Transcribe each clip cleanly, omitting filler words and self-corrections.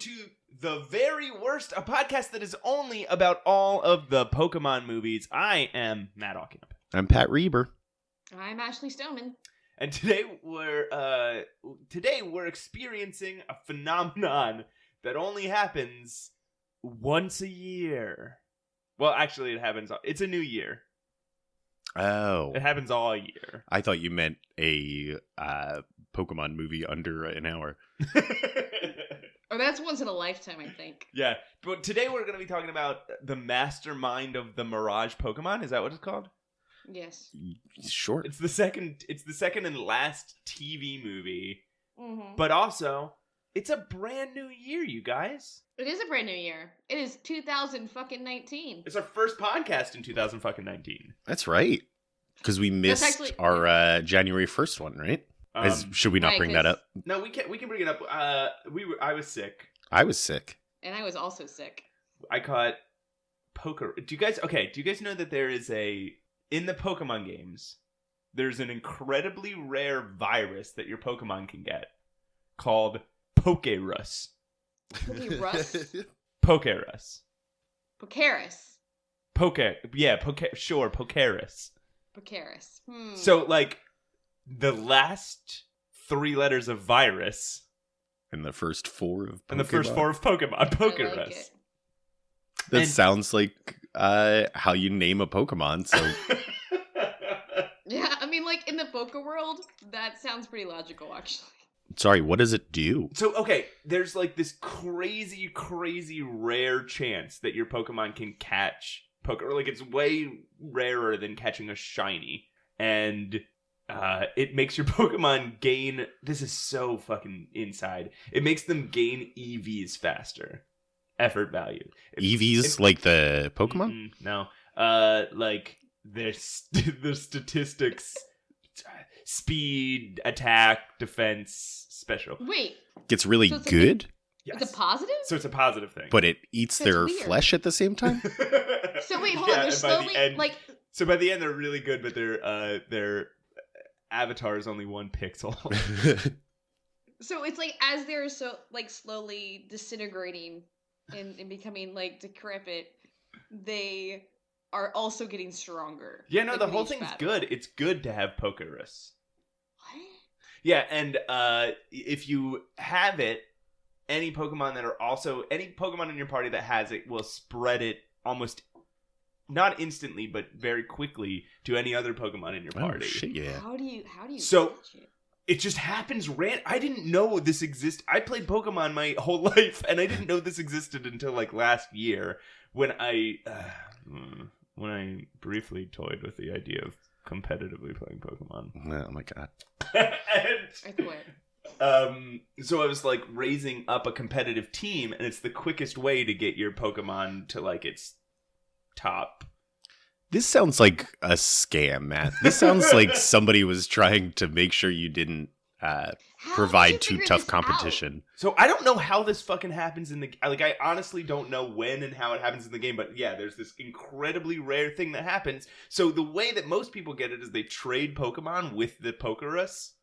to The Very Worst, a podcast that is only about all of the Pokemon movies. I am Matt Ockamp. I'm Pat Reber. I'm Ashley Stoneman. And today we're experiencing a phenomenon that only happens once a year. Well, actually, it's a new year. Oh. It happens all year. I thought you meant a Pokemon movie under an hour. Oh, that's once in a lifetime, I think. Yeah, but today we're going to be talking about the Mastermind of the Mirage Pokemon. Is that what it's called? Yes. Sure. It's the second and last TV movie. Mm-hmm. But also, it's a brand new year, you guys. It is a brand new year. It is 2019. It's our first podcast in 2019. That's right. Because we missed our January 1st one, right? Should we not bring that up? No, we can bring it up. I was sick. I was sick. And I was also sick. I caught Poke-a-rus. Do you guys know that there is in the Pokemon games, there's an incredibly rare virus that your Pokemon can get called Poke-a-rus. Poke-a-rus? Poke-a-rus. Poke-a-rus. Poke-a-rus. Poke-a-rus. So, like, the last 3 letters of virus. And the first 4 of Pokemon. And the first 4 of Pokemon. Poke-a-rus. I like it. That sounds like how you name a Pokemon, so... Yeah, I mean, like, in the Poke world, that sounds pretty logical, actually. Sorry, what does it do? So, okay, there's, like, this crazy, crazy rare chance that your Pokemon can catch Poke-a-rus. Like, it's way rarer than catching a shiny. And... it makes your Pokemon gain... This is so fucking inside. It makes them gain EVs faster. Effort value. EVs like the Pokemon? No. Like, their statistics... Speed, attack, defense, special. Wait. Gets really good? Yes. It's a positive? So it's a positive thing. But it eats their flesh at the same time? So wait, hold on. They're slowly, So by the end, they're really good, but they're avatar is only 1 pixel. So it's like as they're slowly disintegrating and becoming like decrepit, they are also getting stronger. Yeah, no, like, the whole thing's good. It's good to have Poke-a-rus. What? Yeah, and if you have it, any Pokemon in your party that has it will spread it almost not instantly, but very quickly to any other Pokemon in your party. Oh, shit, yeah. How do you So, catch it? It just happens I didn't know this existed. I played Pokemon my whole life, and I didn't know this existed until, like, last year when I briefly toyed with the idea of competitively playing Pokemon. Oh, my God. I quit. So I was, like, raising up a competitive team, and it's the quickest way to get your Pokemon to, like, its top. This sounds like a scam, Matt. This sounds like somebody was trying to make sure you didn't provide too tough competition. So I don't know how this fucking happens in the... Like, I honestly don't know when and how it happens in the game, but yeah, there's this incredibly rare thing that happens. So the way that most people get it is they trade Pokemon with the Poke-a-rus.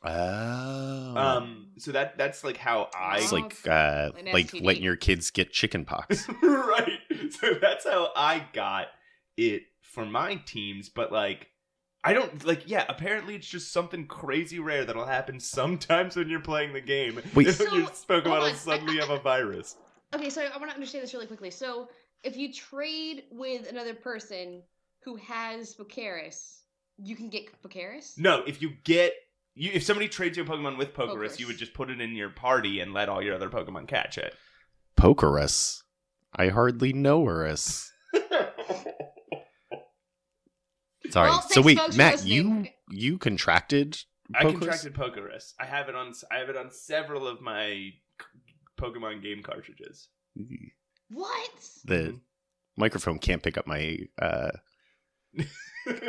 Oh. So that's like how I... It's like letting your kids get chicken pox. Right. So that's how I got it for my teams, but like I don't like apparently it's just something crazy rare that'll happen sometimes when you're playing the game. Wait, your Pokemon will suddenly have a virus. Okay, so I want to understand this really quickly. So if you trade with another person who has Poke-a-rus, you can get Poke-a-rus? No, if somebody trades you a Pokemon with Poke-a-rus, you would just put it in your party and let all your other Pokemon catch it. Poke-a-rus? I hardly know her-us. Sorry. Well, so wait, Matt, listening. you contracted Poke-a-rus? I contracted Poke-a-rus. I have it on several of my Pokemon game cartridges. What? The microphone can't pick up my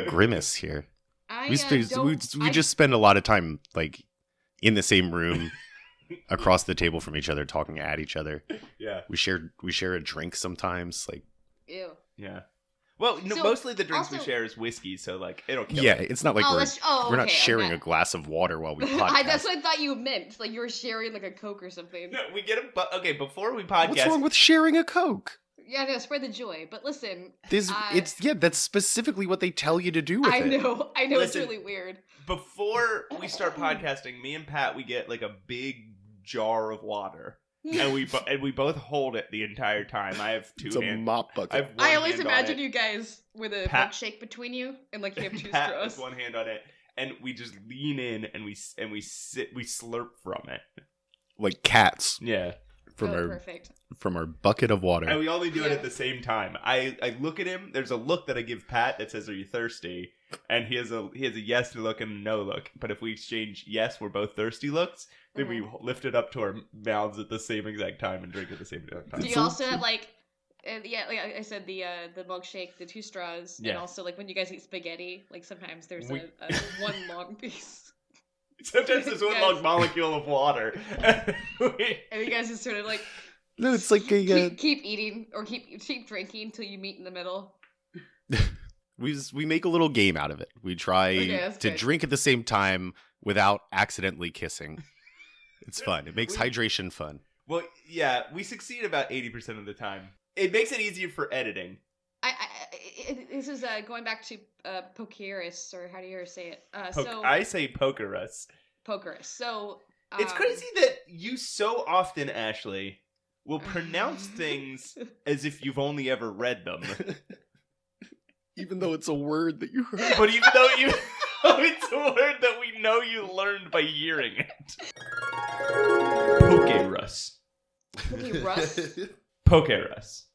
grimace here. We just spend a lot of time like in the same room across the table from each other talking at each other. Yeah. We share a drink sometimes, like ew. Yeah. Well, no, So, mostly the drinks we also- share is whiskey, so like it'll kill Yeah, me. it's not like we're not okay, sharing okay. a glass of water while we podcast. That's what I thought you meant. Like you were sharing like a Coke or something. No, we get okay, before we podcast. What's wrong with sharing a Coke? Yeah, no, spread the joy. But listen, That's specifically what they tell you to do with it. I know, Listen, it's really weird. Before we start podcasting, me and Pat, we get like a big jar of water. And we both hold it the entire time. I have two It's a hands. mop bucket. I always imagine you guys with a milkshake between you, and like you have two Pat straws. has one hand on it, and we just lean in and we slurp from it. Like cats Yeah, Perfect. from our bucket of water. and we only do it at the same time. I look at him. There's a look that I give Pat that says, "Are you thirsty?" And he has a yes look and a no look. But if we exchange yes, we're both thirsty looks. Then we lift it up to our mouths at the same exact time and drink at the same exact time. Do you also have like I said, the milkshake, the two straws, Yeah. and also like when you guys eat spaghetti, like sometimes there's a one long piece. Sometimes there's one long molecule of water. And you guys just sort of like No, it's like a keep eating or keep drinking until you meet in the middle. we make a little game out of it. We try to good. drink at the same time without accidentally kissing. It's fun. It makes hydration fun. Well, yeah, we succeed about 80% of the time. It makes it easier for editing. This is going back to Poke-a-rus, or how do you say it? I say Poke-a-rus. Poke-a-rus. So It's crazy that you so often, Ashley, will pronounce things as if you've only ever read them. Even though it's a word that you heard. But even though it's a word that we know you learned by hearing it. Poke-a-rus. Poke-a-rus? Poke-a-rus.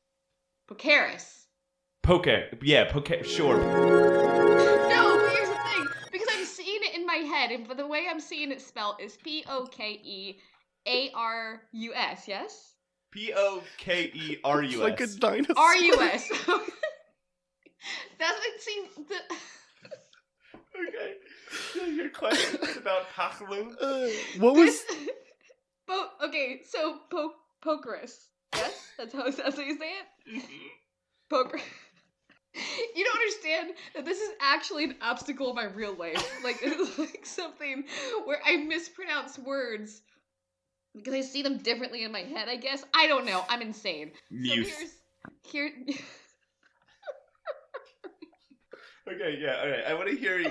Poke-a-rus. Sure. No, but here's the thing. Because I'm seeing it in my head, and the way I'm seeing it spelled is Pokearus, yes? Pokerus. Like a dinosaur. R-U-S. That's what it seems... Okay. So your question is about Pachlu? What was... Okay, so Poke-a-rus. Yes? That's how you say it? Poker. You don't understand that this is actually an obstacle in my real life. Like, it's like something where I mispronounce words because I see them differently in my head, I guess. I don't know. I'm insane. Mute. So here. Okay, yeah, alright. I want to hear your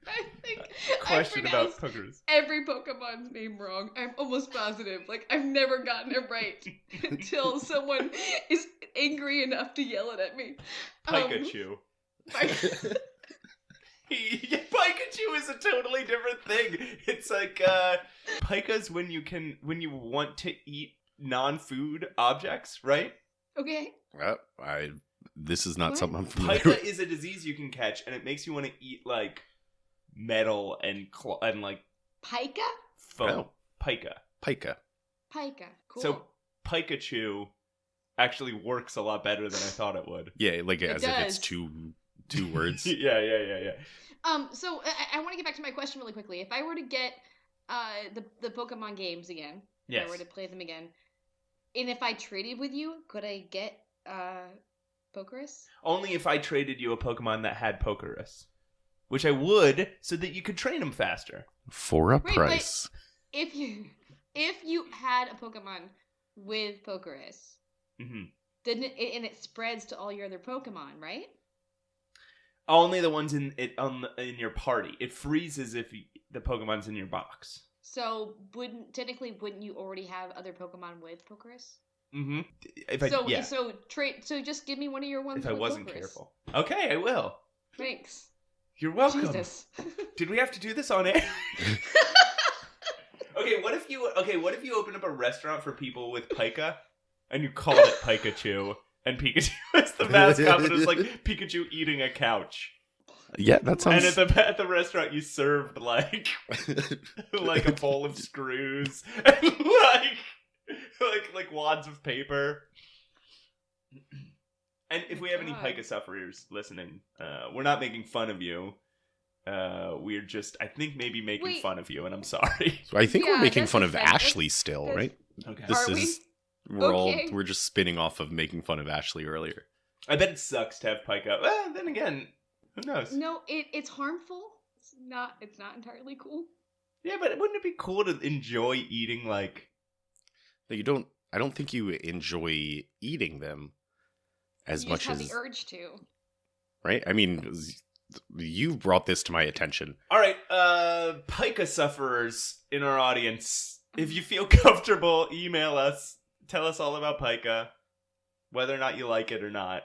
I think question I about pronounced Poke-a-rus. every Pokemon's name wrong. I'm almost positive. Like, I've never gotten it right until someone is angry enough to yell it at me. Pikachu. Pikachu is a totally different thing. It's like Pika's when you want to eat non-food objects, right? Okay. This is not something I'm familiar Pica with. is a disease you can catch, and it makes you want to eat like metal and like Pica? foam. Oh. Pica. Pica. Pica. Cool. So Pikachu actually works a lot better than I thought it would. Yeah, like It as if it's does. two words. Yeah. So I want to get back to my question really quickly. If I were to get the Pokemon games again, Yes. if I were to play them again, and if I traded with you, could I get Poke-a-rus? Only if I traded you a Pokemon that had Poke-a-rus. Which I would, so that you could train them faster. For a Right, price. If you had a Pokemon with Poke-a-rus, Mm-hmm. then it spreads to all your other Pokemon, right? Only the ones in your party. It freezes if the Pokemon's in your box. So wouldn't you already have other Pokemon with Poke-a-rus? Mm-hmm. So just give me one of your ones. If I with wasn't Poke-a-rus. careful. Okay, I will. Thanks. You're welcome. Jesus. Did we have to do this on air? Okay, what if you open up a restaurant for people with Pica and you called it Pikachu and Pikachu is the mascot, but it's like Pikachu eating a couch. Yeah, that sounds... And at the restaurant you served like a bowl of screws and like wads of paper. And if we have any Pica sufferers listening, we're not making fun of you. We're just, I think, maybe making fun of you, and I'm sorry. So I think we're making that's fun of offensive. Ashley still, right? Okay. This Are is we? Okay. we're just spinning off of making fun of Ashley earlier. I bet it sucks to have Pica. Well, then again, who knows? No, it's harmful. It's not entirely cool. Yeah, but wouldn't it be cool to enjoy eating, like... No, you don't. I don't think you enjoy eating them as You much just have as... the urge to. Right? I mean, you brought this to my attention. All right, Pica sufferers in our audience, if you feel comfortable, email us. Tell us all about Pica, whether or not you like it or not.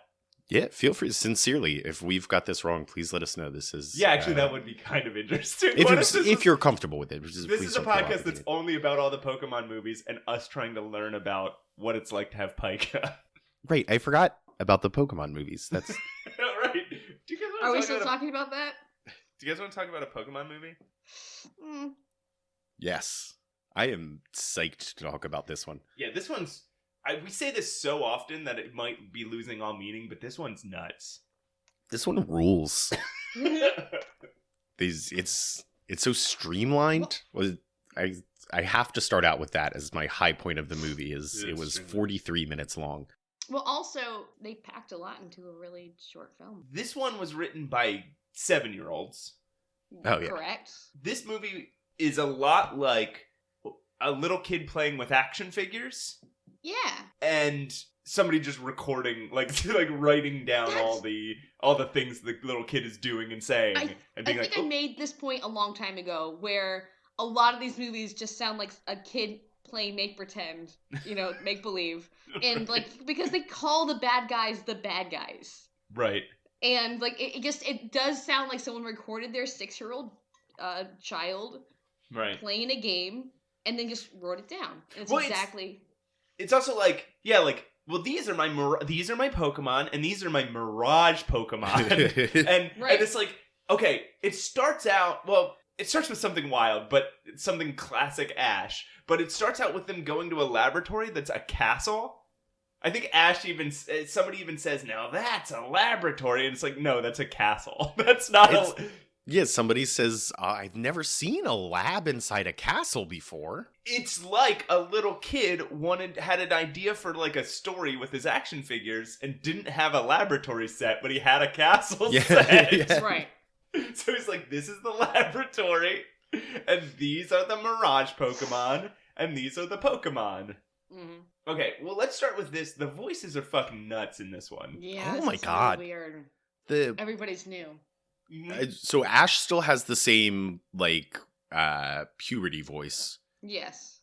Yeah, feel free. Sincerely, if we've got this wrong, please let us know. This is... Yeah, actually, that would be kind of interesting. If you're comfortable with it. This is a podcast that's only about all the Pokemon movies and us trying to learn about what it's like to have Pica. Right, I forgot about the Pokemon movies. That's... Right. Do you guys Are we still talking about that? Do you guys want to talk about a Pokemon movie? Yes. I am psyched to talk about this one. Yeah, this one's... we say this so often that it might be losing all meaning, but this one's nuts. This one rules. It's so streamlined. I have to start out with that as my high point of the movie. It was 43 minutes long. Well, also, they packed a lot into a really short film. This one was written by 7-year-olds. Oh, yeah. Correct. This movie is a lot like a little kid playing with action figures. Yeah. And somebody just recording, like writing down all the things the little kid is doing and saying. And being I think I made this point a long time ago, where a lot of these movies just sound like a kid playing make pretend, make believe, and like because they call the bad guys, right? And like it does sound like someone recorded their 6-year-old child playing a game and then just wrote it down. And It's also like, yeah, like, well, these are my Pokemon, and these are my Mirage Pokemon, and it's like, okay, it starts with something wild, but it's something classic Ash. But it starts out with them going to a laboratory that's a castle. I think somebody even says, "Now that's a laboratory," and it's like, no, that's a castle. That's not. Yeah, somebody says, I've never seen a lab inside a castle before. It's like a little kid had an idea for like a story with his action figures and didn't have a laboratory set, but he had a castle set. Yeah. That's right. So he's like, this is the laboratory, and these are the Mirage Pokemon, and these are the Pokemon. Mm-hmm. Okay, well, let's start with this. The voices are fucking nuts in this one. Yeah. Oh my god. Weird. Everybody's new. So Ash still has the same, like, puberty voice. Yes.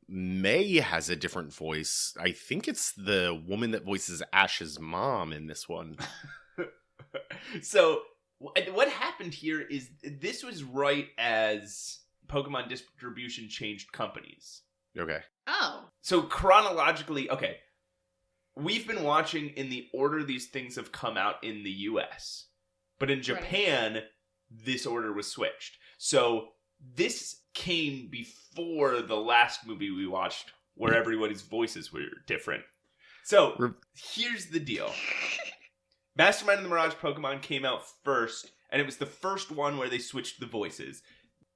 May has a different voice. I think it's the woman that voices Ash's mom in this one. So, what happened here is this was right as Pokemon distribution changed companies. Okay. Oh. So, chronologically, okay, we've been watching in the order these things have come out in the US. But in Japan, this order was switched. So this came before the last movie we watched, where everybody's voices were different. So here's the deal. Mastermind and the Mirage Pokemon came out first, and it was the first one where they switched the voices.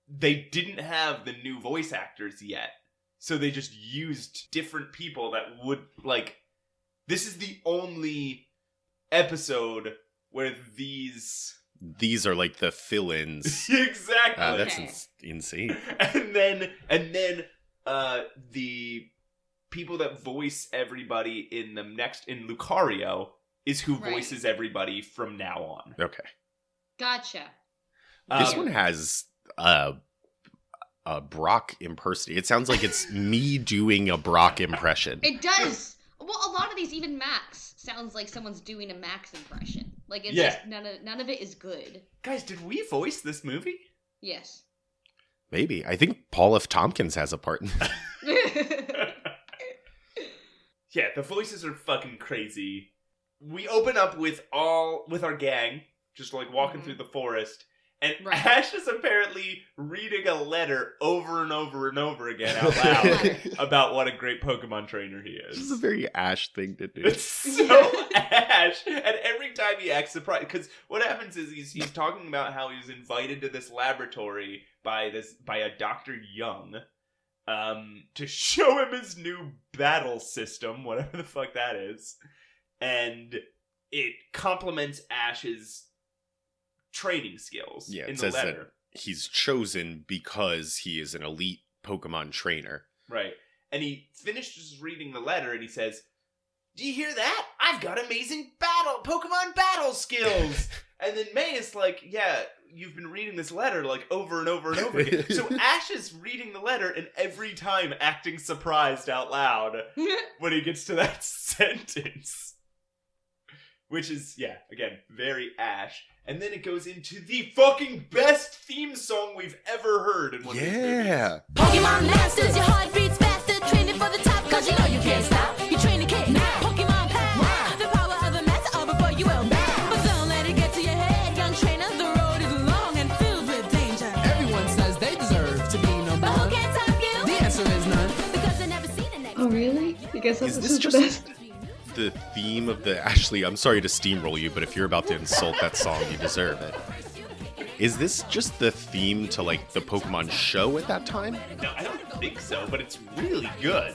They didn't have the new voice actors yet. So they just used different people that would, like... This is the only episode... where these are like the fill-ins. Exactly. That's insane. And then the people that voice everybody in Lucario is who voices everybody from now on. Okay. Gotcha. This one has a Brock impersonation. It sounds like it's me doing a Brock impression. It does. Well, a lot of these, even Max, sounds like someone's doing a Max impression. Like, it's just none of it is good. Guys, did we voice this movie? Yes. Maybe. I think Paul F. Tompkins has a part in that. Yeah, the voices are fucking crazy. We open up with our gang, just like walking through the forest, and Ash is apparently reading a letter over and over and over again out loud about what a great Pokemon trainer he is. This is a very Ash thing to do. It's so Ash, and every time he acts surprised, because what happens is he's talking about how he was invited to this laboratory by a Dr. Young, to show him his new battle system, whatever the fuck that is, and it complements Ash's training skills Yeah, in it the says letter. that he's chosen because he is an elite Pokemon trainer. Right. And he finishes reading the letter and he says, "Do you hear that? I've got amazing Pokemon battle skills." And then May is like, "Yeah, you've been reading this letter like over and over and over again." So Ash is reading the letter and every time acting surprised out loud when he gets to that sentence. Which is, yeah, again, very Ash. And then it goes into the fucking best theme song we've ever heard in one of these movies. Yeah. Pokemon Masters, your heart beats faster, training for the top, cause you know you can't stop. You train a kid, Pokemon Pass, the power of a master, all before you will die. But don't let it get to your head, young trainer, the road is long and filled with danger. Everyone says they deserve to be number But who one. can top you? The answer is none. Because they never see the next. Oh, really? You guys thought Is this this was the just best? the theme of the... Actually, I'm sorry to steamroll you, but if you're about to insult that song, you deserve it. Is this just the theme to, like, the Pokemon show at that time? No, I don't think so, but it's really good.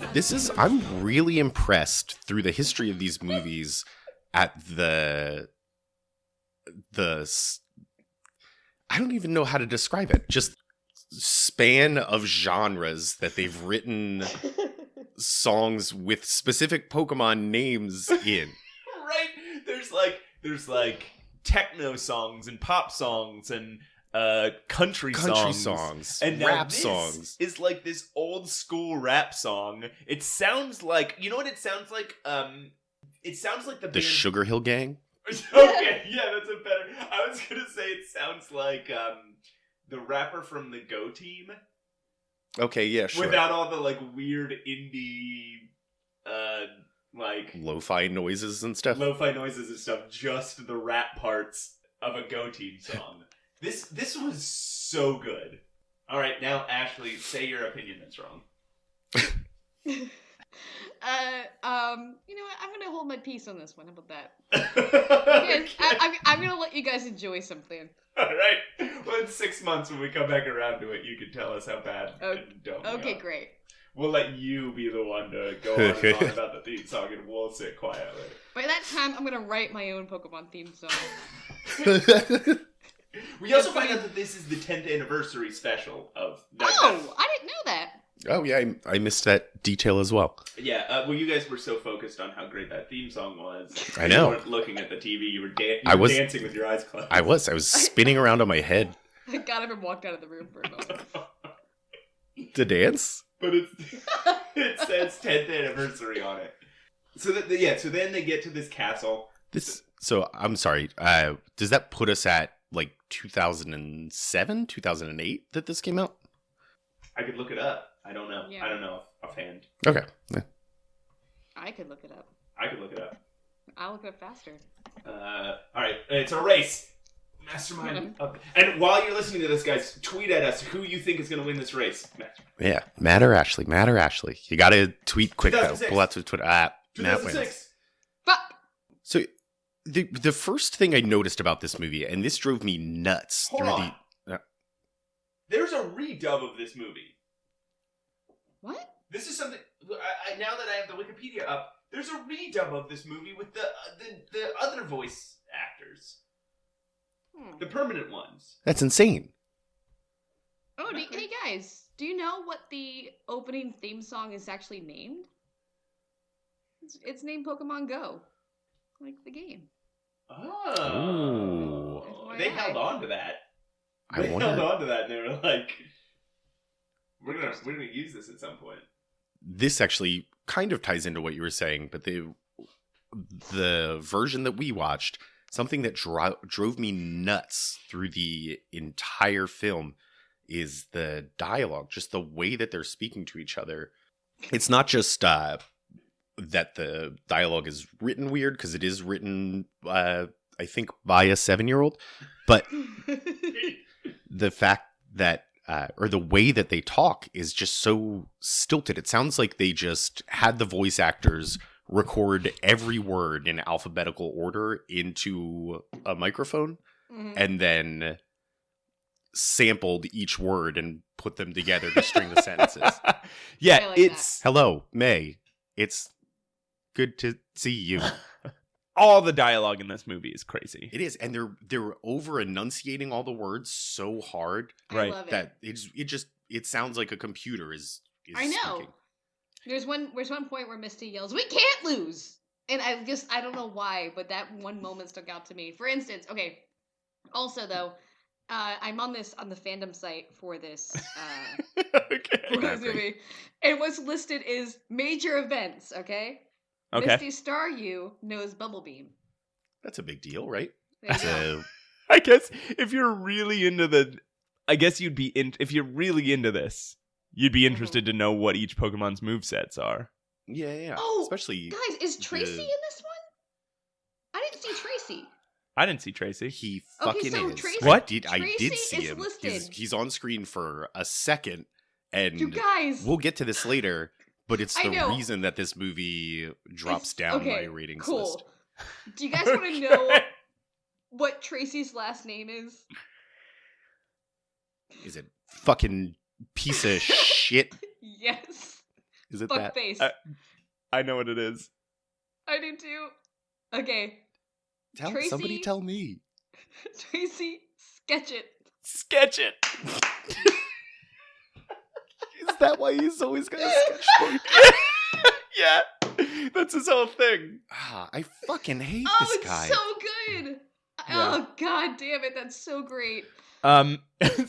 I'm really impressed through the history of these movies at I don't even know how to describe it. Just span of genres that they've written songs with specific Pokemon names in. Right? There's like techno songs and pop songs and country songs, and now rap this songs. is like this old school rap song. It sounds like, you know what it sounds like? It sounds like the The band. Sugar Hill Gang? Okay, yeah, that's a better. I was gonna say it sounds like the rapper from the Go Team. Okay, yeah, sure. Without all the like weird indie like Lo-fi noises and stuff. lo-fi noises and stuff, just the rap parts of a Go Team song. This was so good. All right, now Ashley, say your opinion that's wrong. You know what? I'm gonna hold my peace on this one. How about that? Because I'm gonna let you guys enjoy something. All right. Well, in 6 months when we come back around to it, you can tell us how bad and dumb we Okay, are. great. We'll let you be the one to go on and on about the theme song, and we'll sit quietly. By that time, I'm gonna write my own Pokemon theme song. We also find out that this is the 10th anniversary special of... Oh, I didn't know that. Oh, yeah, I missed that detail as well. Yeah, well, you guys were so focused on how great that theme song was. I know. You weren't looking at the TV, you were, dancing with your eyes closed. I was spinning around on my head I got up and walked out of the room for a moment. to dance. But it says 10th anniversary on it. So so then they get to this castle. So I'm sorry. Does that put us at like 2007, 2008 that this came out? I could look it up. I don't know. Yeah. I don't know offhand. Okay. Yeah. I could look it up. I could look it up. I'll look it up faster. All right, it's a race. Mastermind. And while you're listening to this, guys, tweet at us who you think is going to win this race. Yeah. Matt or Ashley. You got to tweet quick though. 2006. Pull out to Twitter. Matt wins. 2006. Fuck! So the first thing I noticed about this movie, and this drove me nuts. Hold on. There's a redub of this movie. What? This is something. Now that I have the Wikipedia up, there's a redub of this movie with the other voice actors, the permanent ones. That's insane. Oh, hey guys, do you know what the opening theme song is actually named? It's named Pokemon Go, like the game. Oh, FYI. they held on to that. I They wonder. held on to that, and they were like, "We're gonna use this at some point." This actually kind of ties into what you were saying, but the version that we watched, something that drove me nuts through the entire film is the dialogue, just the way that they're speaking to each other. It's not just that the dialogue is written weird, because it is written, I think, by a 7-year-old, but the fact that or the way that they talk is just so stilted. It sounds like they just had the voice actors record every word in alphabetical order into a microphone and then sampled each word and put them together to string the sentences. Yeah, like it's Hello, May. It's good to see you. all the dialogue in this movie is crazy. It is, and they're over enunciating all the words so hard I love it. that it sounds like a computer is I know. speaking. There's one point where Misty yells, "We can't lose!" And I don't know why, but that one moment stuck out to me. For instance, okay. Also, though, I'm on the fandom site for this Okay. for this movie, and what's listed is major events. Okay. Okay. Misty Staryu knows Bubble Beam. That's a big deal, right? There you go. So, I guess if you're really into if you're really into this, you'd be interested to know what each Pokemon's movesets are. yeah. Oh, Especially guys, is Tracey in this one? I didn't see Tracey. I didn't see Tracey. he Okay, fucking so is. Tracey- I did Tracey see is him. listed. He's on screen for a second, and You guys. we'll get to this later. But it's I the know. reason that this movie drops down my ratings cool. list. Do you guys want to know what Tracy's last name is? Is it fucking piece of shit? Yes. Is it Fuck that? face. I know what it is. I do too. Okay. Somebody Tracey- tell me. Tracey, sketch it. Sketch it. Is that why he's always got a sketch book? Yeah. That's his whole thing. I fucking hate Oh, this it's guy. so good. Yeah. Oh, god damn it. That's so great.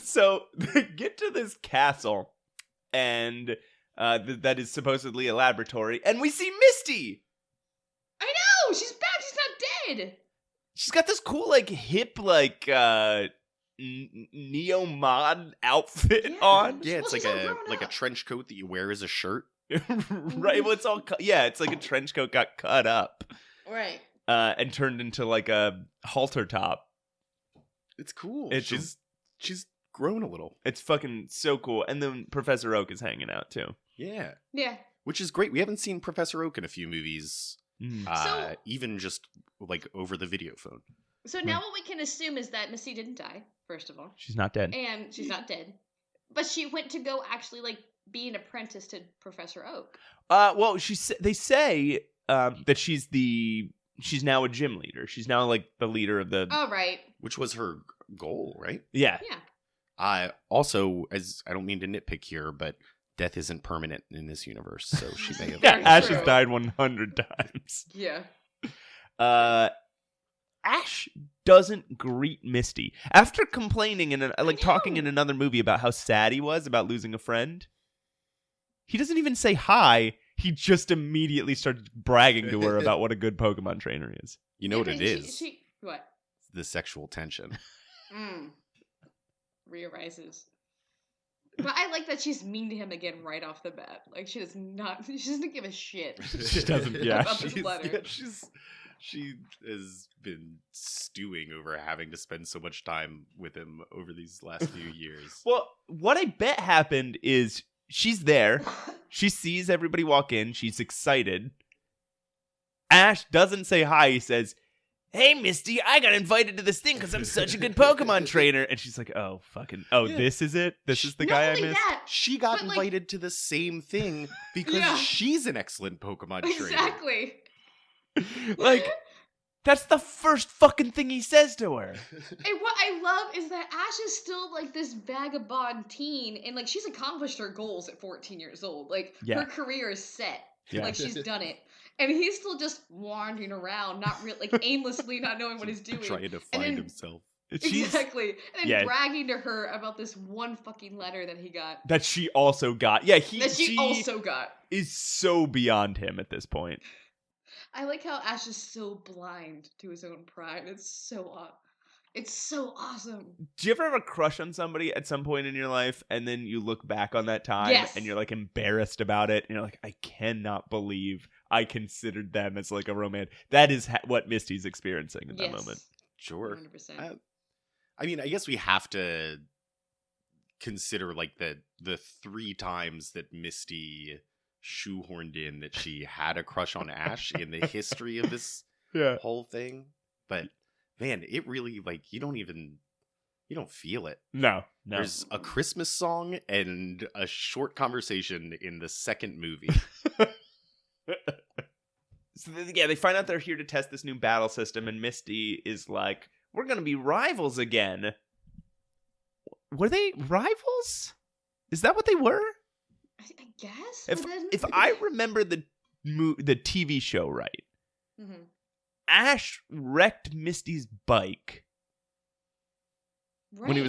So they get to this castle, and that is supposedly a laboratory, and we see Misty. I know. She's back. She's not dead. She's got this cool, like, hip, like, neo-mod outfit Yeah. on. Yeah, it's Well, she's all grown like a up. trench coat that you wear as a shirt. Right, well, it's all it's like a trench coat got cut up Right. and turned into like a halter top. It's cool. It's She's grown a little. It's fucking so cool. And then Professor Oak is hanging out too. Yeah. Yeah. Which is great. We haven't seen Professor Oak in a few movies. So- Even just like over the video phone. So now what we can assume is that Misty didn't die, first of all. She's not dead. And she's not dead. But she went to go actually, like, be an apprentice to Professor Oak. Well, they say that she's now a gym leader. She's now like the leader of the. Oh, right. Which was her goal, right? Yeah. Yeah. Also, as I don't mean to nitpick here, but death isn't permanent in this universe, so she may have. Yeah. Very Ash true. has died 100 times. Yeah. Ash doesn't greet Misty after complaining talking in another movie about how sad he was about losing a friend. He doesn't even say hi. He just immediately started bragging to her about what a good Pokemon trainer he is. You know what it is? What? The sexual tension. Rearises. But I like that she's mean to him again right off the bat. Like, she doesn't give a shit. She doesn't, yeah. About this letter. She has been stewing over having to spend so much time with him over these last few years. Well, what I bet happened is she's there. She sees everybody walk in. She's excited. Ash doesn't say hi. He says, "Hey, Misty, I got invited to this thing because I'm such a good Pokemon trainer." And she's like, "Oh, fucking, Yeah. This is it? This is the Not guy I only missed?" that, She got but, like- invited to the same thing because Yeah. she's an excellent Pokemon trainer. Exactly. Like, that's the first fucking thing he says to her. And what I love is that Ash is still like this vagabond teen, and like she's accomplished her goals at 14 years old. Like Yeah. her career is set. Yeah. Like she's done it, and he's still just wandering around, not real, like aimlessly, not knowing what he's doing. Trying to And find then- himself. She's Exactly, and then yeah. bragging to her about this one fucking letter that he got. that she also got. Yeah, That she also got. is so beyond him at this point. I like how Ash is so blind to his own pride. It's so awesome. Do you ever have a crush on somebody at some point in your life, and then you look back on that time, Yes. and you're like embarrassed about it, and you're like, I cannot believe I considered them as like a romance. That is what Misty's experiencing at that moment. Sure. 100%. I mean, I guess we have to consider like the 3 times that Misty shoehorned in that she had a crush on Ash in the history of this Yeah. whole thing. But man, it really like you don't feel it. No. There's a Christmas song and a short conversation in the second movie. they find out they're here to test this new battle system, and Misty is like, we're going to be rivals again. Were they rivals? Is that what they were? I guess. If I remember the TV show right, Mhm. Ash wrecked Misty's bike Right. when he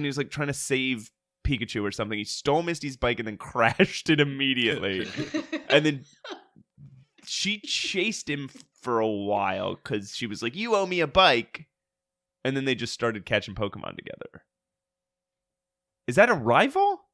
was like trying to save Pikachu or something. He stole Misty's bike and then crashed it immediately. And then she chased him for a while because she was like, "You owe me a bike," and then they just started catching Pokemon together. Is that a rival?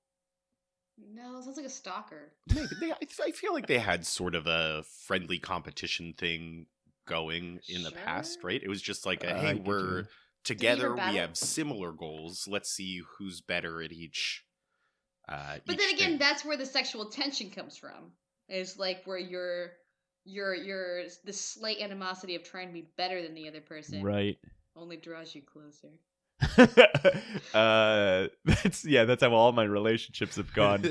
No, it sounds like a stalker. Maybe I feel like they had sort of a friendly competition thing going in the past, Sure. right? It was just like, I hey, get we're you. together. We battle? have similar goals. Let's see who's better at each. But each then again, thing. that's where the sexual tension comes from. Is like where you're the slight animosity of trying to be better than the other person Right. only draws you closer. That's how all my relationships have gone.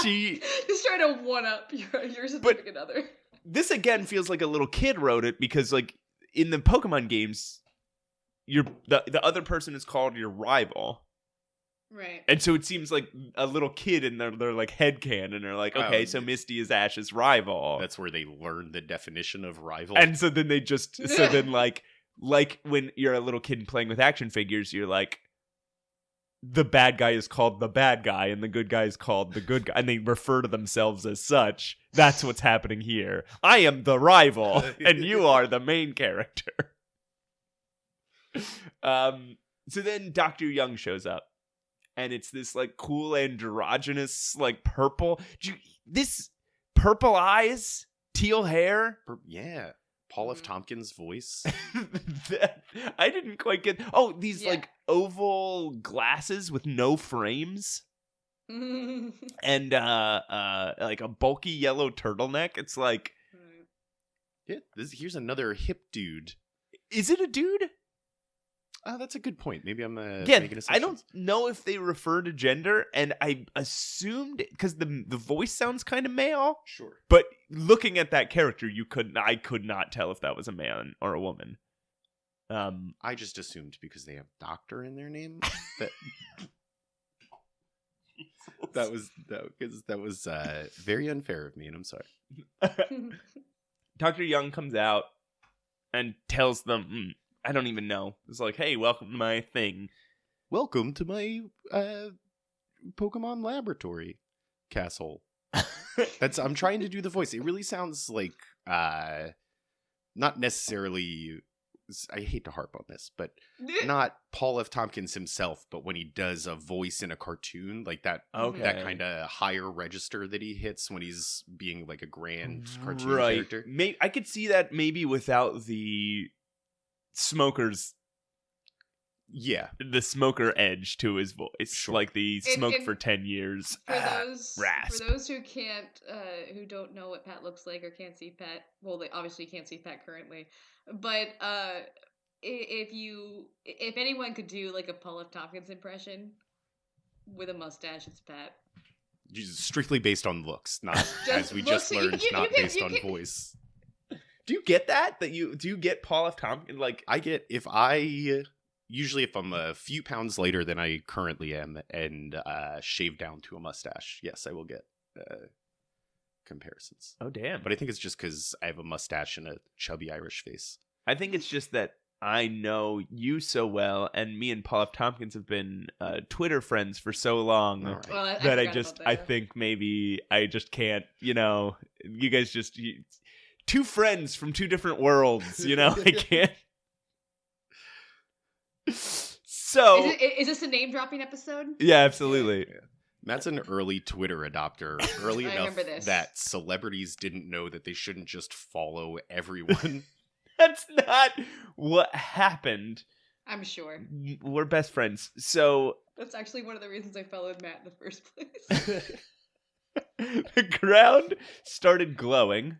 She Just trying to one up your significant other. This again feels like a little kid wrote it because like in the Pokemon games, the other person is called your rival. Right. And so it seems like a little kid in their like headcanon, and they're like, okay, so Misty is Ash's rival. That's where they learn the definition of rival. And so then like when you're a little kid playing with action figures, you're like, the bad guy is called the bad guy and the good guy is called the good guy, and they refer to themselves as such. That's what's happening here. I am the rival and you are the main character. So then Dr. Young shows up, and it's this like cool androgynous like purple. This purple eyes, teal hair. Yeah. Paul F. Tompkins' voice. I didn't quite get. These like oval glasses with no frames, and like a bulky yellow turtleneck. It's like, Yeah, here's another hip dude. is it a dude? Oh, that's a good point. Maybe I'm Yeah, making assumptions. I don't know if they refer to gender, and I assumed because the voice sounds kind of male. Sure. But looking at that character, I could not tell if that was a man or a woman. I just assumed because they have doctor in their name that was very unfair of me, and I'm sorry. Dr. Young comes out and tells them, I don't even know. It's like, hey, welcome to my thing. Welcome to my Pokemon laboratory castle. I'm trying to do the voice. It really sounds like not necessarily. I hate to harp on this, but not Paul F. Tompkins himself. But when he does a voice in a cartoon, like that, that kind of higher register that he hits when he's being like a grand cartoon character. I could see that maybe without the smokers. Yeah, the smoker edge to his voice, Sure. like the smoke for 10 years. For those who who don't know what Pat looks like or can't see Pat, well, they obviously can't see Pat currently, but if anyone could do like a Paul F. Tompkins impression with a mustache, it's Pat. strictly based on looks, not as we looks, just learned, not based on can- voice. Do you get that? Do you get Paul F. Tompkins? Like, I get usually if I'm a few pounds lighter than I currently am and shave down to a mustache, yes, I will get comparisons. oh damn! But I think it's just because I have a mustache and a chubby Irish face. I think it's just that I know you so well, and me and Paul F. Tompkins have been Twitter friends for so long All right. Well, I that forgot about that. I think maybe I just can't. You guys two friends from two different worlds. I can't. So Is this a name dropping episode? yeah, absolutely. Matt's an early Twitter adopter, early I enough remember this. that celebrities didn't know that they shouldn't just follow everyone. That's not what happened. I'm sure. We're best friends. So That's actually one of the reasons I followed Matt in the first place. the ground started glowing,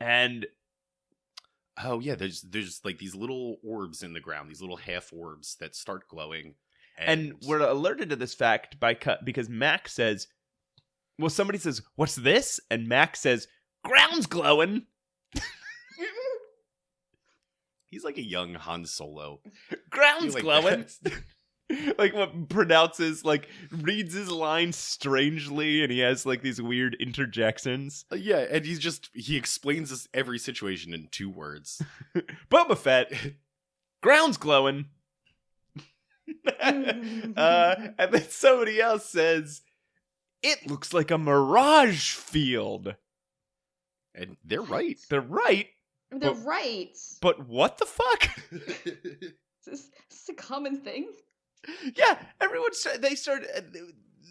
and Oh yeah, there's like these little orbs in the ground, these little half orbs that start glowing, and we're alerted to this fact because Mac says, well, somebody says, "What's this?" And Mac says, Ground's glowing. He's like a young Han Solo. Ground's Like glowing. that. Like what pronounces, like reads his lines strangely, and he has like these weird interjections. Yeah, and he explains this every situation in 2 words. Boba Fett. Ground's glowing. And then somebody else says, it looks like a mirage field. And they're right. They're right. They're right. But what the fuck? Is this a common thing? Yeah,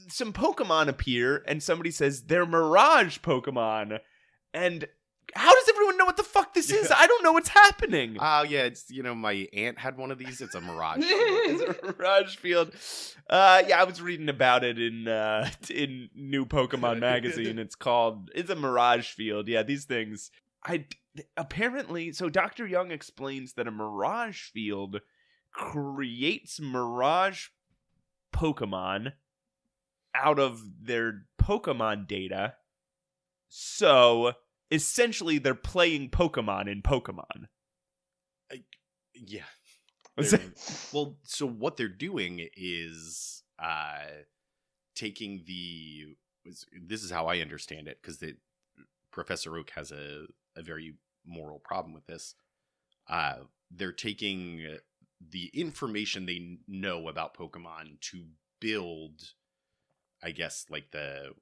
some Pokemon appear, and somebody says they're Mirage Pokemon. And how does everyone know what the fuck this is? I don't know what's happening. Oh, yeah, it's, my aunt had one of these. It's a Mirage. It's a Mirage Field. Yeah, I was reading about it in New Pokemon Magazine. It's a Mirage Field. Yeah, these things. Apparently, so Dr. Young explains that a Mirage Field creates Mirage Pokemon out of their Pokemon data. So essentially, they're playing Pokemon in Pokemon. Yeah. What's that? Well, so what they're doing is taking this is how I understand it, because Professor Oak has a very moral problem with this. They're taking the information they know about Pokemon to build, I guess, like the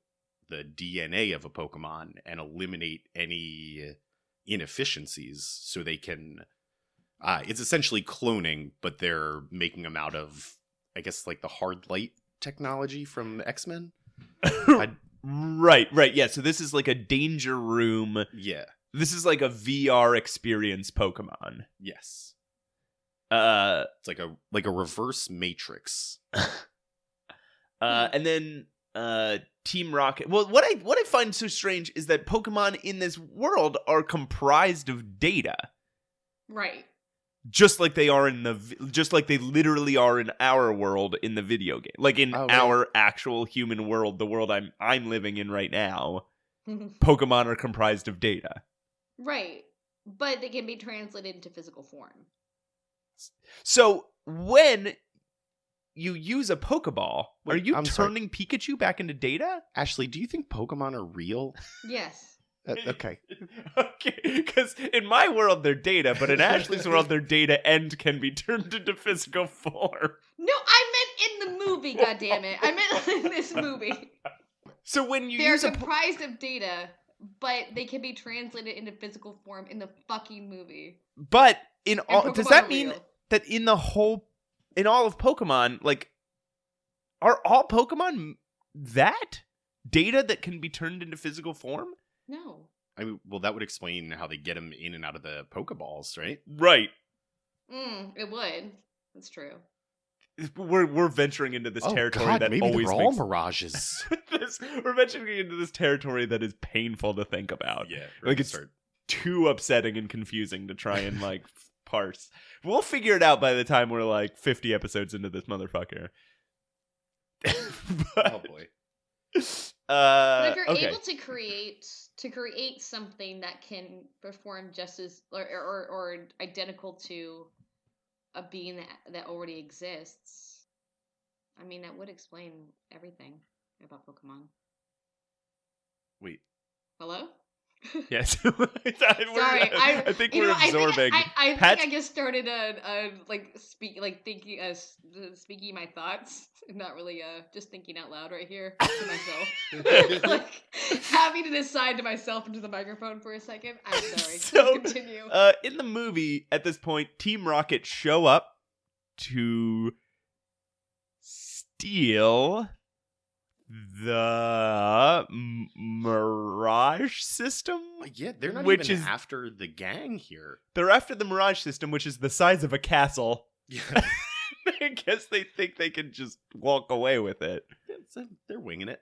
DNA of a Pokemon and eliminate any inefficiencies, so they can it's essentially cloning, but they're making them out of, I guess, like the hard light technology from X-Men. Right. Yeah, so this is like a danger room. Yeah. This is like a VR experience Pokemon. Yes. It's like a reverse Matrix. And then Team Rocket. Well, what I find so strange is that Pokemon in this world are comprised of data, Right. just like they literally are in our world in the video game, like in our actual human world, the world I'm living in right now. Pokemon are comprised of data. Right. But they can be translated into physical form. So when you use a Pokeball, are you I'm sorry. turning Pikachu back into data? Ashley, do you think Pokemon are real? Yes. Okay. Okay, because in my world they're data, but in Ashley's world they're data and can be turned into physical form. No, I meant in the movie, goddammit. I meant in this movie. So when you They're use comprised of data, but they can be translated into physical form in the fucking movie. but in all, Pokemon does that are mean real. that in all of Pokemon, like, are all Pokemon that data that can be turned into physical form? No. I mean, well, that would explain how they get them in and out of the Pokeballs, right? Right. It would. That's true. We're venturing into this territory that maybe always they're all makes mirages. we're venturing into this territory that is painful to think about. Yeah, like it's too upsetting and confusing to try and like parse. We'll figure it out by the time we're like 50 episodes into this motherfucker. Oh boy. But if you're okay. able to create something that can perform just as or identical to a being that already exists, I mean, that would explain everything about Pokemon. Wait. Hello? Yes. Sorry, I think we're absorbing. I Pat's- think I just started speaking my thoughts, not really just thinking out loud right here to myself. Like having to decide to myself into the microphone for a second. I'm sorry. So, Please continue. In the movie, at this point, Team Rocket show up to steal the Mirage System. Yeah, they're not which even is after the gang here. They're after the Mirage System, which is the size of a castle. Yeah. I guess they think they can just walk away with it. They're winging it.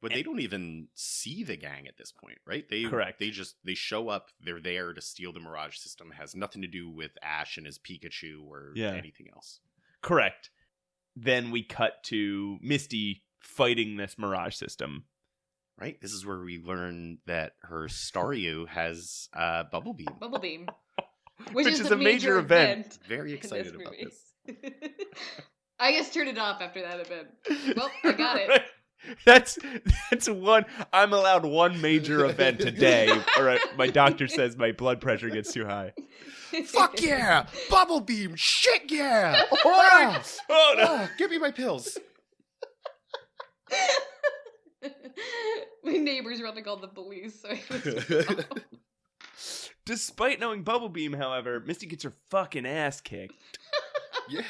But they don't even see the gang at this point, right? Correct. They show up, they're there to steal the Mirage System. It has nothing to do with Ash and his Pikachu or anything else. Correct. Then we cut to Misty fighting this Mirage System. Right? This is where we learn that her Staryu has Bubble Beam. Bubble Beam. Which is the a major event. Very in excited about movie. this. I guess turn it off after that event. Well, I got it. Right. That's one. I'm allowed one major event a day, or my doctor says my blood pressure gets too high. Fuck yeah! Bubble Beam! Shit yeah! Oh, oh no! Give me my pills. My neighbors were to call the police. So I was Despite knowing Bubble Beam, however, Misty gets her fucking ass kicked. Yeah.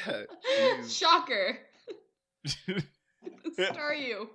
Shocker. Star you.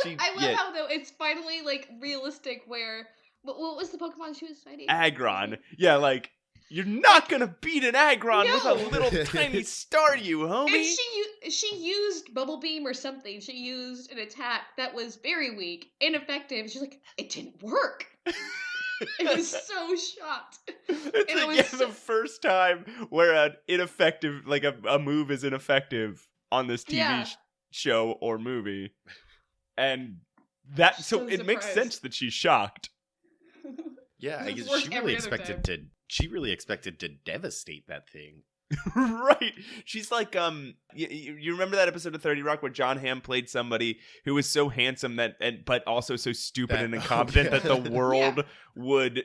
I love how though it's finally like realistic. Where what was the Pokemon she was fighting? Aggron. Yeah, like you're not gonna beat an Aggron with No. a little tiny Staryu, homie. And she used Bubble Beam or something. She used an attack that was very weak, ineffective. She's like, it didn't work. I was so shocked. It's And like, it was the first time where an ineffective, like a move is ineffective on this TV Yeah. show or movie, and that She's so so it makes surprised. sense that she's shocked. Yeah, I It's guess worked she really every other expected to. She really expected to devastate that thing. Right. She's like, you remember that episode of 30 Rock where John Hamm played somebody who was so handsome but also so stupid and incompetent yeah. that the world would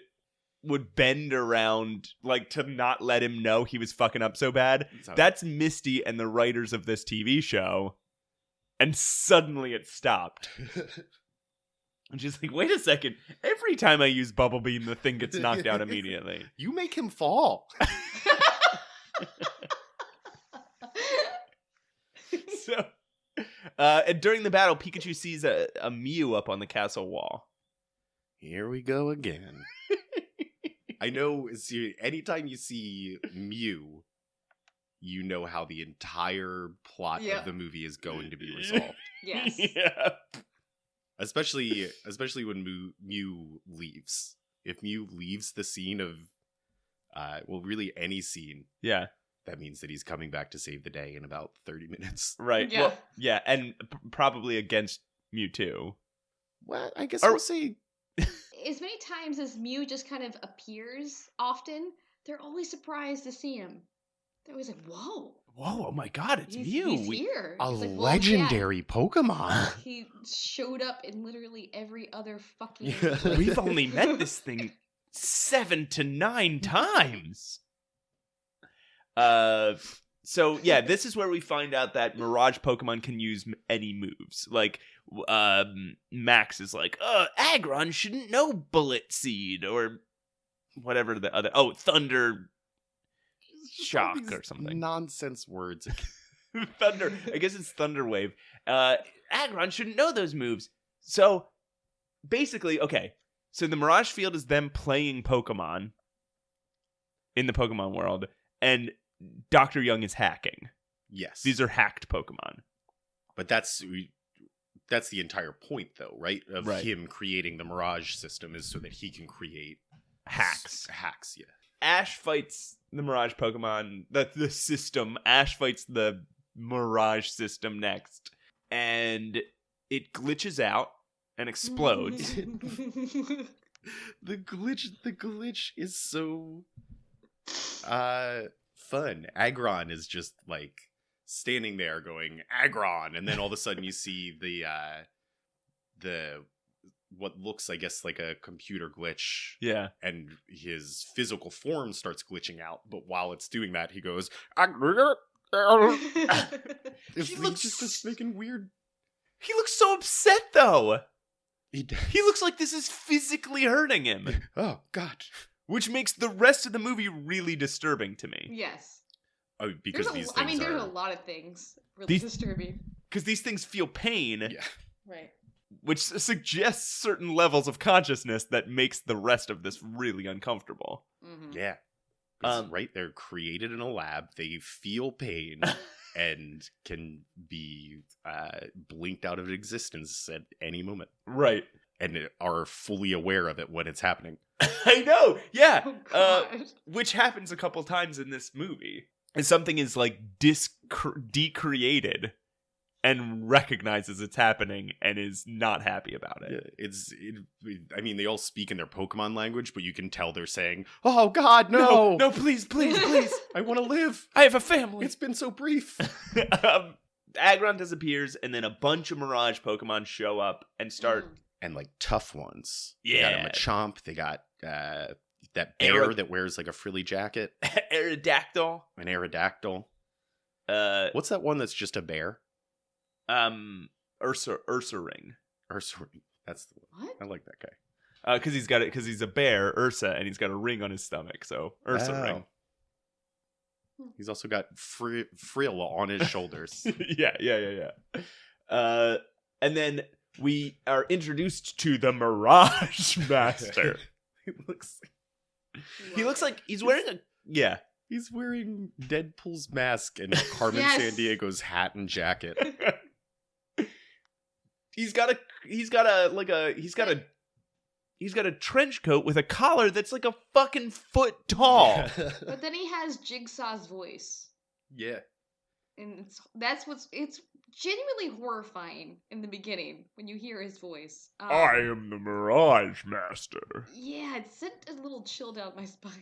bend around, like, to not let him know he was fucking up so bad. So- That's Misty and the writers of this TV show. And suddenly it stopped. And she's like, wait a second. Every time I use Bubble Beam, the thing gets knocked out immediately. You make him fall. So, and during the battle, Pikachu sees a Mew up on the castle wall. Here we go again. I know. See, anytime you see Mew, you know how the entire plot Yep. of the movie is going to be resolved. Yes. Yeah. Especially when Mew leaves. If Mew leaves the scene of, really any scene, Yeah. that means that he's coming back to save the day in about 30 minutes. Right. Yeah. Well, yeah, and probably against Mewtwo. Well, I guess Or- I'll say As many times as Mew just kind of appears often, they're always surprised to see him. They're always like, whoa. Whoa, oh my god, it's He's Mew. here. a He's like, well, legendary Pokemon. yeah. He showed up in literally every other fucking. Yeah. We've only met this thing 7 to 9 times. So yeah, this is where we find out that Mirage Pokemon can use any moves. Like, Max is like, Aggron shouldn't know Bullet Seed or whatever the other. Oh, Thunder Shock All these or something. Nonsense words. Thunder. I guess it's Thunder Wave. Aggron shouldn't know those moves. So basically, okay. So the Mirage Field is them playing Pokemon in the Pokemon world, and Dr. Young is hacking. Yes. These are hacked Pokemon. But that's the entire point, though, right? Of Right. him creating the Mirage system is so that he can create Hacks. Hacks, yeah. Ash fights the Mirage Pokemon, the system. Ash fights the Mirage system next, and it glitches out and explodes. The glitch is so fun. Aggron is just like standing there going Aggron, and then all of a sudden you see the what looks, I guess, like a computer glitch. Yeah. And his physical form starts glitching out, but while it's doing that, he goes He looks- just making weird. He looks so upset, though. He does. He looks like this is physically hurting him, Oh God. which makes the rest of the movie really disturbing to me. Yes. Oh, because There's these I things mean, there's are. a lot of things really These- disturbing. Because these things feel pain, Yeah. Right. which suggests certain levels of consciousness that makes the rest of this really uncomfortable. Mm-hmm. Yeah. Right, they're created in a lab. They feel pain and can be blinked out of existence at any moment, Right. and are fully aware of it when it's happening. I know, yeah. Oh God. Which happens a couple times in this movie. And something is like decreated. and recognizes it's happening and is not happy about it. I mean, they all speak in their Pokemon language, but you can tell they're saying, "Oh God, no, No, please, please. I want to live. I have a family. It's been so brief." Aggron disappears, and then a bunch of Mirage Pokemon show up and start. And like tough ones. Yeah. They got a Machamp. They got that bear that wears like a frilly jacket. Aerodactyl. An Aerodactyl. What's that one that's just a bear? Ursaring. Ursaring. That's the one. What? I like that guy. Because he's got it. Because he's a bear, Ursa, and he's got a ring on his stomach. So Ursaring. He's also got frill on his shoulders. Yeah. And then we are introduced to the Mirage Master. He looks like he's wearing a He's wearing Deadpool's mask and Carmen Yes. Sandiego's hat and jacket. He's got a trench coat with a collar that's like a fucking foot tall. But then he has Jigsaw's voice. Yeah. And it's genuinely horrifying in the beginning when you hear his voice. I am the Mirage Master. Yeah, it sent a little chill down my spine.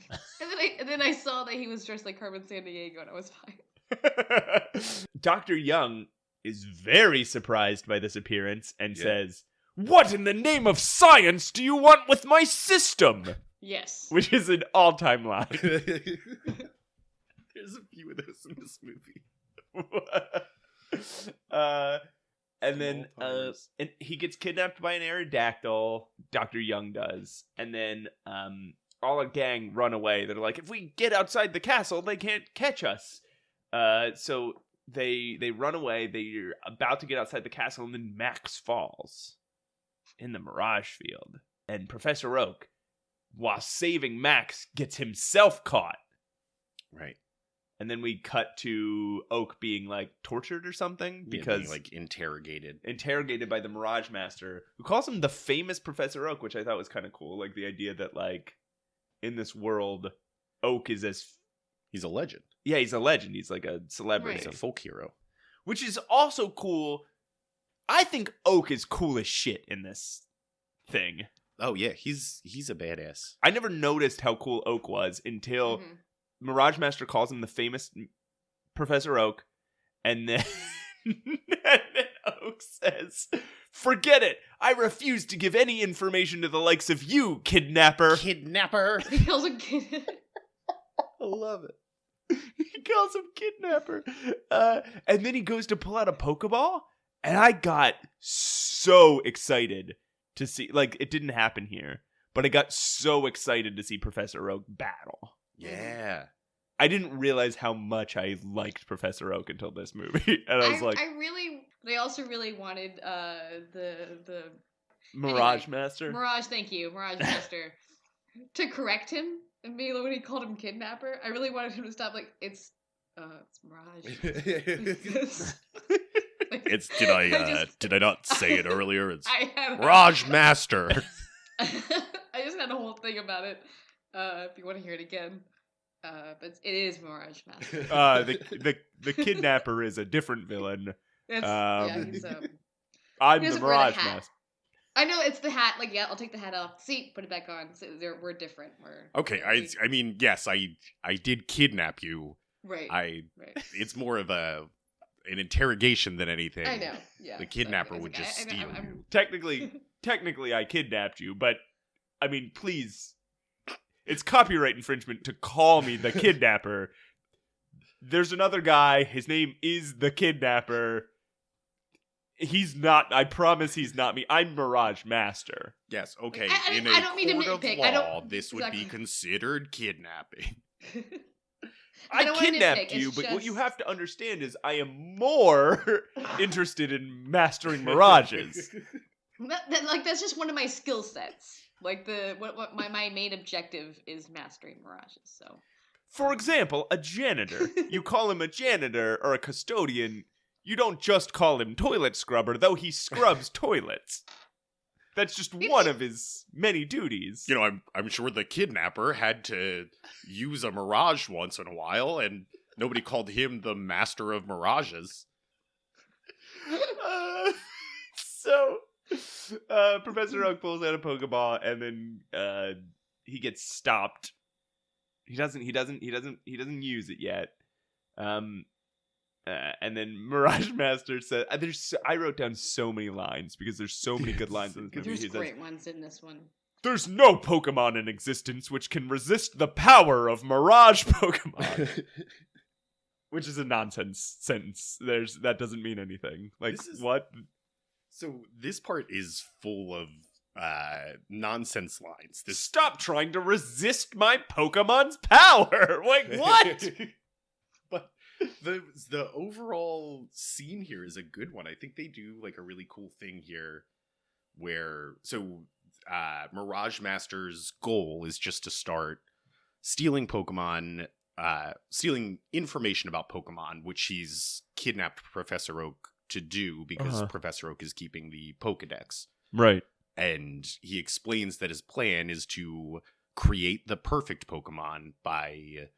and then I saw that he was dressed like Carmen Sandiego, and I was fine. Dr. Young is very surprised by this appearance and says, "What in the name of science do you want with my system?" Yes. Which is an all-time line. There's a few of those in this movie. And then and he gets kidnapped by an Aerodactyl. Dr. Young does. And then all a gang run away. They're like, if we get outside the castle, they can't catch us. So they run away. They're about to get outside the castle, and then Max falls in the Mirage field. And Professor Oak, while saving Max, gets himself caught. Right. And then we cut to Oak being like tortured or something because being, like interrogated by the Mirage Master, who calls him the famous Professor Oak, which I thought was kind of cool. Like the idea that like in this world, Oak is he's a legend. Yeah, he's a legend. He's like a celebrity. He's a folk hero, which is also cool. I think Oak is cool as shit in this thing. Oh yeah, he's a badass. I never noticed how cool Oak was until Mirage Master calls him the famous Professor Oak, and then, Oak says, "Forget it! I refuse to give any information to the likes of you, Kidnapper." Kidnapper. He calls him kid. I love it. He calls him Kidnapper. And then he goes to pull out a Pokeball, and I got so excited to see, like, it didn't happen here, but I got so excited to see Professor Oak battle. Yeah. I didn't realize how much I liked Professor Oak until this movie. And I was like, I also really wanted the Mirage Master? Mirage, thank you, Mirage Master, to correct him and be when he called him Kidnapper. I really wanted him to stop, like, it's Mirage. Did I not say it earlier? It's I Mirage Master. I just had a whole thing about it. If you want to hear it again. But it is Mirage Master. The Kidnapper is a different villain. He's, I'm he the Mirage Master. I know it's the hat. Like, yeah, I'll take the hat off. See, put it back on. So we're different. Okay, I mean, yes, I did kidnap you. Right. Right. It's more of an interrogation than anything. I know. Yeah. The Kidnapper would just steal you. Technically, I kidnapped you, but I mean, please. It's copyright infringement to call me the Kidnapper. There's another guy. His name is the Kidnapper. He's not. I promise he's not me. I'm Mirage Master. Yes, okay. I don't mean to nitpick. This would be considered kidnapping. I kidnapped you, but what you have to understand is I am more interested in mastering mirages. That's just one of my skill sets. Like what my main objective is mastering mirages. So, for example, a janitor. You call him a janitor or a custodian. You don't just call him toilet scrubber, though he scrubs toilets. That's just one of his many duties. You know, I'm sure the Kidnapper had to use a mirage once in a while, and nobody called him the master of mirages. So Professor Oak pulls out a Pokeball, and then he gets stopped. He doesn't use it yet. And then Mirage Master said, I wrote down so many lines because there's so many good lines in this movie. There's He great says, ones in this one. there's no Pokemon in existence which can resist the power of Mirage Pokemon. Which is a nonsense sentence. That doesn't mean anything. Like, what? So this part is full of nonsense lines. Stop trying to resist my Pokemon's power! Like, what? But the overall scene here is a good one. I think they do like a really cool thing here where Mirage Master's goal is just to start stealing Pokemon, stealing information about Pokemon, which he's kidnapped Professor Oak to do because Professor Oak is keeping the Pokedex. Right. And he explains that his plan is to create the perfect Pokemon by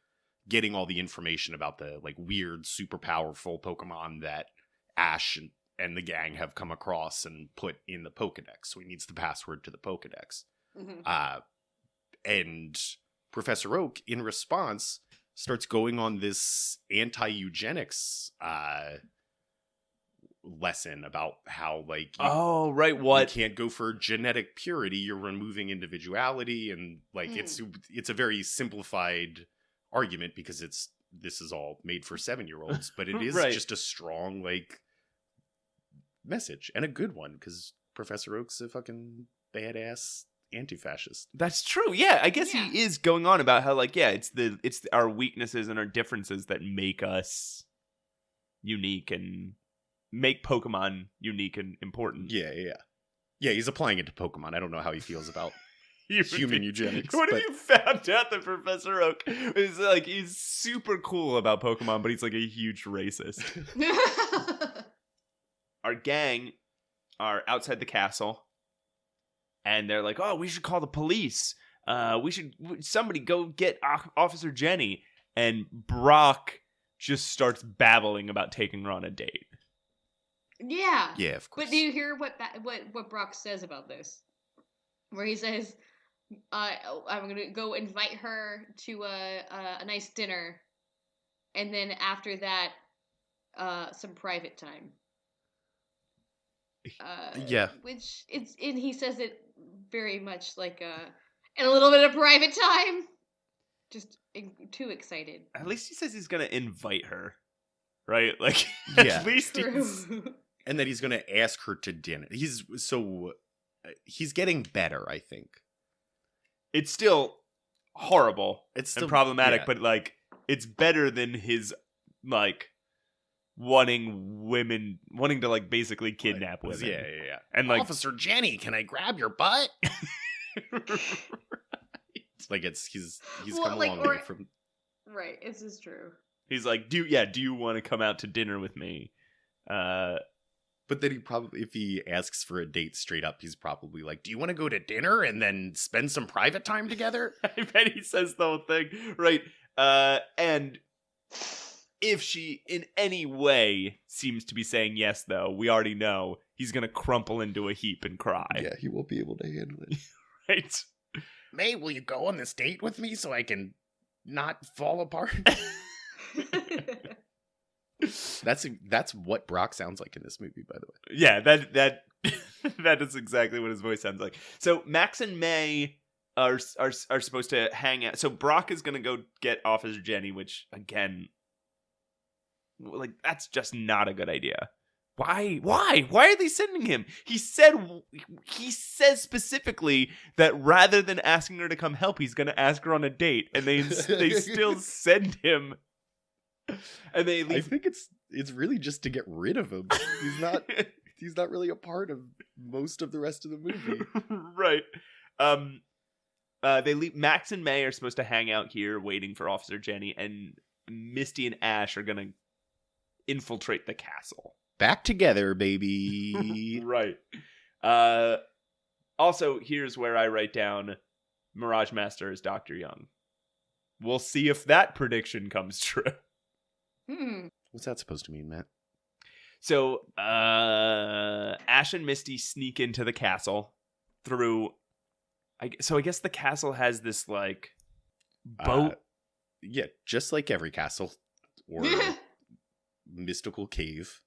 getting all the information about the like weird, super powerful Pokemon that Ash and the gang have come across and put in the Pokedex. So he needs the password to the Pokedex. Mm-hmm. And Professor Oak, in response, starts going on this anti-eugenics lesson about how like you can't go for genetic purity, you're removing individuality, and like it's a very simplified argument because this is all made for 7-year-olds, but it is just a strong like message and a good one because Professor Oak's a fucking badass anti-fascist. That's true. Yeah, I guess he is going on about how like it's our weaknesses and our differences that make us unique and make Pokemon unique and important. Yeah. He's applying it to Pokemon. I don't know how he feels about human eugenics. What if you found out that Professor Oak is like he's super cool about Pokemon, but he's like a huge racist? Our gang are outside the castle, and they're like, "Oh, we should call the police. Somebody go get Officer Jenny." And Brock just starts babbling about taking her on a date. Yeah, of course. But do you hear what Brock says about this? Where he says, "I'm gonna go invite her to a nice dinner, and then after that, some private time." Which he says it very much like and a little bit of private time. Just too excited. At least he says he's gonna invite her, right? Like, yeah. At least he's... And that he's gonna ask her to dinner. He's getting better, I think. It's still horrible. It's still and problematic, but like it's better than his like wanting to like basically kidnap women. Yeah. And like, Officer Jenny, can I grab your butt? Like he's come a long way from. Right, this is true. He's like, do you want to come out to dinner with me? But then he probably, if he asks for a date straight up, he's probably like, do you want to go to dinner and then spend some private time together? I bet he says the whole thing. Right. And if she in any way seems to be saying yes, though, we already know he's going to crumple into a heap and cry. Yeah, he won't be able to handle it. Right. May, will you go on this date with me so I can not fall apart? That's what Brock sounds like in this movie, by the way. Yeah, that is exactly what his voice sounds like. So Max and May are supposed to hang out. So Brock is gonna go get Officer Jenny, which again, like that's just not a good idea. Why are they sending him? He says specifically that rather than asking her to come help, he's gonna ask her on a date, and they still send him. And they leave. I think it's really just to get rid of him. He's not really a part of most of the rest of the movie. Right. They leave. Max and May are supposed to hang out here waiting for Officer Jenny, and Misty and Ash are gonna infiltrate the castle. Back together, baby. Right. Also, here's where I write down Mirage Master is Dr. Young. We'll see if that prediction comes true. What's that supposed to mean, Matt? So Ash and Misty sneak into the castle through. So I guess the castle has this like boat. Yeah, just like every castle or mystical cave,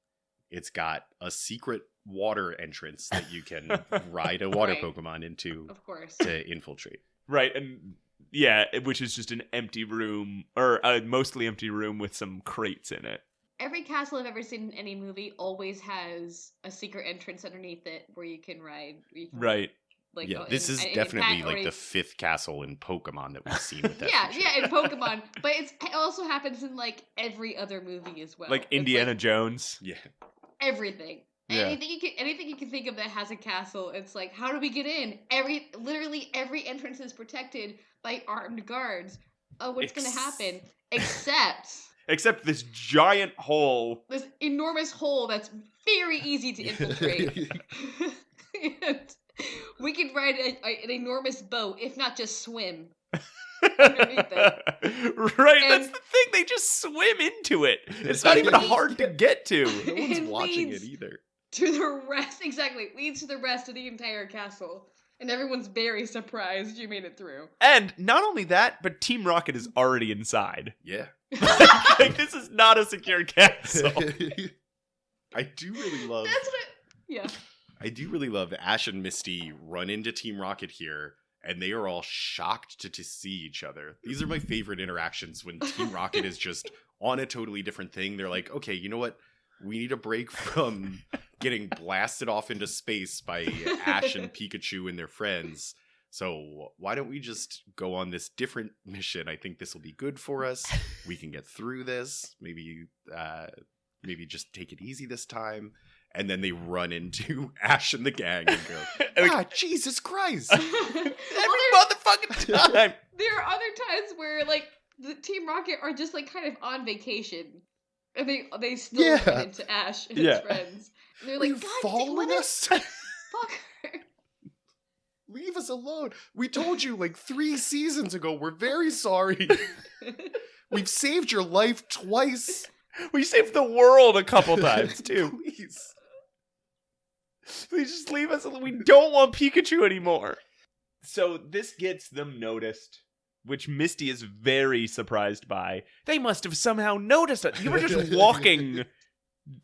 it's got a secret water entrance that you can ride a water Right. Pokemon into Of course. to infiltrate. Right, and yeah, which is just an empty room, or a mostly empty room with some crates in it. Every castle I've ever seen in any movie always has a secret entrance underneath it where you can ride. Right. Like, Yeah, oh, this in- is in definitely fact, like or the fifth castle in Pokemon that we've seen with that. yeah, feature. yeah, in Pokemon, but it also happens in like every other movie as well. Like It's, Indiana Jones. Yeah. everything. Yeah. Anything you can think of that has a castle, it's like, how do we get in? Literally every entrance is protected by armed guards. Oh, what's gonna happen? Except this giant hole. This enormous hole that's very easy to infiltrate. And we can ride an enormous boat, if not just swim. Underneath it. Right, And- that's the thing. They just swim into it. It's not even hard to get to. No one's It watching leads- it either. To the rest, exactly, leads to the rest of the entire castle. And everyone's very surprised you made it through. And not only that, but Team Rocket is already inside. Yeah. Like, this is not a secure castle. I do really love That's what yeah. I do really love Ash and Misty run into Team Rocket here, and they are all shocked to see each other. These are my favorite interactions when Team Rocket is just on a totally different thing. They're like, okay, you know what? We need a break from getting blasted off into space by Ash and Pikachu and their friends. So why don't we just go on this different mission? I think this will be good for us. We can get through this. Maybe just take it easy this time. And then they run into Ash and the gang and go, Jesus Christ! Every motherfucking time. There are other times where like the Team Rocket are just like kind of on vacation. And they still Yeah. run into Ash and Yeah. his friends. And they're Are like, you God, following what us? fucker? Leave us alone. We told you like 3 seasons ago. We're very sorry. We've saved your life twice. We saved the world a couple times, too. Please. Please just leave us alone. We don't want Pikachu anymore. So this gets them noticed, which Misty is very surprised by. They must have somehow noticed it. You were just walking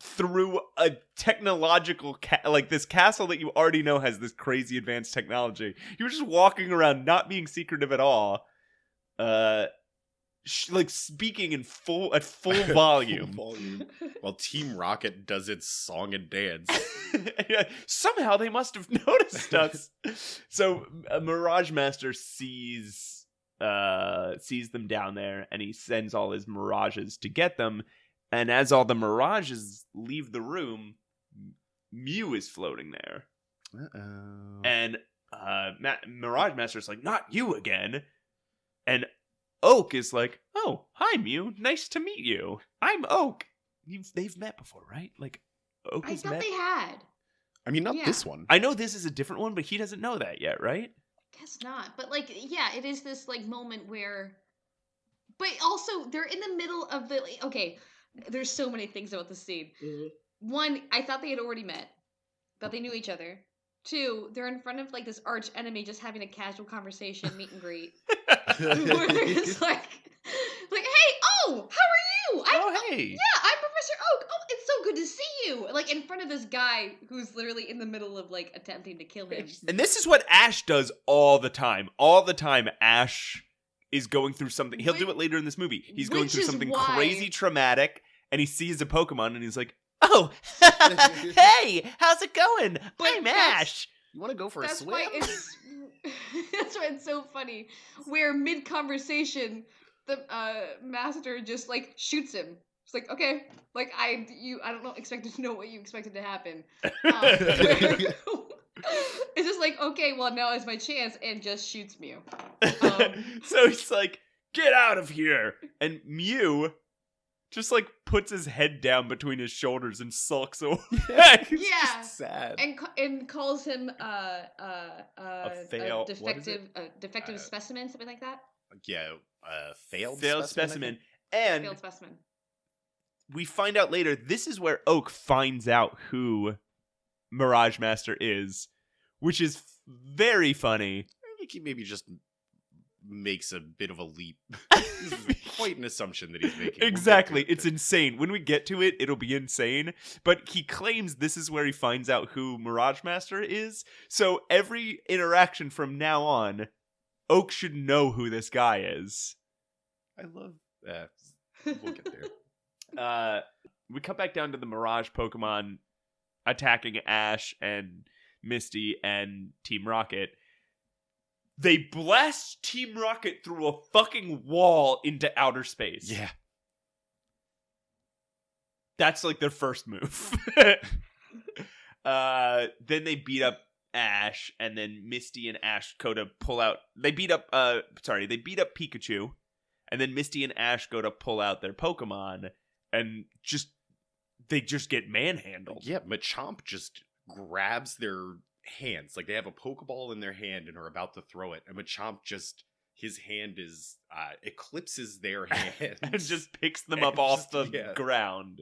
through a technological like this castle that you already know has this crazy advanced technology. You were just walking around not being secretive at all. Like speaking in full volume. Full volume. While Team Rocket does its song and dance. Yeah, somehow they must have noticed us. So Mirage Master sees them down there, and he sends all his mirages to get them. And as all the mirages leave the room, Mew is floating there. Uh-oh. And Mirage Master's like, not you again. And Oak is like, oh, hi Mew, nice to meet you. I'm Oak. They've met before, right? Like, Oak I has thought met. they had. I mean, not Yeah. this one. I know this is a different one, but he doesn't know that yet, right? Guess not. But like, yeah, it is this like moment where. But also, they're in the middle of the. Okay, there's so many things about the scene. One, I thought they had already met. Thought they knew each other. 2, they're in front of like this arch enemy, just having a casual conversation, meet and greet. Where they're just like, hey, oh, how are you? Hey. Yeah, I'm Professor Oak. Oh, it's so good to see you. Like in front of this guy who's literally in the middle of like attempting to kill him. And this is what Ash does all the time. All the time, Ash is going through something. He'll do it later in this movie. He's going Which through is something why- crazy traumatic, and he sees a Pokemon, and he's like, oh, hey, how's it going? But I'm that's- Ash. You want to go for a That's swim? why it's that's why it's so funny. Where mid conversation, the master just like shoots him. It's like, okay, like I don't know, expected to know what you expected to happen. It's just like, okay, well now is my chance, and just shoots Mew. So he's like, get out of here. And Mew just like puts his head down between his shoulders and sulks away. Yeah. Sad. And calls him fail- a what is it? defective specimen, something like that. Yeah, failed Failed specimen. And Failed specimen. we find out later, this is where Oak finds out who Mirage Master is, which is very funny. I think he maybe just makes a bit of a leap. This is quite an assumption that he's making. Exactly. It's insane. When we get to it, it'll be insane. But he claims this is where he finds out who Mirage Master is. So every interaction from now on, Oak should know who this guy is. I love that. We'll get there. We come back down to the Mirage Pokemon attacking Ash and Misty and Team Rocket. They blast Team Rocket through a fucking wall into outer space. Yeah. That's like their first move. Then they beat up Ash, and then Misty and Ash go to pull out. They beat up Pikachu, and then Misty and Ash go to pull out their Pokemon, and they just get manhandled. Yeah, Machamp just grabs their hands. Like, they have a Pokeball in their hand and are about to throw it, and Machamp just, his hand is, eclipses their hand. And just picks them up off the ground.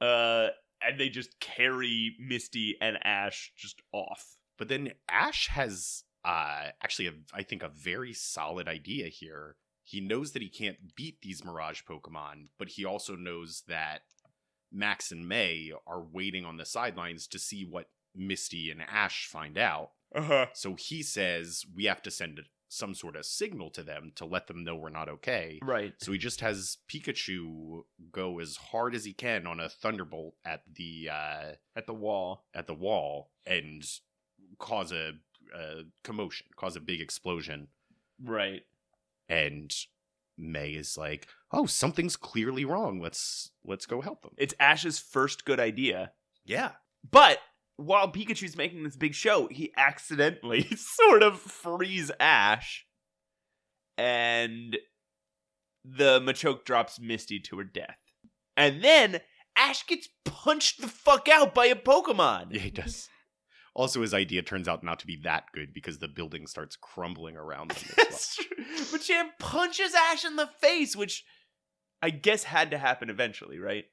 And they just carry Misty and Ash just off. But then Ash has, actually, I think, a very solid idea here. He knows that he can't beat these Mirage Pokemon, but he also knows that Max and May are waiting on the sidelines to see what Misty and Ash find out. So he says we have to send some sort of signal to them to let them know we're not okay. Right. So he just has Pikachu go as hard as he can on a thunderbolt at the wall and cause a commotion, cause a big explosion. Right. And May is like, "Oh, something's clearly wrong. Let's go help them." It's Ash's first good idea. Yeah. But while Pikachu's making this big show, he accidentally sort of frees Ash, and the Machoke drops Misty to her death. And then Ash gets punched the fuck out by a Pokemon. Yeah, he does. Also, his idea turns out not to be that good because the building starts crumbling around them. That's true. Machamp punches Ash in the face, which I guess had to happen eventually, right?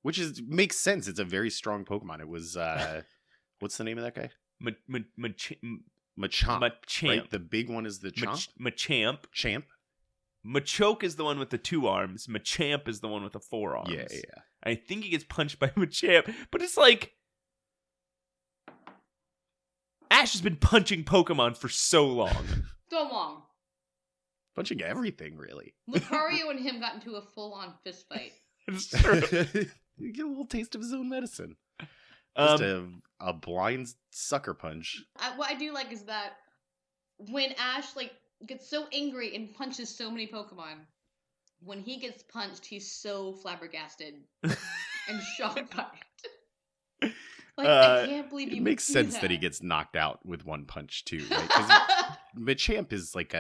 Which makes sense. It's a very strong Pokemon. It was, what's the name of that guy? Machamp. Right? The big one is the Chomp? Machamp. Champ? Machoke is the one with the 2 arms. Machamp is the one with the 4 arms. Yeah. I think he gets punched by Machamp, but it's like Ash has been punching Pokemon for so long. So long. Punching everything, really. Lucario and him got into a full-on fist fight. It's true. You get a little taste of his own medicine. Just a blind sucker punch. What I do like is that when Ash gets so angry and punches so many Pokemon, when he gets punched, he's so flabbergasted and shocked by it. I can't believe you. It makes do sense that. that he gets knocked out with one punch too, right? Because Machamp is like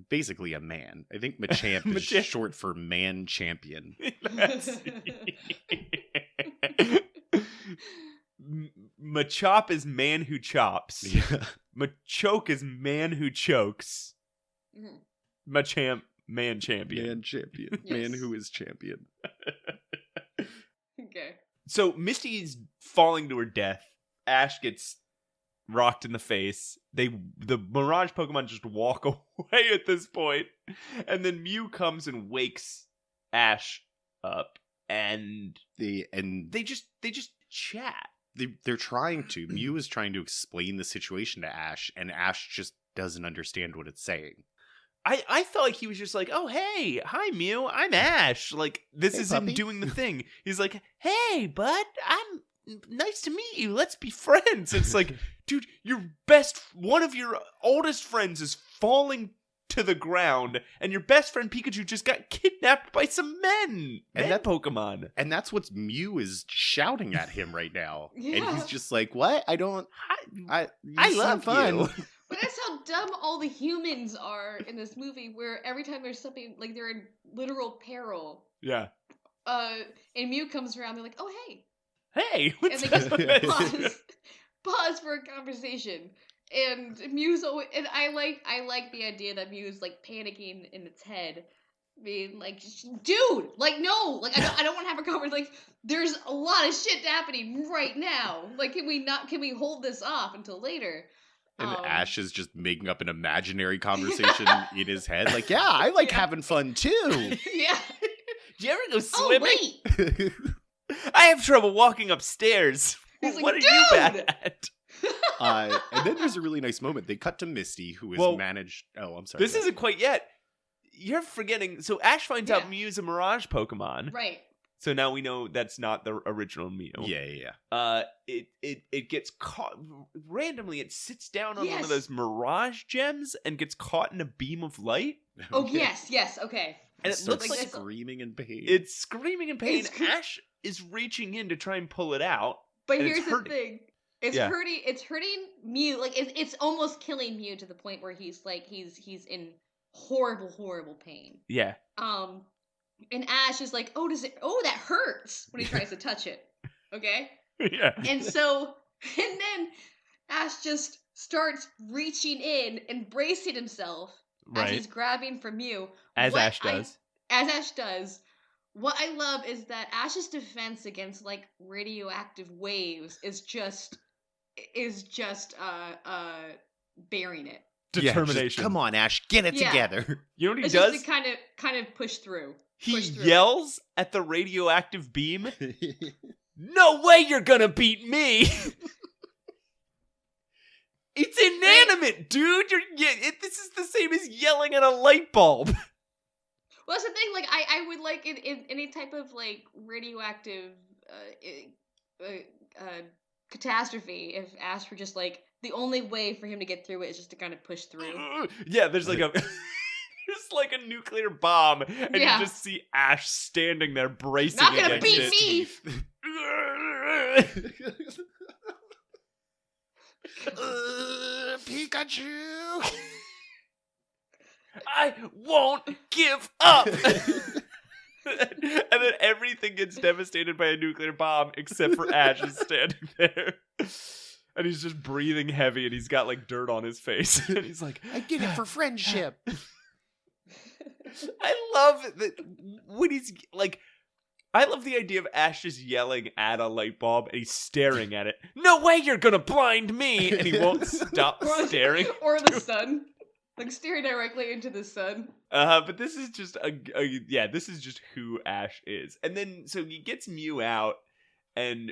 basically a man. I think Machamp is short for man champion. Machop is man who chops. Yeah. Machoke is man who chokes. Mm-hmm. Machamp, man champion. Man champion. Yes. Man who is champion. Okay. So Misty's falling to her death. Ash gets rocked in the face. The Mirage Pokemon just walk away at this point. And then Mew comes and wakes Ash up. And they just chat. They're trying to. Mew is trying to explain the situation to Ash, and Ash just doesn't understand what it's saying. I felt like he was just like, "Oh, hey, hi, Mew, I'm Ash." Like, this Hey, is puppy. him doing the thing. He's like, "Hey, bud, nice to meet you. Let's be friends." It's like, dude, one of your oldest friends is falling to the ground, and your best friend Pikachu just got kidnapped by some men. And that Pokemon. And that's what Mew is shouting at him right now. Yeah. And he's just like, "What? I love you." But that's how dumb all the humans are in this movie, where every time there's something, like they're in literal peril, Yeah. and Mew comes around, they're like, "Oh, hey." Hey, And what's they just up? pause for a conversation. And Mew's always, and I like the idea that Mew's like panicking in its head, being like, dude, like, no, like, I don't want to have a conversation. Like, there's a lot of shit happening right now. Like, can we hold this off until later? And Ash is just making up an imaginary conversation in his head. Like, yeah, I like having fun too. Yeah. Do you ever go Oh, swimming? wait. I have trouble walking upstairs. He's like, What are you "Dude!" bad at? And then there's a really nice moment. They cut to Misty, who is Well, managed. Oh, I'm sorry. This isn't quite yet. You're forgetting. So Ash finds out Yeah. Mew's a Mirage Pokemon. Right. So now we know that's not the original Mew. Yeah. It gets caught randomly. It sits down on one of Yes. those Mirage gems and gets caught in a beam of light. Oh, yes, okay. And It it looks starts like it's- screaming in pain. it's screaming in pain. It's cr- Ash is reaching in to try and pull it out. But And it's here's the hurting. thing. It's Yeah. hurting Mew. Like, it's almost killing Mew to the point where he's in horrible pain. Yeah. And Ash is like, oh, that hurts when he tries to touch it. Okay? Yeah. And then Ash just starts reaching in and bracing himself as Right. he's grabbing for Mew. As What Ash does. As Ash does. What I love is that Ash's defense against like radioactive waves is just bearing it. Yeah, just, Determination. come on, Ash, get it Yeah. together. You know what he It's does? just to kind of push through. He push through. yells at the radioactive beam. No way you're gonna beat me! It's inanimate, dude. This is the same as yelling at a light bulb. Well, that's the thing. Like, I would like in any type of like radioactive catastrophe if Ash were just like the only way for him to get through it is just to kind of push through. Yeah, there's like a there's like a nuclear bomb, and Yeah. you just see Ash standing there bracing Not gonna against beat it. me. Pikachu. I won't give up. And then everything gets devastated by a nuclear bomb except for Ash is standing there. And he's just breathing heavy and he's got like dirt on his face. And he's like, I did it for friendship. I love that when he's like, I love the idea of Ash just yelling at a light bulb and he's staring at it. No way you're gonna blind me! And he won't stop staring. Or the sun. Like staring directly into the sun. But this is just this is just who Ash is. And then so he gets Mew out, and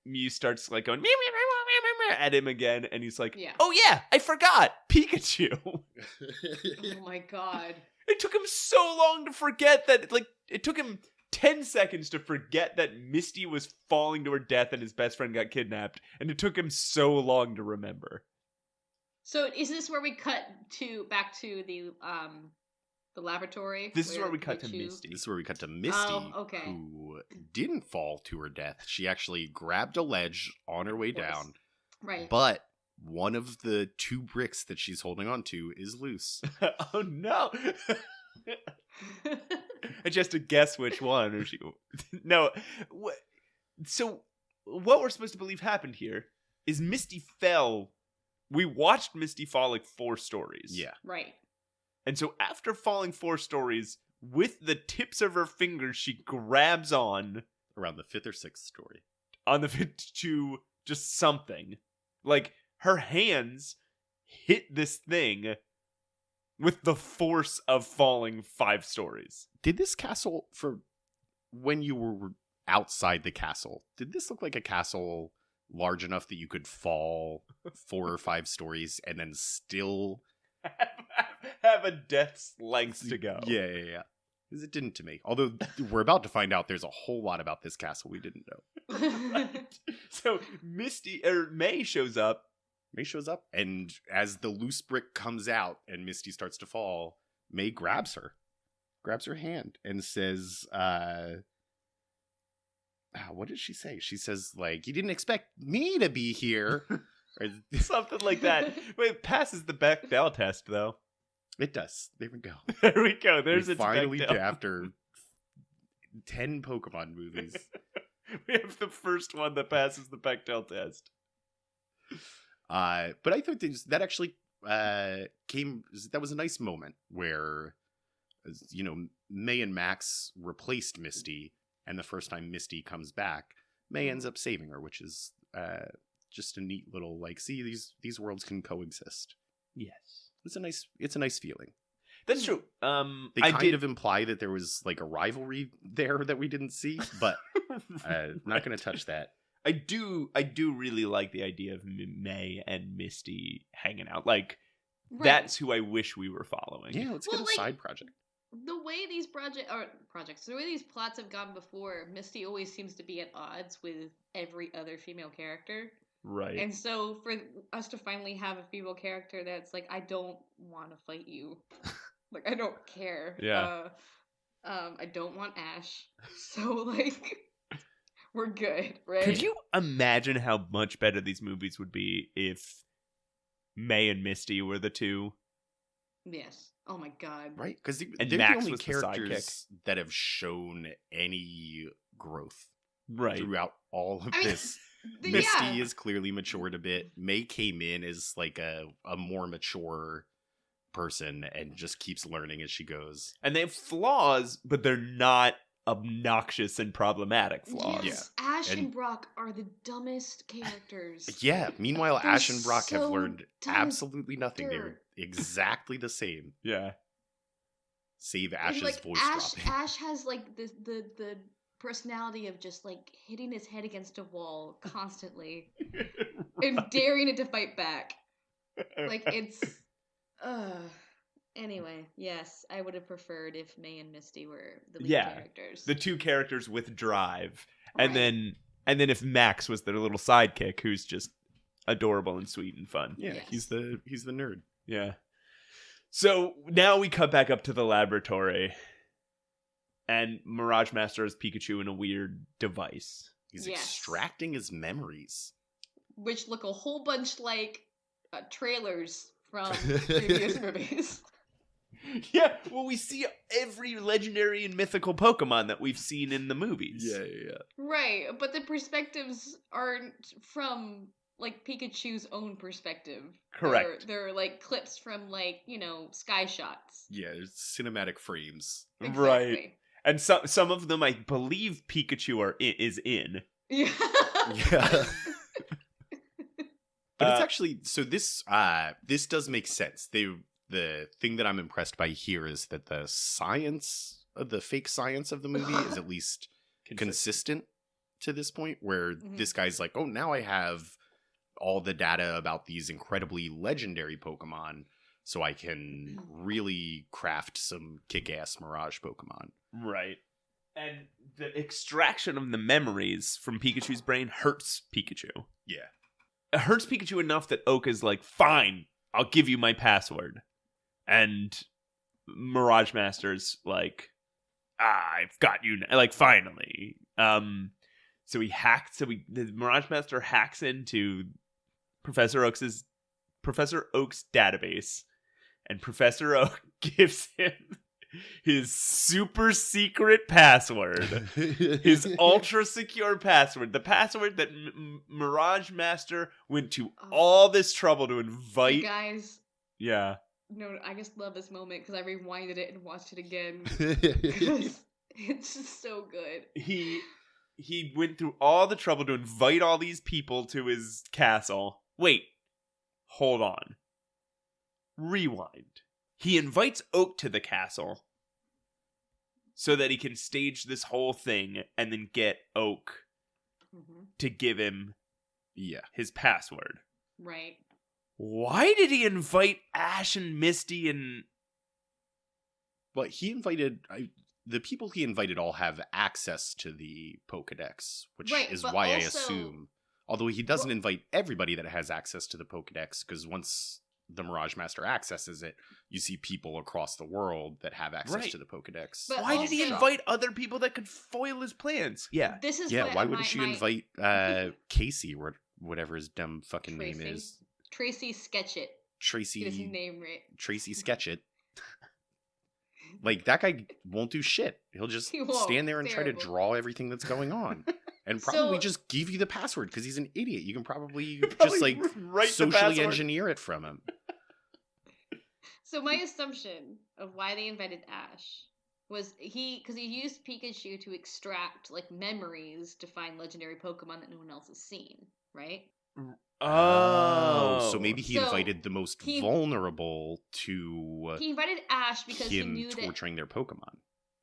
Mew starts like going meow, meow, meow, meow, meow, at him again, and he's like, Yeah. "Oh yeah, I forgot Pikachu." Oh my god. It took him so long to forget that. Like it took him 10 seconds to forget that Misty was falling to her death and his best friend got kidnapped, and it took him so long to remember. So is this where we cut back to the laboratory? This is where we cut to Pikachu- Misty. This is where we cut to Misty, Oh, okay. who didn't fall to her death. She actually grabbed a ledge on her way course. down, Right. but one of the two bricks that she's holding on to is loose. Oh no! I just to guess which one. Or she... No. So what we're supposed to believe happened here is Misty fell. We watched Misty fall like 4 stories. Yeah. Right. And so after falling 4 stories, with the tips of her fingers, she grabs on Around the 5th or 6th story. to just something. Like her hands hit this thing with the force of falling 5 stories. Did this castle, for when you were outside the castle, did this look like a castle large enough that you could fall 4 or 5 stories and then still have a death's length to go? Yeah. Because it didn't to me. Although we're about to find out there's a whole lot about this castle we didn't know. So May shows up. May shows up, and as the loose brick comes out and Misty starts to fall, May grabs her hand, and says, what did she say? She says, like, you didn't expect me to be here. Or, Something like that. But it passes the Bechdel test, though. it does. There we go. There we go. There's We its finally, Bechdel. after 10 Pokemon movies. We have the first one that passes the Bechdel test. But I think that actually that was a nice moment where, May and Max replaced Misty, and the first time Misty comes back, May ends up saving her, which is just a neat little like, see, these worlds can coexist. Yes. It's a nice feeling. That's true. They I kind did... of imply that there was like a rivalry there that we didn't see, but not going to touch that. I do really like the idea of May and Misty hanging out. Like, that's who I wish we were following. Yeah, let's get a side project. The way these the way these plots have gone before, Misty always seems to be at odds with every other female character. Right. And so for us to finally have a female character that's like, I don't want to fight you. Like, I don't care. Yeah. I don't want Ash. So, like, we're good, right? Could you imagine how much better these movies would be if May and Misty were the two? Yes. Oh my god. Right? Because they're Max the only was the characters that have shown any growth Right. throughout all of this. Misty is clearly matured a bit. May came in as like a more mature person and just keeps learning as she goes. And they have flaws, but they're not obnoxious and problematic flaws. Yes, Ash and Brock are the dumbest characters. Yeah, meanwhile, They're Ash and Brock have so learned dumb absolutely nothing. They're exactly the same. Yeah. Save Ash's like, voice dropping. Ash has like the personality of just like hitting his head against a wall constantly and daring it to fight back. Like, it's anyway, yes, I would have preferred if May and Misty were the lead characters. The two characters with drive. Right. And then if Max was their little sidekick who's just adorable and sweet and fun. Yeah, Yes. he's the nerd. Yeah. So now we cut back up to the laboratory. And Mirage Master has Pikachu in a weird device. He's Yes. extracting his memories. Which look a whole bunch like trailers from previous movies. Yeah, well, we see every legendary and mythical Pokemon that we've seen in the movies. Yeah. Right, but the perspectives aren't from like Pikachu's own perspective. Correct. They're like clips from like, sky shots. Yeah, there's cinematic frames. Right. And some of them, I believe Pikachu is in. Yeah. Yeah. But it's actually, so this does make sense. The thing that I'm impressed by here is that the fake science of the movie is at least consistent to this point, where this guy's like, oh, now I have all the data about these incredibly legendary Pokemon, so I can really craft some kick-ass Mirage Pokemon. Right. And the extraction of the memories from Pikachu's brain hurts Pikachu. Yeah. It hurts Pikachu enough that Oak is like, fine, I'll give you my password. And Mirage Master's like, I've got you now. Like, finally. So the Mirage Master hacks into Professor Oak's database, and Professor Oak gives him his super secret password, his ultra secure password, the password that Mirage Master went to all this trouble to invite. You guys. Yeah. No, I just love this moment because I rewinded it and watched it again. Because it's just so good. He went through all the trouble to invite all these people to his castle. Wait. Hold on. Rewind. He invites Oak to the castle so that he can stage this whole thing and then get Oak to give him his password. Right. Why did he invite Ash and Misty and... Well, the people he invited all have access to the Pokedex, which is why I assume... Although he doesn't invite everybody that has access to the Pokedex, because once the Mirage Master accesses it, you see people across the world that have access to the Pokedex. But why did he invite other people that could foil his plans? Yeah. This is why wouldn't you invite Casey, or whatever his dumb fucking name is? Tracey Sketchit. Tracy. Get his name right. Tracy Sketchit. Like, that guy won't do shit. He'll just stand there and try to draw everything that's going on. And probably just give you the password because he's an idiot. You can probably just like socially engineer it from him. So my assumption of why they invited Ash was because he used Pikachu to extract like memories to find legendary Pokemon that no one else has seen, right? So maybe he So, invited the most he- vulnerable to He invited Ash because he him knew that torturing their Pokemon.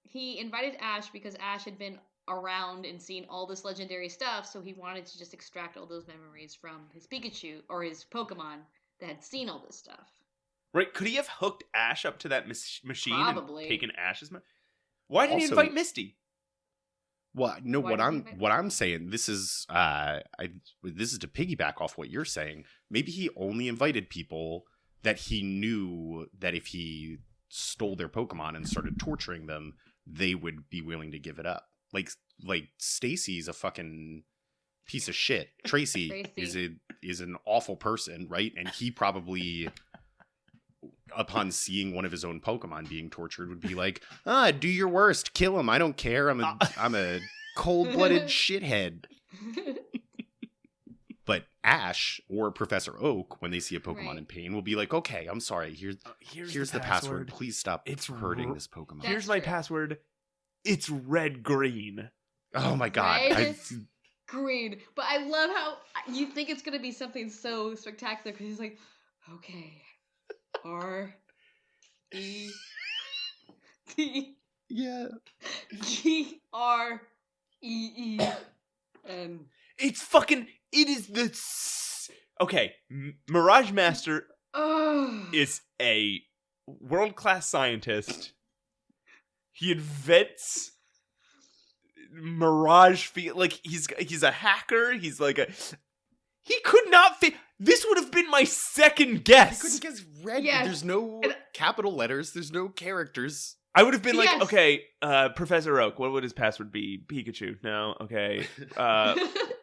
he invited Ash because Ash had been around and seen all this legendary stuff, so he wanted to just extract all those memories from his Pikachu or his Pokemon that had seen all this stuff. Right? Could he have hooked Ash up to that machine Probably. and taken Ash's? Why didn't he Also- invite Misty? Well, no, Why what did he I'm invite what I'm saying, this is this is to piggyback off what you're saying. Maybe he only invited people that he knew that if he stole their Pokemon and started torturing them, they would be willing to give it up. Like Stacy's a fucking piece of shit. Tracey is an awful person, right? And he probably, upon seeing one of his own Pokemon being tortured, would be like, do your worst, kill him. I don't care. I'm a cold-blooded shithead. But Ash or Professor Oak, when they see a Pokemon Right. in pain, will be like, okay, I'm sorry. Here's the password. Please stop It's hurting this Pokemon. Here's That's my true. password. It's red green. Oh my god. Red, green. But I love how you think it's gonna be something so spectacular because he's like, okay, R E T Yeah. G R E E N. It's fucking. It is the. Okay, Mirage Master Oh, is a world-class scientist. He invents Mirage like he's a hacker. He's like a. He could not fit. This would have been my second I guess. couldn't guess red. Yes. There's no And- capital letters. There's no characters. I would have been like, Yes. okay, Professor Oak, what would his password be? Pikachu. No, okay.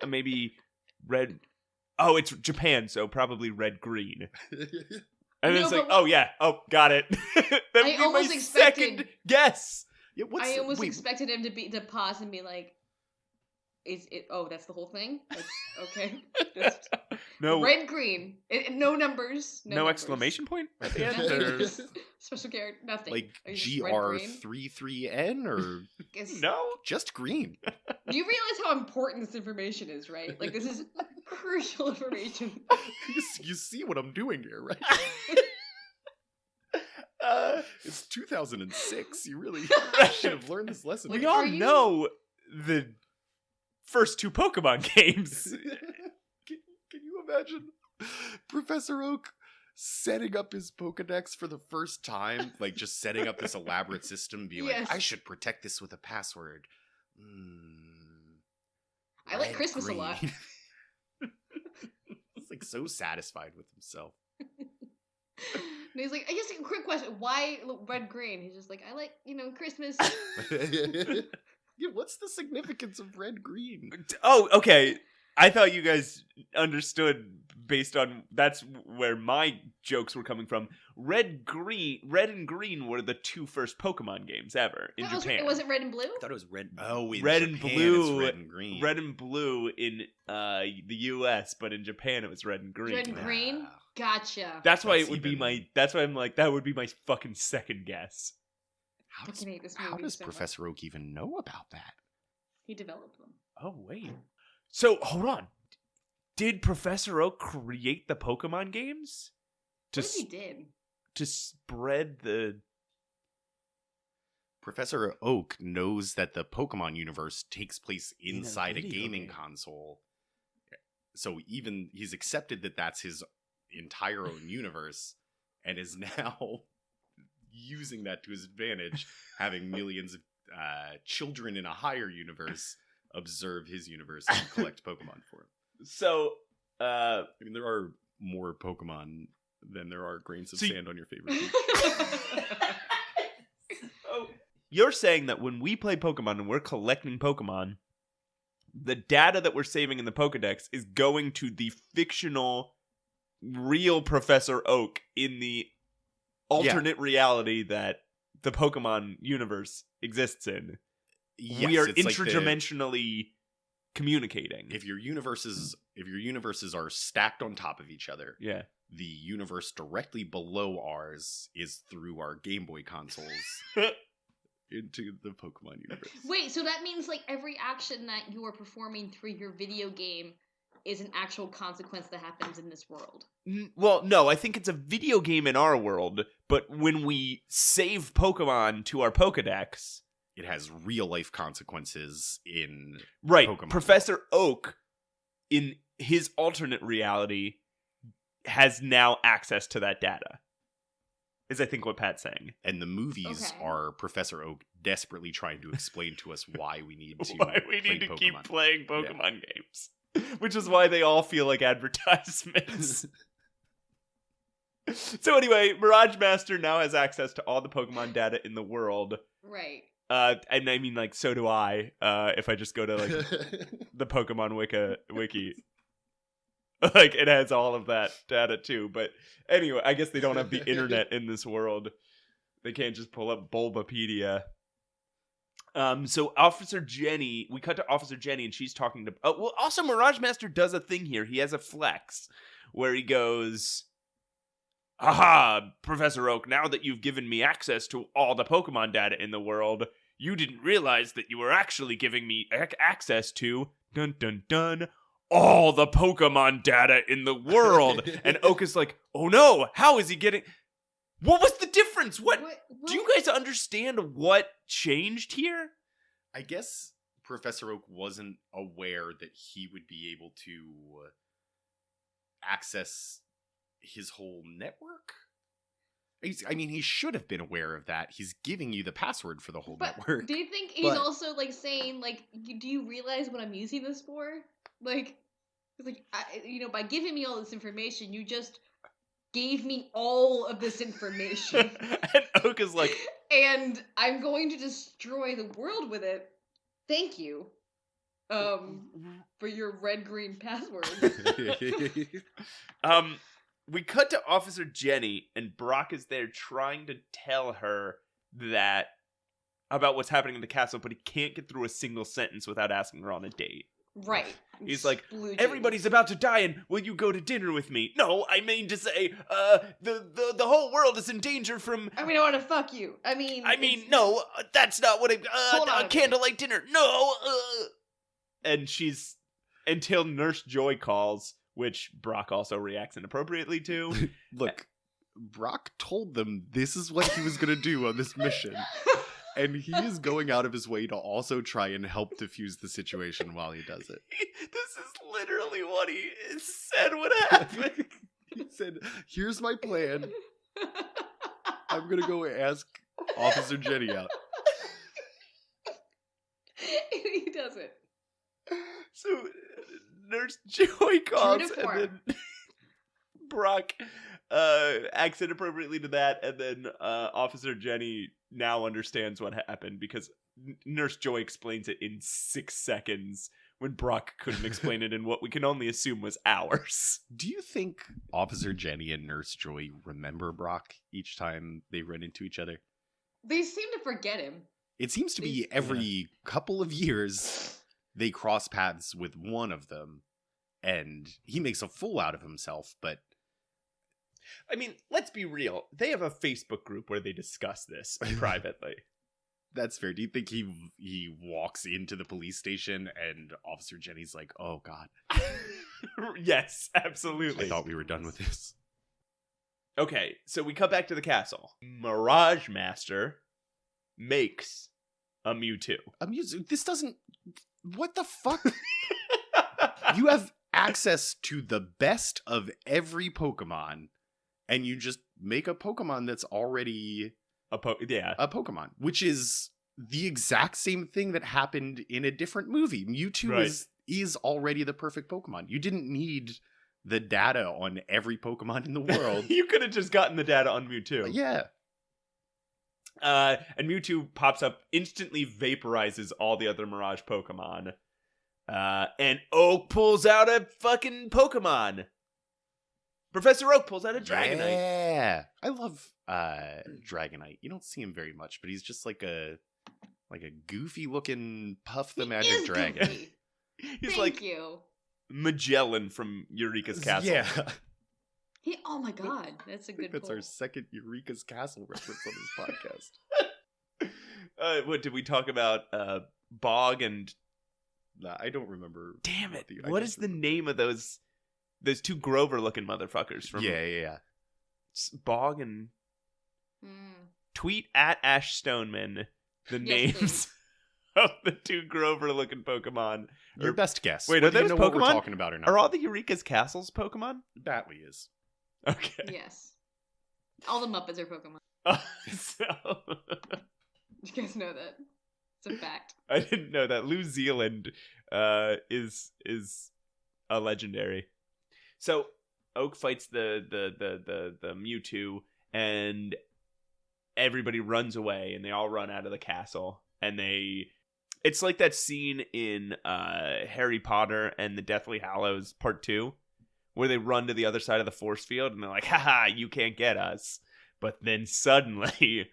Maybe red. Oh, it's Japan, so probably red green. And then No, it's like, but oh yeah, oh got it. That would I be almost my expected- second guess. Yeah, I almost wait, expected him to pause and be like, "Is it? Oh, that's the whole thing. That's, okay, That's- No, red, green, no numbers, no numbers. exclamation point at the end. Nothing. Or... Just special character, nothing. like It's just red, green. GR33N or Guess- No, just green? You realize how important this information is, right? Like this is crucial information. You see what I'm doing here, right? It's 2006. You really should have learned this lesson. Like, we all are you- know the first two Pokemon games. Can you imagine Professor Oak setting up his Pokedex for the first time? Like, just setting up this elaborate system, being Yes. like, I should protect this with a password. I like Red, Christmas a lot. green. He's like so satisfied with himself. And he's like, I guess a quick question: why red, green? He's just like, I like Christmas. Yeah, what's the significance of red green? Oh, okay. I thought you guys understood based on that's where my jokes were coming from. Red and green were the two first Pokemon games ever in Japan. Was it red and blue? I thought it was red. Oh, in Red and Japan, blue, it's red and green. Red and blue in the U.S., but in Japan it was red and green. Red and green. Wow. Gotcha. That's why That's it would be even- my. That's why I'm like that would be my fucking second guess. How Fucking hate this movie does so much. Professor Oak even know about that? He developed them. Oh wait. So hold on. Did Professor Oak create the Pokemon games to What if he did? to spread the? Professor Oak knows that the Pokemon universe takes place In a inside a video gaming game. console. So even he's accepted that that's his entire own universe and is now using that to his advantage, having millions of children in a higher universe observe his universe and collect Pokemon for him. So I mean, there are more Pokemon than there are grains of So sand on your favorite beach. Oh, you're saying that when we play Pokemon and we're collecting Pokemon, the data that we're saving in the Pokedex is going to the fictional, real Professor Oak in the alternate reality that the Pokemon universe exists in. Yes, we are it's like the- interdimensionally communicating. if your universes are stacked on top of each other, Yeah. the universe directly below ours is through our Game Boy consoles. into the Pokemon universe. Wait, so that means like every action that you are performing through your video game is an actual consequence that happens in this world. Well, no, I think it's a video game in our world, but when we save Pokemon to our Pokedex, It has real life consequences in right, Pokemon. Professor Oak, in his alternate reality, has now access to that data. Is I think what Pat's saying. And the movies Okay. are Professor Oak desperately trying to explain to us why we need to Why we play need to Pokemon. keep playing Pokemon games. Which is why they all feel like advertisements. So anyway, Mirage Master now has access to all the Pokemon data in the world. Right. And I mean, like, so do I, if I just go to, like, the Pokemon wiki. Like, it has all of that data, too. But anyway, I guess they don't have the internet in this world. They can't just pull up Bulbapedia. So Officer Jenny, we cut to Officer Jenny, and she's talking to... Oh, well, also, Mirage Master does a thing here. He has a flex where he goes... Aha, Professor Oak, now that you've given me access to all the Pokemon data in the world, you didn't realize that you were actually giving me access to, dun dun dun, all the Pokemon data in the world. And Oak is like, oh no, how is he getting... What was the difference? What? Do you guys understand what changed here? I guess Professor Oak wasn't aware that he would be able to access his whole network. I mean, he should have been aware of that. He's giving you the password for the whole But network. do you think he's also like saying like, do you realize what I'm using this for? Like, it's like by giving me all this information, you just gave me all of this information. And Oak is like, and I'm going to destroy the world with it. Thank you. For your red-green password. We cut to Officer Jenny, and Brock is there trying to tell her that about what's happening in the castle, but he can't get through a single sentence without asking her on a date. Right. He's like, Blue everybody's about to die, and will you go to dinner with me? No, I mean to say, the whole world is in danger from... I mean, I want to fuck you. I mean, no, that's not what Hold on a candlelight dinner. No, And she's... Until Nurse Joy calls, which Brock also reacts inappropriately to. Look, Brock told them this is what he was going to do on this mission. And he is going out of his way to also try and help diffuse the situation while he does it. This is literally what he said would happen. He said, here's my plan. I'm going to go ask Officer Jenny out. He does it. So Nurse Joy calls, and then Brock acts inappropriately to that, and then Officer Jenny now understands what happened because Nurse Joy explains it in 6 seconds when Brock couldn't explain it in what we can only assume was hours. Do you think Officer Jenny and Nurse Joy remember Brock each time they run into each other? They seem to forget him. It seems to be every couple of years they cross paths with one of them, and he makes a fool out of himself, but... I mean, let's be real. They have a Facebook group where they discuss this privately. That's fair. Do you think he walks into the police station and Officer Jenny's like, oh, God. Yes, absolutely. I thought we were done with this. Okay, so we cut back to the castle. Mirage Master makes a Mewtwo. This doesn't... What the fuck? You have access to the best of every Pokemon, and you just make a Pokemon that's already a Pokemon, which is the exact same thing that happened in a different movie. Mewtwo is already the perfect Pokemon. You didn't need the data on every Pokemon in the world. You could have just gotten the data on Mewtwo. Yeah. And Mewtwo pops up, instantly vaporizes all the other Mirage Pokemon. And Oak pulls out a fucking Pokemon. Professor Oak pulls out a Dragonite. Yeah. I love Dragonite. You don't see him very much, but he's just like a goofy looking Puff the Magic Dragon. He's Thank like you. Magellan from Eureka's Castle. Yeah. Oh my god, that's a good That's pull. our second Eureka's Castle reference on this podcast. What did we talk about? Bog and I don't remember. damn it! I What don't is the remember. name of those two Grover-looking motherfuckers from Yeah. Bog and tweet at Ash Stoneman the Yes, names please. of the two Grover-looking Pokemon. Your best guess. Wait, whether are you those know what we're Pokemon? talking about or not. Are all the Eureka's Castles Pokemon? Batley is. Okay. Yes. All the Muppets are Pokemon. So You guys know that. It's a fact. I didn't know that New Zealand is a legendary. So Oak fights the Mewtwo, and everybody runs away, and they all run out of the castle, and it's like that scene in Harry Potter and the Deathly Hallows Part 2, where they run to the other side of the force field, and they're like, haha, you can't get us. But then suddenly,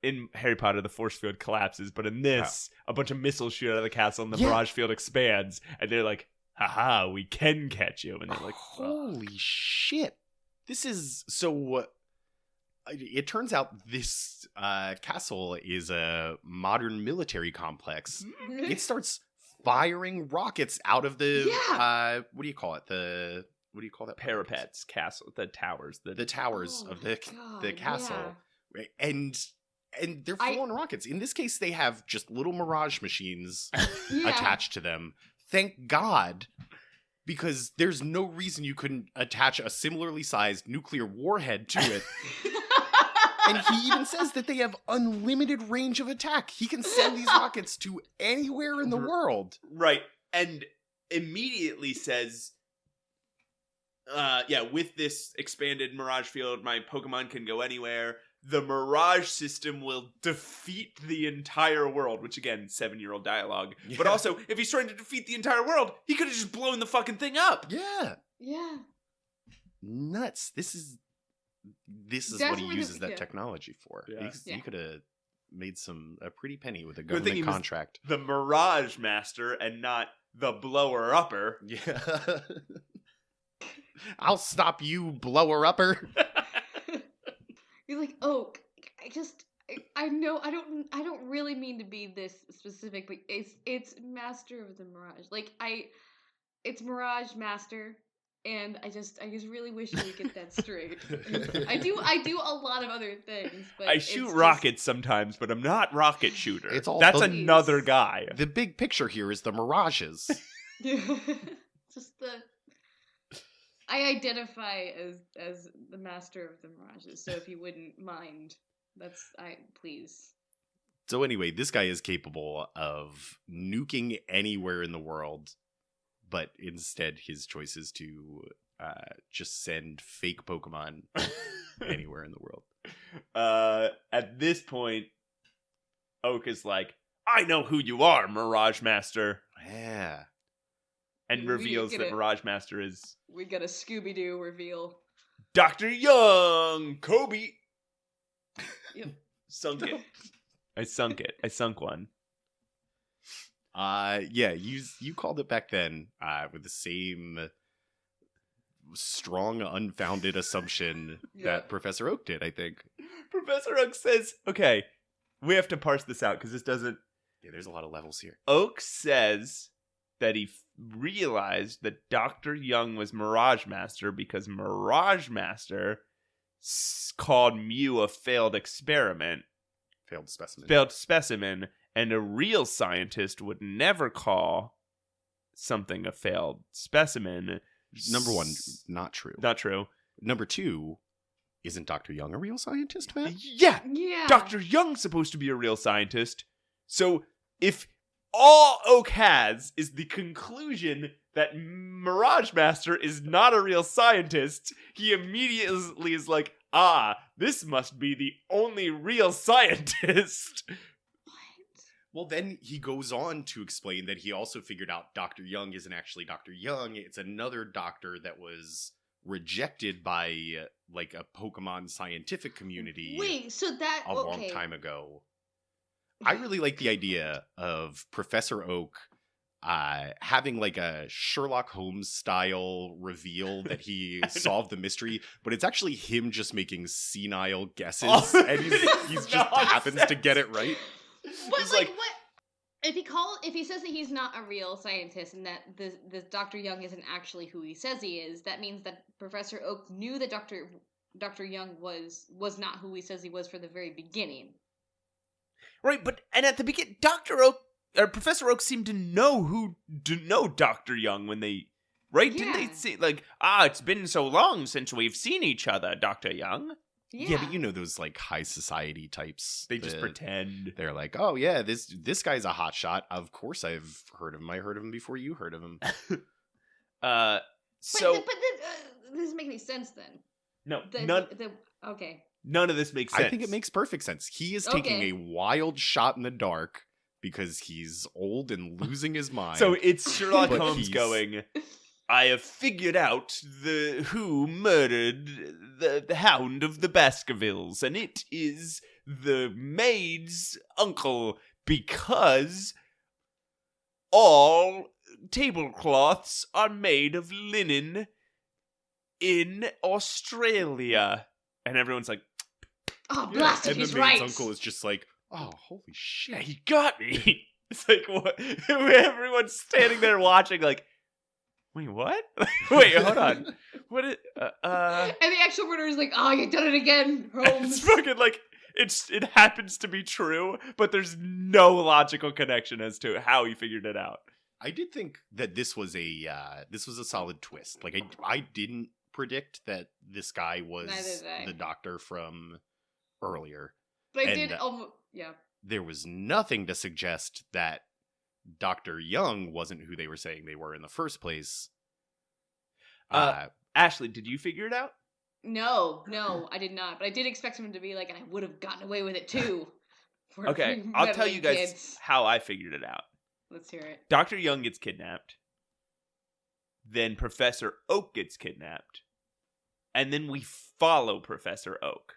in Harry Potter, the force field collapses, but in this, a bunch of missiles shoot out of the castle, and the Mirage field expands, and they're like, haha, we can catch you. And they're like, holy shit. This is so. It turns out this castle is a modern military complex. It starts firing rockets out of the. Yeah. What do you call it? What do you call that? parapets, castle, the towers. The towers Oh of my the God, castle. yeah. Right? And they're full on rockets. In this case, they have just little Mirage machines Yeah. attached to them. Thank God, because there's no reason you couldn't attach a similarly sized nuclear warhead to it. And he even says that they have unlimited range of attack. He can send these rockets to anywhere in the world. Right. And immediately says, with this expanded Mirage field, my Pokemon can go anywhere. The Mirage System will defeat the entire world, which again, 7-year-old dialogue. Yeah. But also, if he's trying to defeat the entire world, he could have just blown the fucking thing up. Yeah. Yeah. Nuts. This is That's what he where uses the- that yeah. technology for. Yeah. He could have made a pretty penny with a Good thing he government was- contract. The Mirage Master and not the Blower-Upper. Yeah. I'll stop you, blower-upper. He's like, Oak, I know I don't really mean to be this specific, but it's Master of the Mirage. It's Mirage Master, and I just really wish you would get that straight. I do a lot of other things, but I shoot rockets sometimes, but I'm not rocket shooter. It's all That's the- another guy. The big picture here is the Mirages. just I identify as the Master of the Mirages, so if you wouldn't mind, please. So anyway, this guy is capable of nuking anywhere in the world, but instead his choice is to just send fake Pokemon anywhere in the world. At this point, Oak is like, I know who you are, Mirage Master. Yeah. And We reveals get that it. Mirage Master is We got a Scooby-Doo reveal. Dr. Young Kobe. Yep. Sunk it. I sunk one. Yeah, you called it back then with the same strong, unfounded assumption Yeah. that Professor Oak did, I think. Professor Oak says, okay, we have to parse this out because this doesn't. Yeah, there's a lot of levels here. Oak says that he realized that Dr. Young was Mirage Master because Mirage Master called Mew a failed experiment, Failed specimen. And a real scientist would never call something a failed specimen. Number one, not true. Not true. Number two, isn't Dr. Young a real scientist, man? Yeah, Yeah. Dr. Young's supposed to be a real scientist. So if all Oak has is the conclusion that Mirage Master is not a real scientist, he immediately is like, this must be the only real scientist. Well, then he goes on to explain that he also figured out Dr. Young isn't actually Dr. Young. It's another doctor that was rejected by like a Pokemon scientific community Wait, so that a long time ago. I really like the idea of Professor Oak having like a Sherlock Holmes style reveal that he solved the mystery, but it's actually him just making senile guesses, and he just happens to get it right. But It's like, what if he says that he's not a real scientist and that this Dr. Young isn't actually who he says he is, that means that Professor Oak knew that Dr. Young was not who he says he was for the very beginning. Right, but at the beginning, Dr. Oak or Professor Oak seemed to know Dr. Young when they, right? Didn't they Yeah. say like, it's been so long since we've seen each other, Dr. Young? Yeah, but you know those like high society types. They just pretend. They're like, oh yeah, this guy's a hot shot. Of course I've heard of him. I heard of him before you heard of him. So but this doesn't make any sense then. no, Okay. none of this makes sense. I think it makes perfect sense. He is taking a wild shot in the dark because he's old and losing his mind. So it's Sherlock But Holmes he's- going, I have figured out who murdered the Hound of the Baskervilles, and it is the maid's uncle, because all tablecloths are made of linen in Australia. And everyone's like, Oh, blast it, and the he's maid's right. uncle is just like, oh, holy yeah, shit. he got me. It's like, what? Everyone's standing there watching like, wait, what? Wait, hold on. What is, And the actual murderer is like, oh, you done it again, Holmes. it's fucking like, it happens to be true, but there's no logical connection as to how he figured it out. I did think that this was a solid twist. Like I didn't predict that this guy was Neither did I. the doctor from earlier. But I And, did almost, yeah. There was nothing to suggest that Dr. Young wasn't who they were saying they were in the first place. Ashley, did you figure it out? No, I did not. But I did expect him to be like, and I would have gotten away with it too. For Okay, I'll tell you guys kids. how I figured it out. Let's hear it. Dr. Young gets kidnapped. Then Professor Oak gets kidnapped. And then we follow Professor Oak.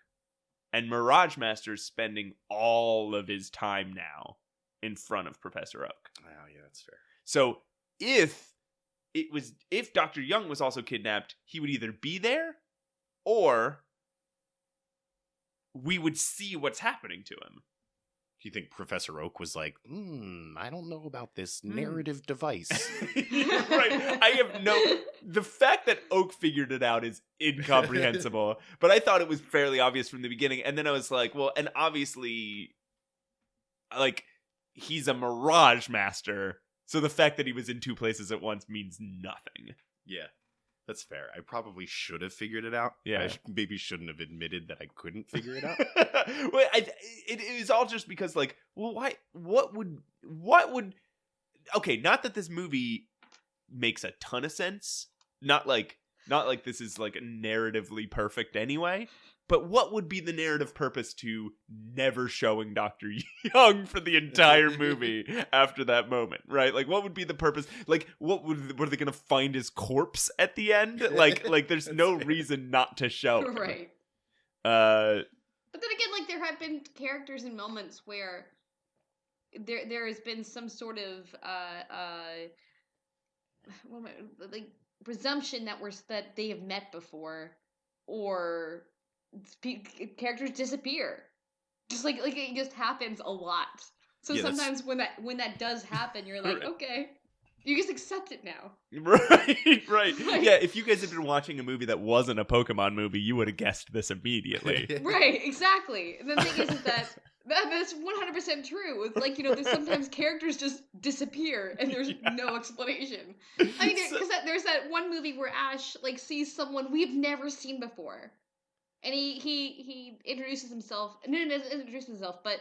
And Mirage Master's spending all of his time now in front of Professor Oak. Oh, yeah, that's fair. So if Dr. Young was also kidnapped, he would either be there or we would see what's happening to him. Do you think Professor Oak was like, I don't know about this narrative device? Right. The fact that Oak figured it out is incomprehensible. But I thought it was fairly obvious from the beginning. And then I was like, well, and obviously, like, he's a Mirage Master. So the fact that he was in two places at once means nothing. Yeah, that's fair. I probably should have figured it out. Yeah. I maybe shouldn't have admitted that I couldn't figure it out. Well, it was all just because, like, well, why? What would? Okay, not that this movie makes a ton of sense. Not like this is like narratively perfect anyway. But what would be the narrative purpose to never showing Dr. Young for the entire movie after that moment, right? Like, what would be the purpose? Like, were they going to find his corpse at the end? Like there's no reason not to show him. Right. But then again, like, there have been characters and moments where there has been some sort of presumption that they have met before, or characters disappear. Just like it just happens a lot. So Yeah, sometimes when that does happen, you're like, Right. okay, you just accept it now. Right. Yeah, if you guys had been watching a movie that wasn't a Pokemon movie, you would have guessed this immediately. Right, exactly. And the thing is that that's 100% true. It's like, there's sometimes characters just disappear and there's no explanation. I mean, because there's that one movie where Ash sees someone we've never seen before, and he introduces himself. No, doesn't introduce himself, but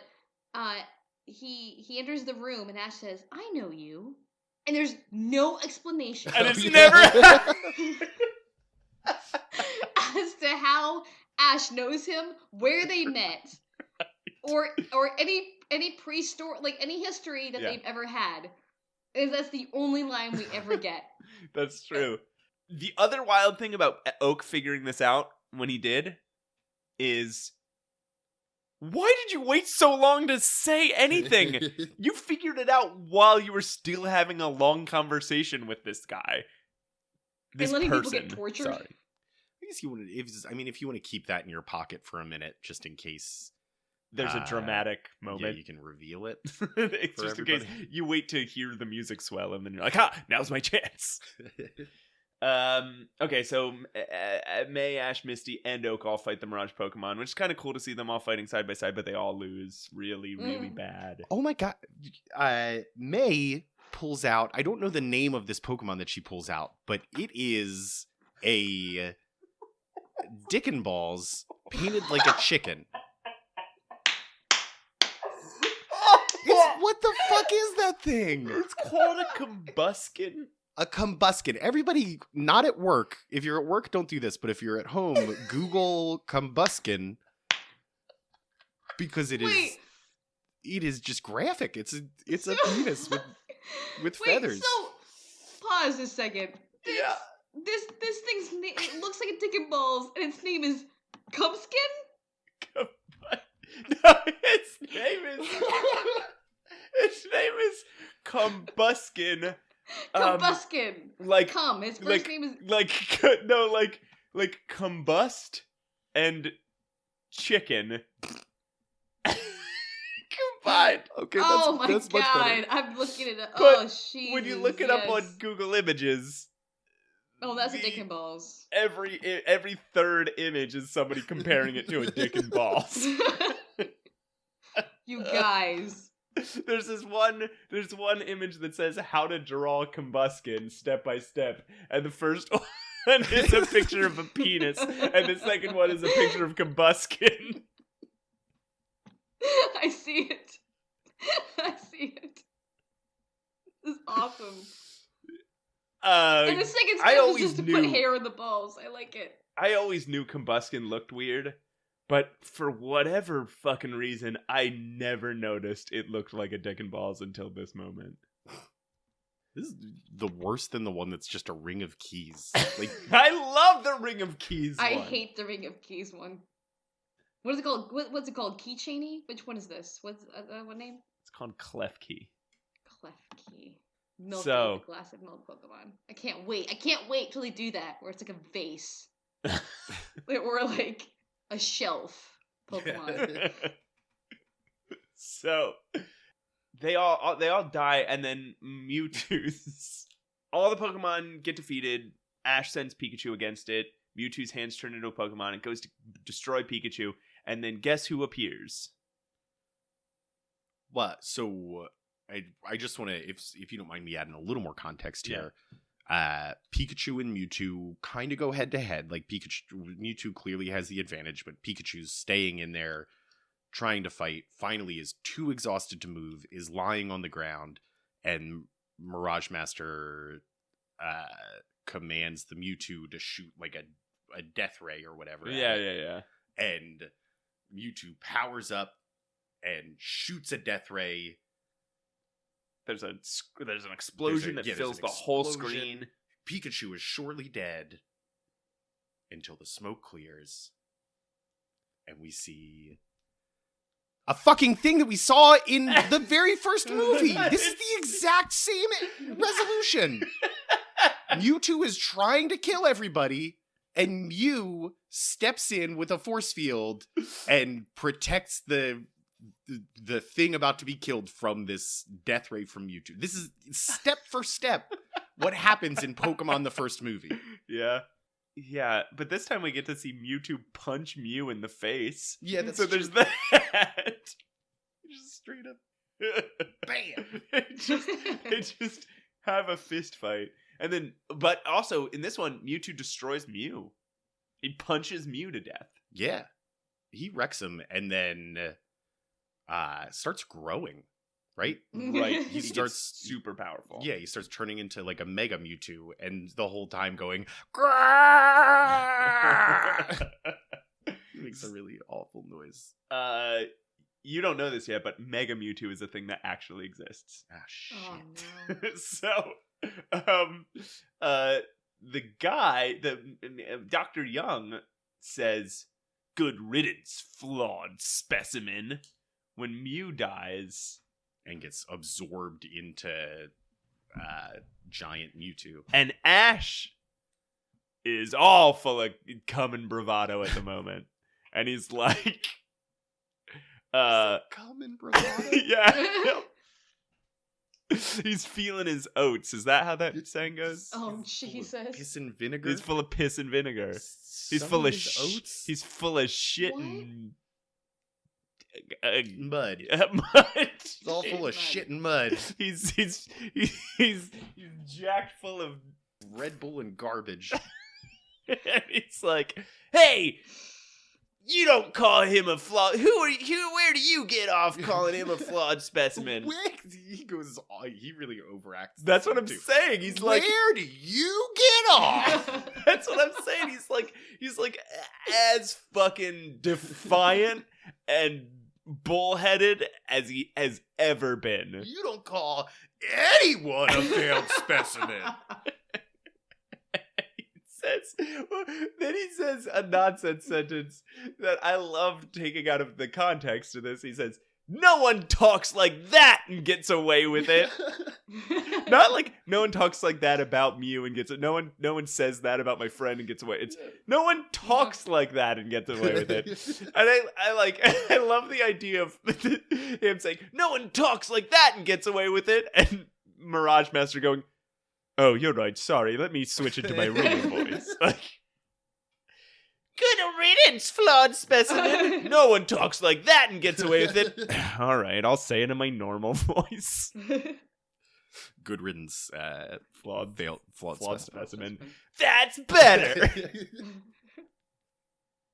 he enters the room and Ash says, "I know you," and there's no explanation. And it's never as to how Ash knows him, where they met, or any pre-story, any history that they've ever had. And that's the only line we ever get. That's true. The other wild thing about Oak figuring this out when he did is, why did you wait so long to say anything? You figured it out while you were still having a long conversation with this guy. This letting person. people get tortured? Sorry. I guess if you want to keep that in your pocket for a minute, just in case There's a dramatic Yeah, moment. you can reveal it. It's for just in case everybody. you wait to hear the music swell, and then you're like, now's my chance. Okay, so May, Ash, Misty, and Oak all fight the Mirage Pokemon, which is kind of cool to see them all fighting side by side, but they all lose really, really bad. Oh my god. May pulls out, I don't know the name of this Pokemon that she pulls out, but it is a Dick and Balls painted like a chicken. What the fuck is that thing? It's called a Combuskin. A Combuskin. Everybody not at work. If you're at work, don't do this. But if you're at home, Google Combuskin because it is just graphic. It's a penis with feathers. So pause a second. Yeah. This thing's name, it looks like a Dick and Balls, and its name is Cubskin? No, its name is Combuskin. Combuskin. Like His first name is like combust and chicken combined. Okay, oh my that's much god, better. I'm looking at it. But Oh, Jesus, when you look it up on Google Images, oh, that's a Dick and Balls. every third image is somebody comparing it to a Dick and Balls. You guys. There's one image that says how to draw Combuskin step by step, and the first one is a picture of a penis, and the second one is a picture of Combuskin. I see it. I see it. This is awesome. And the second step is just to put hair in the balls. I like it. I always knew Combuskin looked weird, but for whatever fucking reason, I never noticed it looked like a Dick and Balls until this moment. This is the worse than the one that's just a ring of keys. Like I love the Ring of Keys I one. hate the Ring of Keys one. What is it called? What's it called? Keychainy? Which one is this? What's what name? It's called Clef Key. Clef Key. Milk So- a glass of milk Pokemon. I can't wait. I can't wait till they do that, where it's like a vase. Or like a shelf Pokemon. So they all die, and then Mewtwo's all the Pokemon get defeated. Ash sends Pikachu against it. Mewtwo's hands turn into a Pokemon. It goes to destroy Pikachu, and then guess who appears? what? So I just want to, if you don't mind me adding a little more context here. Pikachu and Mewtwo kind of go head to head. Like Mewtwo clearly has the advantage, but Pikachu's staying in there, trying to fight. Finally, is too exhausted to move, is lying on the ground, and Mirage Master commands the Mewtwo to shoot like a death ray or whatever. Yeah. And Mewtwo powers up and shoots a death ray. There's an explosion that fills the whole screen. Pikachu is surely dead until the smoke clears, and we see a fucking thing that we saw in the very first movie. This is the exact same resolution. Mewtwo is trying to kill everybody, and Mew steps in with a force field and protects the thing about to be killed from this death ray from Mewtwo. This is step for step what happens in Pokemon the first movie. Yeah, but this time we get to see Mewtwo punch Mew in the face. Yeah, that's so true. there's that. Just straight up Bam! they just have a fist fight. And then, but also in this one, Mewtwo destroys Mew. He punches Mew to death. Yeah. He wrecks him and then starts growing, right? Right. He starts super powerful. Yeah, he starts turning into like a Mega Mewtwo, and the whole time going, he makes a really awful noise. You don't know this yet, but Mega Mewtwo is a thing that actually exists. Ah, shit. Oh no. So, the guy, Dr. Young says, "Good riddance, flawed specimen," when Mew dies. And gets absorbed into giant Mewtwo. And Ash is all full of cum and bravado at the moment. And he's like, Common bravado. Yeah. He's feeling his oats. Is that how that saying goes? Oh, He's full of Jesus. Piss and vinegar. He's full of piss and vinegar. He's Some full of his oats. He's full of shit What? and mud. mud. It's all full of shit and mud. He's jacked full of. Red Bull and garbage. And he's like, "Hey, you don't call him a flawed. Where do you get off calling him a flawed specimen?" He goes. He really overacts. That's this what I'm too. saying. He's like, Where do you get off? that's what I'm saying. He's like as fucking defiant and bullheaded as he has ever been. You don't call anyone a failed specimen. Then he says a nonsense sentence that I love taking out of the context of this. He says, "No one talks like that and gets away with it." Not like no one talks like that about Mew and gets it. No one says that about my friend and gets away. It's no one talks like that and gets away with it. And I love the idea of him saying, "No one talks like that and gets away with it," and Mirage Master going, "Oh, you're right. Sorry. Let me switch into my real voice." Like, good riddance, flawed specimen. No one talks like that and gets away with it. All right, I'll say it in my normal voice. Good riddance. Flawed specimen. specimen. That's better.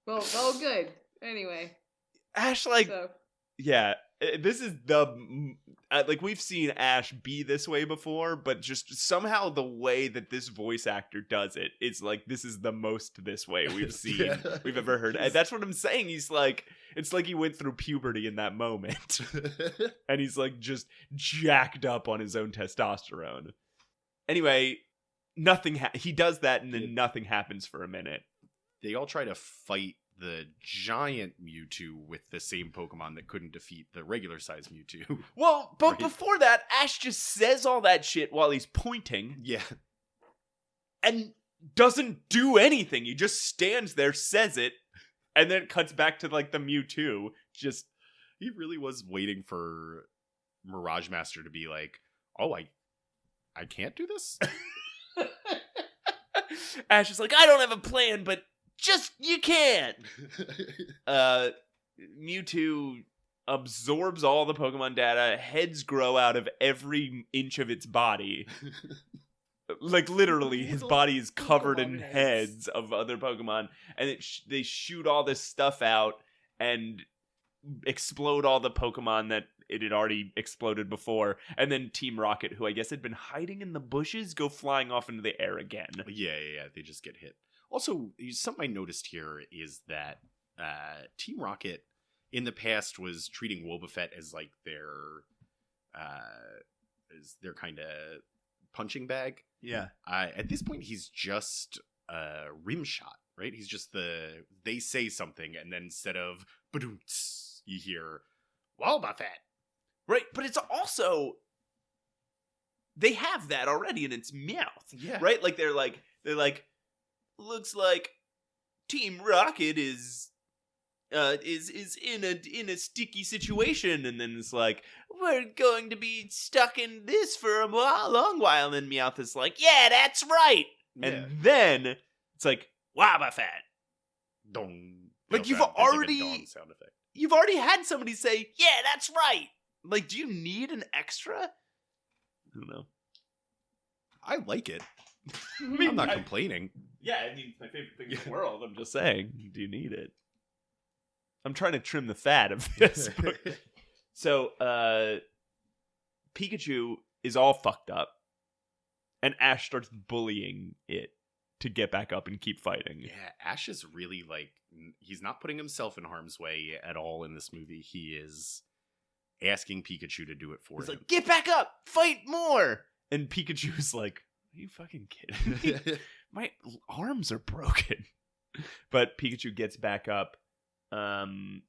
well, good. Anyway. Ash, yeah, this is we've seen Ash be this way before, but just somehow the way that this voice actor does it is like, this is the most this way we've seen, we've ever heard. And that's what I'm saying. He's like, it's like he went through puberty in that moment. And he's like just jacked up on his own testosterone. Anyway, he does that and then nothing happens for a minute. They all try to fight the giant Mewtwo with the same Pokemon that couldn't defeat the regular size Mewtwo. Well, but Right. before that, Ash just says all that shit while he's pointing Yeah. and doesn't do anything. He just stands there, says it, and then it cuts back to like the Mewtwo. Just He really was waiting for Mirage Master to be like, "Oh, I can't do this?" Ash is like, "I don't have a plan, but just you can't." Mewtwo absorbs all the Pokemon data, heads grow out of every inch of its body. Like literally, his body is covered in Pokemon heads of other Pokemon, and they shoot all this stuff out and explode all the Pokemon that it had already exploded before, and then Team Rocket, who I guess had been hiding in the bushes, go flying off into the air again. Yeah. They just get hit. Also, something I noticed here is that Team Rocket in the past was treating Wobbuffet as like their kind of punching bag. Yeah. At this point, he's just a rim shot, right? He's just they say something, and then instead of "badoots," you hear "Wobbuffet." Right, but it's also, they have that already in its mouth. Yeah. Right? Like they're like, looks like Team Rocket is in a sticky situation, and then it's like, we're going to be stuck in this for a long while, and then Meowth is like, yeah, that's right. Yeah. And then it's like, Wobbuffet. Dong. Like, They also you've have- there's, already- like, a dong sound effect. You've already had somebody say, yeah, that's right. Like, do you need an extra? I don't know. I like it. mean, I'm not I- complaining. Yeah, I mean, it's my favorite thing in the world. I'm just saying, do you need it? I'm trying to trim the fat of this. So, Pikachu is all fucked up, and Ash starts bullying it to get back up and keep fighting. Yeah, Ash is really like, he's not putting himself in harm's way at all in this movie. He is asking Pikachu to do it for He's him. like, get back up, fight more. And Pikachu's like, are you fucking kidding me? My arms are broken. But Pikachu gets back up. And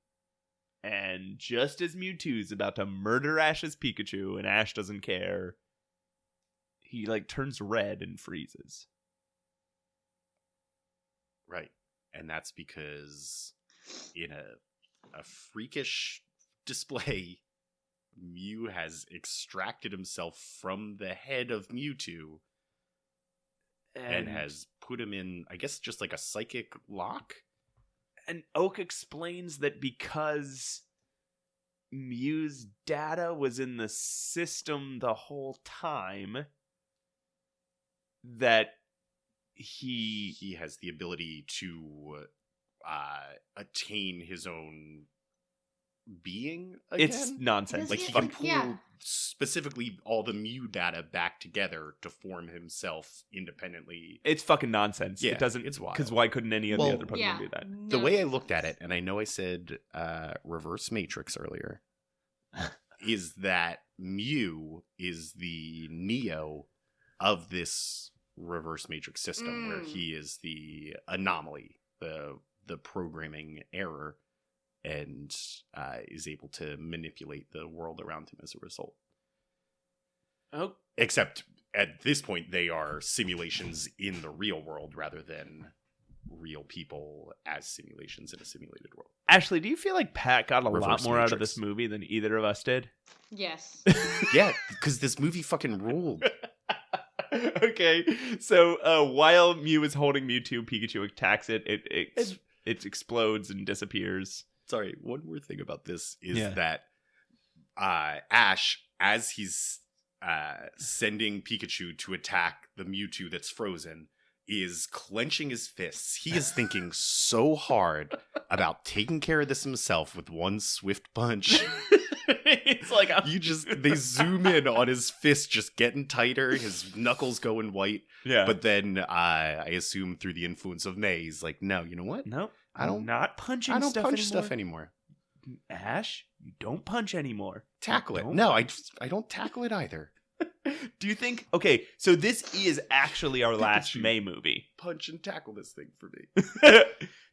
just as Mewtwo's about to murder Ash's Pikachu, and Ash doesn't care, he like turns red and freezes. Right. And that's because in a freakish display, Mew has extracted himself from the head of Mewtwo and has put him in, I guess, just like a psychic lock. And Oak explains that because Mew's data was in the system the whole time, that he has the ability to attain his own being again. It's nonsense. Like he can pull specifically all the Mew data back together to form himself independently. It's fucking nonsense. Yeah, It doesn't. it's wild. Because why couldn't any of the other Pokemon do that? The way I looked at it, and I know I said reverse matrix earlier, is that Mew is the Neo of this reverse matrix system, where he is the anomaly, the programming error, and is able to manipulate the world around him as a result. Oh, except at this point, they are simulations in the real world rather than real people as simulations in a simulated world. Ashley, do you feel like Pat got a lot Reverse more out of Matrix. this movie than either of us did? Yes. Yeah, because this movie fucking ruled. Okay, so while Mew is holding Mewtwo, Pikachu attacks it. It explodes and disappears. Sorry, one more thing about this is Yeah. that Ash, as he's sending Pikachu to attack the Mewtwo that's frozen, is clenching his fists. He is thinking so hard about taking care of this himself with one swift punch. It's like They zoom in on his fist just getting tighter, his knuckles going white. yeah. But then I assume through the influence of May, he's like, no, you know what? No, I don't- not punching. I don't stuff punch anymore. stuff anymore. Ash, you don't punch anymore. Tackle You it. don't. No, I don't tackle it either. Do you think? Okay, so this is actually our last Pikachu. May movie. Punch and tackle this thing for me.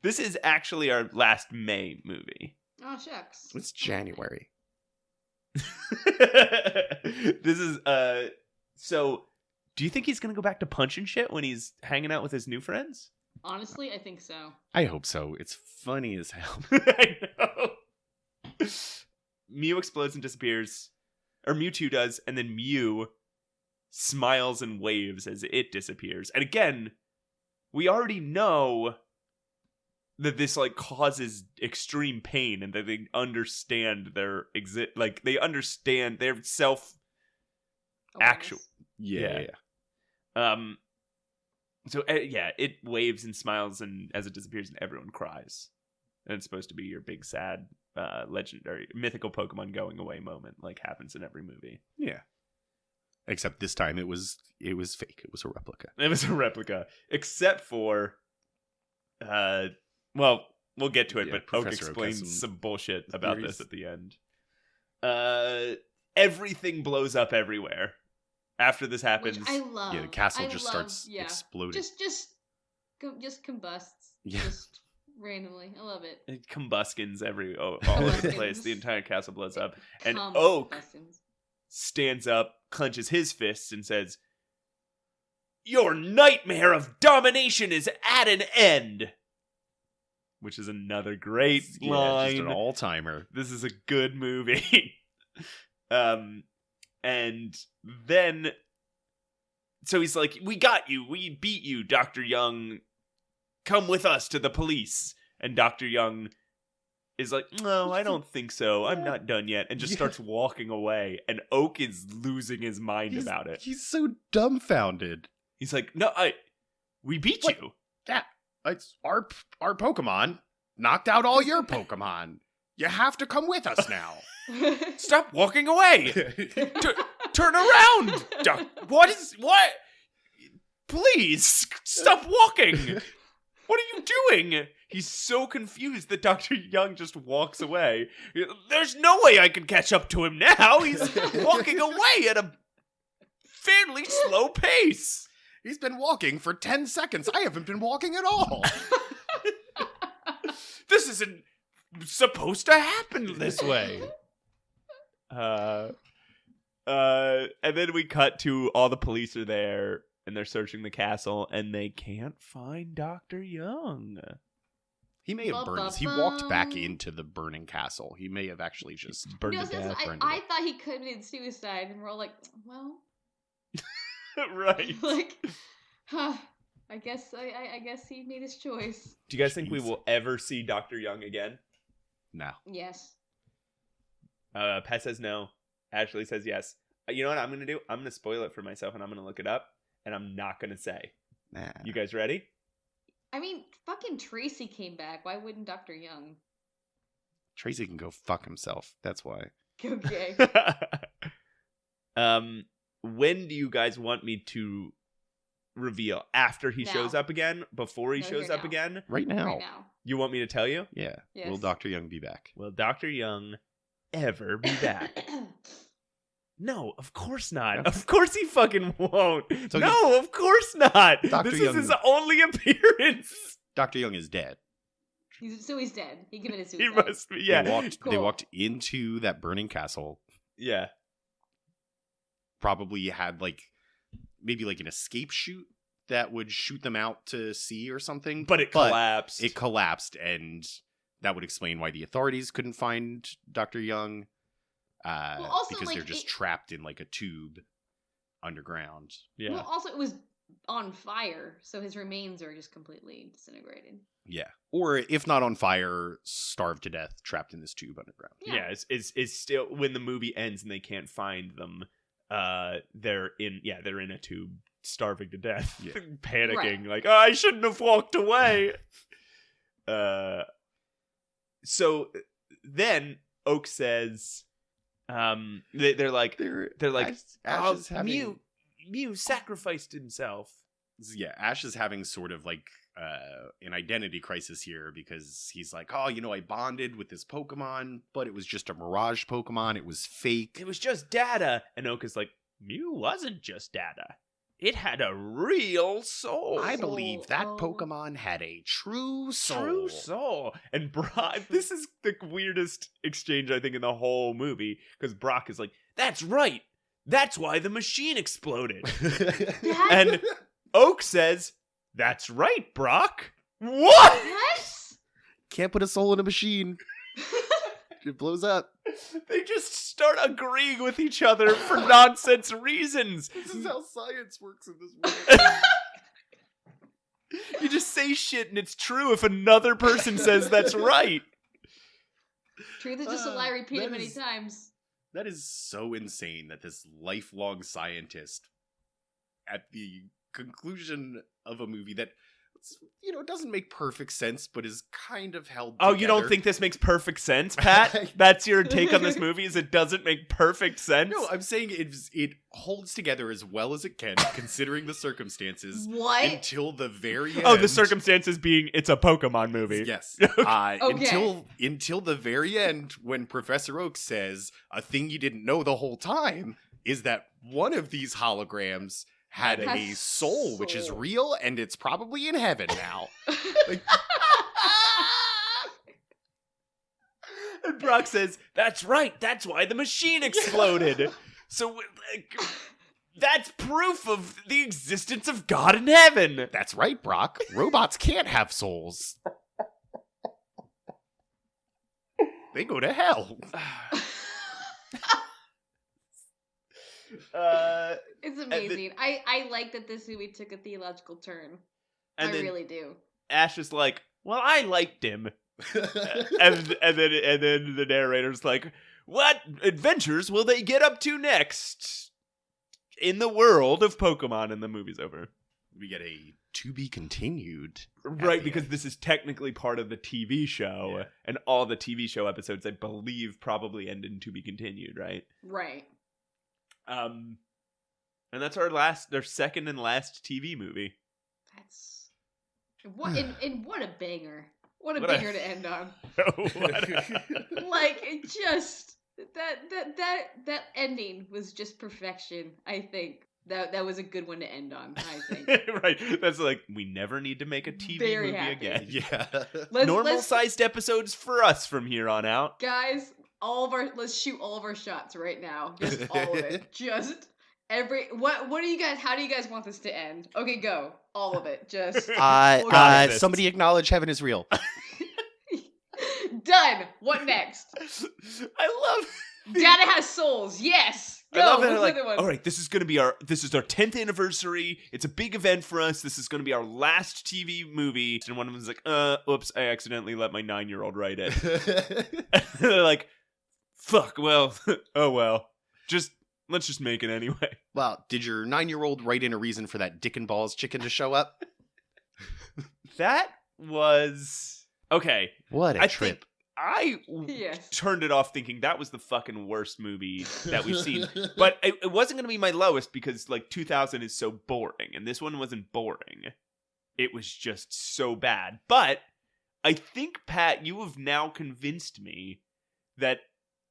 This is actually our last May movie. Oh, shucks. It's January. This is so do you think he's gonna go back to punching shit when he's hanging out with his new friends? Honestly, I think so. I hope so. It's funny as hell. I know. Mew explodes and disappears. Or Mewtwo does, and then Mew smiles and waves as it disappears. And again, we already know that this like causes extreme pain and that they understand their they understand their self actual. Awareness. Yeah. So it waves and smiles and as it disappears and everyone cries. And it's supposed to be your big sad legendary mythical Pokemon going away moment, like happens in every movie. Yeah. Except this time it was fake. It was a replica. It was a replica, except for, well, we'll get to it, Yeah, but Oak Professor Oak explains has some bullshit about theories. this at the end. Everything blows up everywhere. After this happens, Which I love. Yeah, the castle I just love- starts yeah. exploding. Just combusts. Yeah. Just randomly. I love it. it combuskins all over the place. Combuskins. The entire castle blows up, and Combustins. Oak stands up, clenches his fists, and says, "Your nightmare of domination is at an end." Which is another great Yeah, line. just an all-timer. This is a good movie. And then, so he's like, "We got you. We beat you, Dr. Young. Come with us to the police." And Dr. Young is like, "No, I don't think so. I'm not done yet." And just starts walking away. And Oak is losing his mind about it. He's so dumbfounded. He's like, "No, we beat What? you." Yeah, it's our Pokemon knocked out all your Pokemon. You have to come with us now. Stop walking away. Turn around. What? Please stop walking. What are you doing? He's so confused that Dr. Young just walks away. There's no way I can catch up to him now. He's walking away at a fairly slow pace. He's been walking for 10 seconds. I haven't been walking at all. This isn't supposed to happen this way. And then we cut to all the police are there and they're searching the castle and they can't find Dr. Young. He may have burned. He walked back into the burning castle. He may have actually just burned No, to death. I thought he committed suicide, and we're all like, well, Right. like, huh. I guess he made his choice. Do you guys think we will ever see Dr. Young again? No. Yes. Pat says no. Ashley says yes. You know what I'm going to do? I'm going to spoil it for myself, and I'm going to look it up, and I'm not going to say. Nah. You guys ready? I mean, fucking Tracey came back. Why wouldn't Dr. Young? Tracey can go fuck himself. That's why. Okay. When do you guys want me to reveal? After he Now. shows up again? Before he No, shows here up now. again? Right now. Right now. You want me to tell you? Yeah. Yes. Will Dr. Young be back? Will Dr. Young ever be back? No, of course not. No. Of course he fucking won't. So no, of course not. Dr. This Young- is his only appearance. Dr. Young is dead. He's dead. He committed He suicide. must be. Yeah. They Cool. walked into that burning castle. Yeah. Probably had maybe an escape chute that would shoot them out to sea or something. But it collapsed. It collapsed, and that would explain why the authorities couldn't find Dr. Young. Also, because like, they're just trapped in a tube underground. Yeah. Well, also, it was on fire, so his remains are just completely disintegrated. Yeah. Or if not on fire, starved to death, trapped in this tube underground. Yeah, it's still when the movie ends and they can't find them, they're in a tube, starving to death, Yeah. panicking, like, oh, I shouldn't have walked away. So then Oak says, they're like, Ash is having, Mew sacrificed himself. Yeah, Ash is having sort of an identity crisis here because he's like, oh, I bonded with this Pokemon, but it was just a Mirage Pokemon. It was fake. It was just data. And Oak is like, Mew wasn't just data. It had a real soul. I believe that Oh. Pokemon had a true soul. True soul. And Brock, this is the weirdest exchange, I think, in the whole movie. Because Brock is like, that's right. That's why the machine exploded. And Oak says, that's right, Brock. What? What? Can't put a soul in a machine. It blows up. They just start agreeing with each other for nonsense reasons. This is how science works in this world. You just say shit and it's true if another person says that's right. Truth is just a lie repeated that many is- times. That is so insane that this lifelong scientist, at the conclusion of a movie that, doesn't make perfect sense, but is kind of held Oh, together. you don't think this makes perfect sense, Pat? That's your take on this movie, is it doesn't make perfect sense? No, I'm saying it holds together as well as it can, considering the circumstances, What? until the very end. Oh, the circumstances being it's a Pokemon movie. Yes. Okay. Until the very end, when Professor Oak says, a thing you didn't know the whole time is that one of these holograms had It a has soul, which is soul. real, and it's probably in heaven now. And Brock says, that's right, that's why the machine exploded. So, that's proof of the existence of God in heaven. That's right, Brock. Robots can't have souls. They go to hell. It's amazing. I like that this movie took a theological turn. I And then really do. Ash is like, well, I liked him. and then the narrator's like, what adventures will they get up to next in the world of Pokemon? And the movie's over. We get a to be continued. Right, the because end. this is technically part of the TV show, Yeah. and all the TV show episodes, I believe, probably end in to be continued, right? Right. And that's our second and last TV movie. That's what and what a banger. What a What a- banger to end on. What? Like it just that ending was just perfection, I think. That was a good one to end on, I think. Right, that's like, we never need to make a TV Very movie happy. again. Yeah. Normal-sized episodes for us from here on out. Guys, let's shoot all of our shots right now. Just all of it. Just what do you guys, how do you guys want this to end? Okay, go. All of it. Just God. Somebody acknowledge heaven is real. Done. What next? I love Data has souls. Yes. Go. I love that. What's the Like, other one? all right, this is our 10th anniversary. It's a big event for us. This is going to be our last TV movie. And one of them's like, oops, I accidentally let my 9-year-old write it. They're like, fuck, well, oh well. Let's just make it anyway. Well, did your 9-year-old write in a reason for that Dick and Balls chicken to show up? That was okay. What a trip. I Yes. turned it off thinking that was the fucking worst movie that we've seen. But it wasn't going to be my lowest because, like, 2000 is so boring. And this one wasn't boring. It was just so bad. But I think, Pat, you have now convinced me that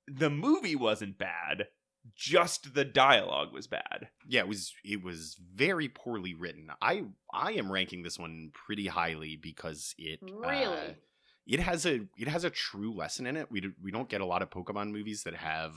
the movie wasn't bad. Just the dialogue was bad. Yeah, it was very poorly written. I am ranking this one pretty highly because it Really? it has a true lesson in it. We don't get a lot of Pokemon movies that have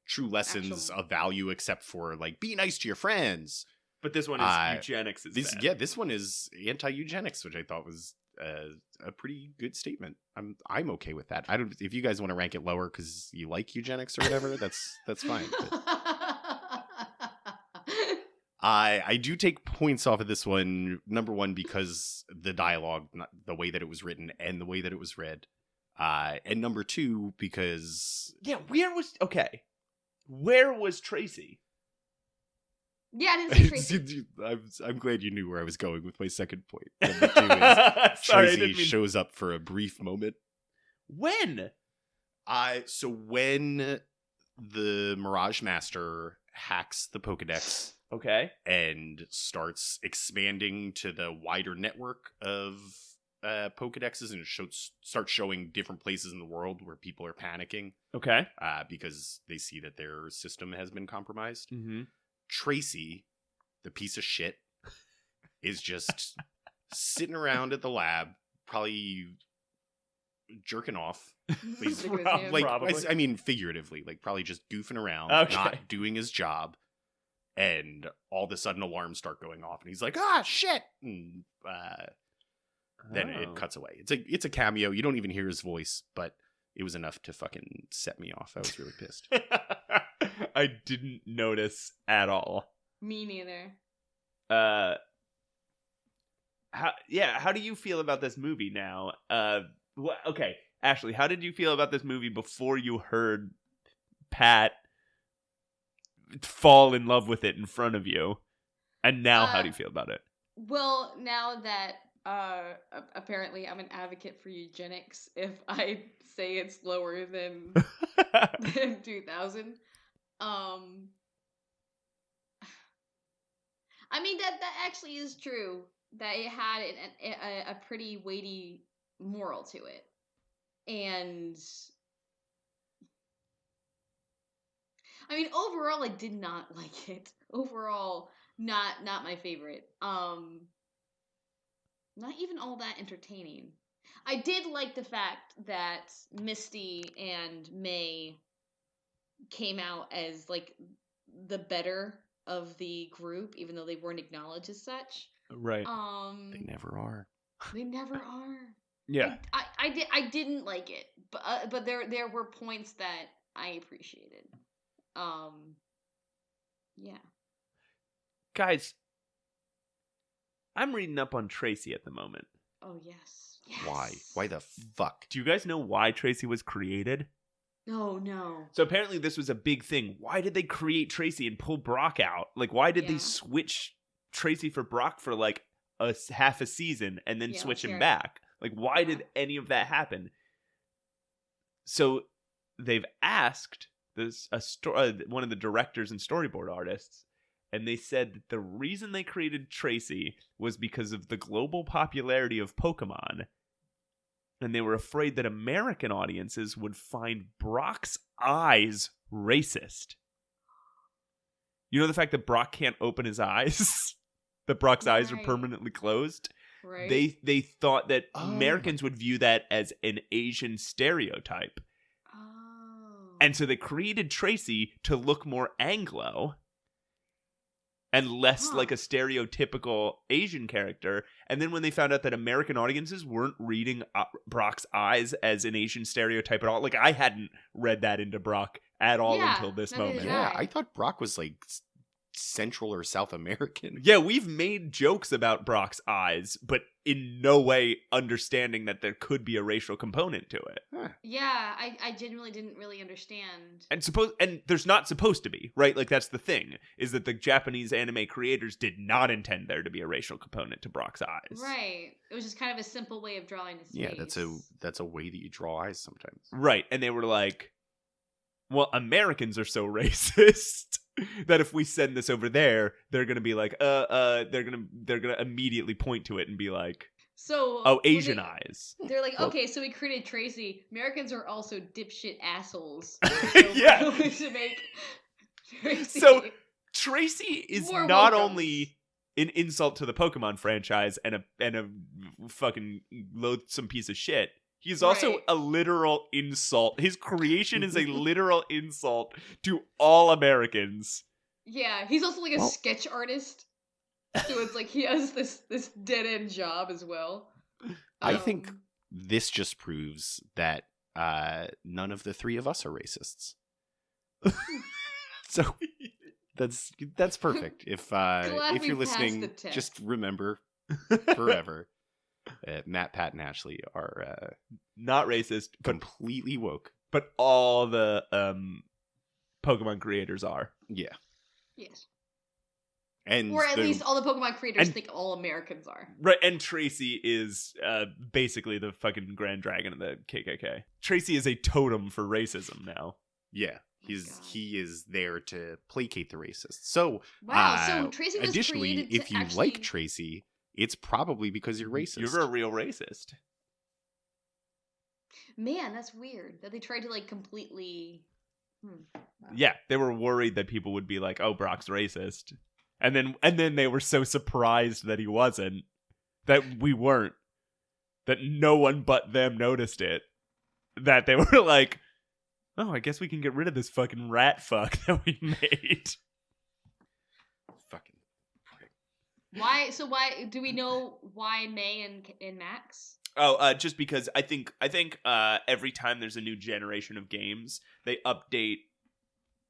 true lessons of value, except for like be nice to your friends. But this one is eugenics is bad. Yeah, this one is anti-eugenics, which I thought was a pretty good statement. I'm okay with that. I don't. If you guys want to rank it lower because you like eugenics or whatever, that's fine. But I do take points off of this one. Number one, because the dialogue, not the way that it was written, and the way that it was read. And number two, because where was Tracey? Yeah, I didn't see Tracey. I'm glad you knew where I was going with my second point. Number two is Sorry, Tracey shows up for a brief moment. When? So when the Mirage Master hacks the Pokedex, Okay. and starts expanding to the wider network of Pokedexes and starts showing different places in the world where people are panicking Okay. because they see that their system has been compromised. Mm-hmm. Tracey, the piece of shit, is just sitting around at the lab, probably jerking off. Like, Probably. I mean, figuratively, like probably just goofing around, Okay. not doing his job. And all of a sudden, alarms start going off, and he's like, shit!" And then it cuts away. It's a cameo. You don't even hear his voice, but it was enough to fucking set me off. I was really pissed. I didn't notice at all. Me neither. How do you feel about this movie now? Okay, Ashley, how did you feel about this movie before you heard Pat fall in love with it in front of you? And now how do you feel about it? Well, now that apparently I'm an advocate for eugenics, if I say it's lower than 2000, I mean that actually is true. That it had a pretty weighty moral to it, and I mean overall I did not like it. Overall, not my favorite. Not even all that entertaining. I did like the fact that Misty and May came out as like the better of the group, even though they weren't acknowledged as such. Right. They never are. They never are. Yeah. I didn't like it, but there were points that I appreciated. Yeah. Guys, I'm reading up on Tracey at the moment. Oh yes. Why? Why the fuck? Do you guys know why Tracey was created? No. So apparently this was a big thing. Why did they create Tracey and pull Brock out? Like, why did they switch Tracey for Brock for like half a season and then switch him back? Like, why did any of that happen? So they've asked one of the directors and storyboard artists, and they said that the reason they created Tracey was because of the global popularity of Pokemon, and they were afraid that American audiences would find Brock's eyes racist. You know the fact that Brock can't open his eyes? That Brock's eyes are permanently closed? Right. They thought that Americans would view that as an Asian stereotype. Oh. And so they created Tracey to look more Anglo. and less like a stereotypical Asian character. And then when they found out that American audiences weren't reading Brock's eyes as an Asian stereotype at all, like I hadn't read that into Brock at all until this neither moment. did Yeah, I thought Brock was like Central or South American. Yeah, we've made jokes about Brock's eyes, but in no way understanding that there could be a racial component to it. Yeah, I genuinely didn't really understand. And there's not supposed to be, right? Like that's the thing, is that the Japanese anime creators did not intend there to be a racial component to Brock's eyes. Right. It was just kind of a simple way of drawing his Yeah, face. that's a way that you draw eyes sometimes. Right. And they were like, well, Americans are so racist that if we send this over there, they're gonna be like, they're gonna immediately point to it and be like, So oh, Asian eyes. They're like, Well- okay, so we created Tracey. Americans are also dipshit assholes. Yeah. We should make Tracey. So Tracey is More not welcome. only an insult to the Pokemon franchise and a fucking loathsome piece of shit. He's also Right. a literal insult. His creation is a literal insult to all Americans. Yeah, he's also like a Well- sketch artist. So it's like he has this dead end job as well. I think this just proves that none of the three of us are racists. So that's perfect. If we you're passed listening, the test. just remember forever, Matt, Pat, and Ashley are Not racist, but completely woke. all the Pokemon creators are. Yeah, yes. and Or at the- least all the Pokemon creators and- think all Americans are. Right, and Tracey is basically the fucking Grand Dragon of the KKK. Tracey is a totem for racism now. yeah, God. he is there to placate the racists. So Wow, so Tracey was additionally, created if to you actually... like Tracey, it's probably because you're racist. You're a real racist. Man, that's weird. That they tried to like completely... Wow. Yeah, they were worried that people would be like, "Oh, Brock's racist," and then they were so surprised that he wasn't, that we weren't, that no one but them noticed it, that they were like, "Oh, I guess we can get rid of this fucking rat fuck that we made." Fucking prick. Why? So why do we know why May and Max? Oh, just because I think every time there's a new generation of games, they update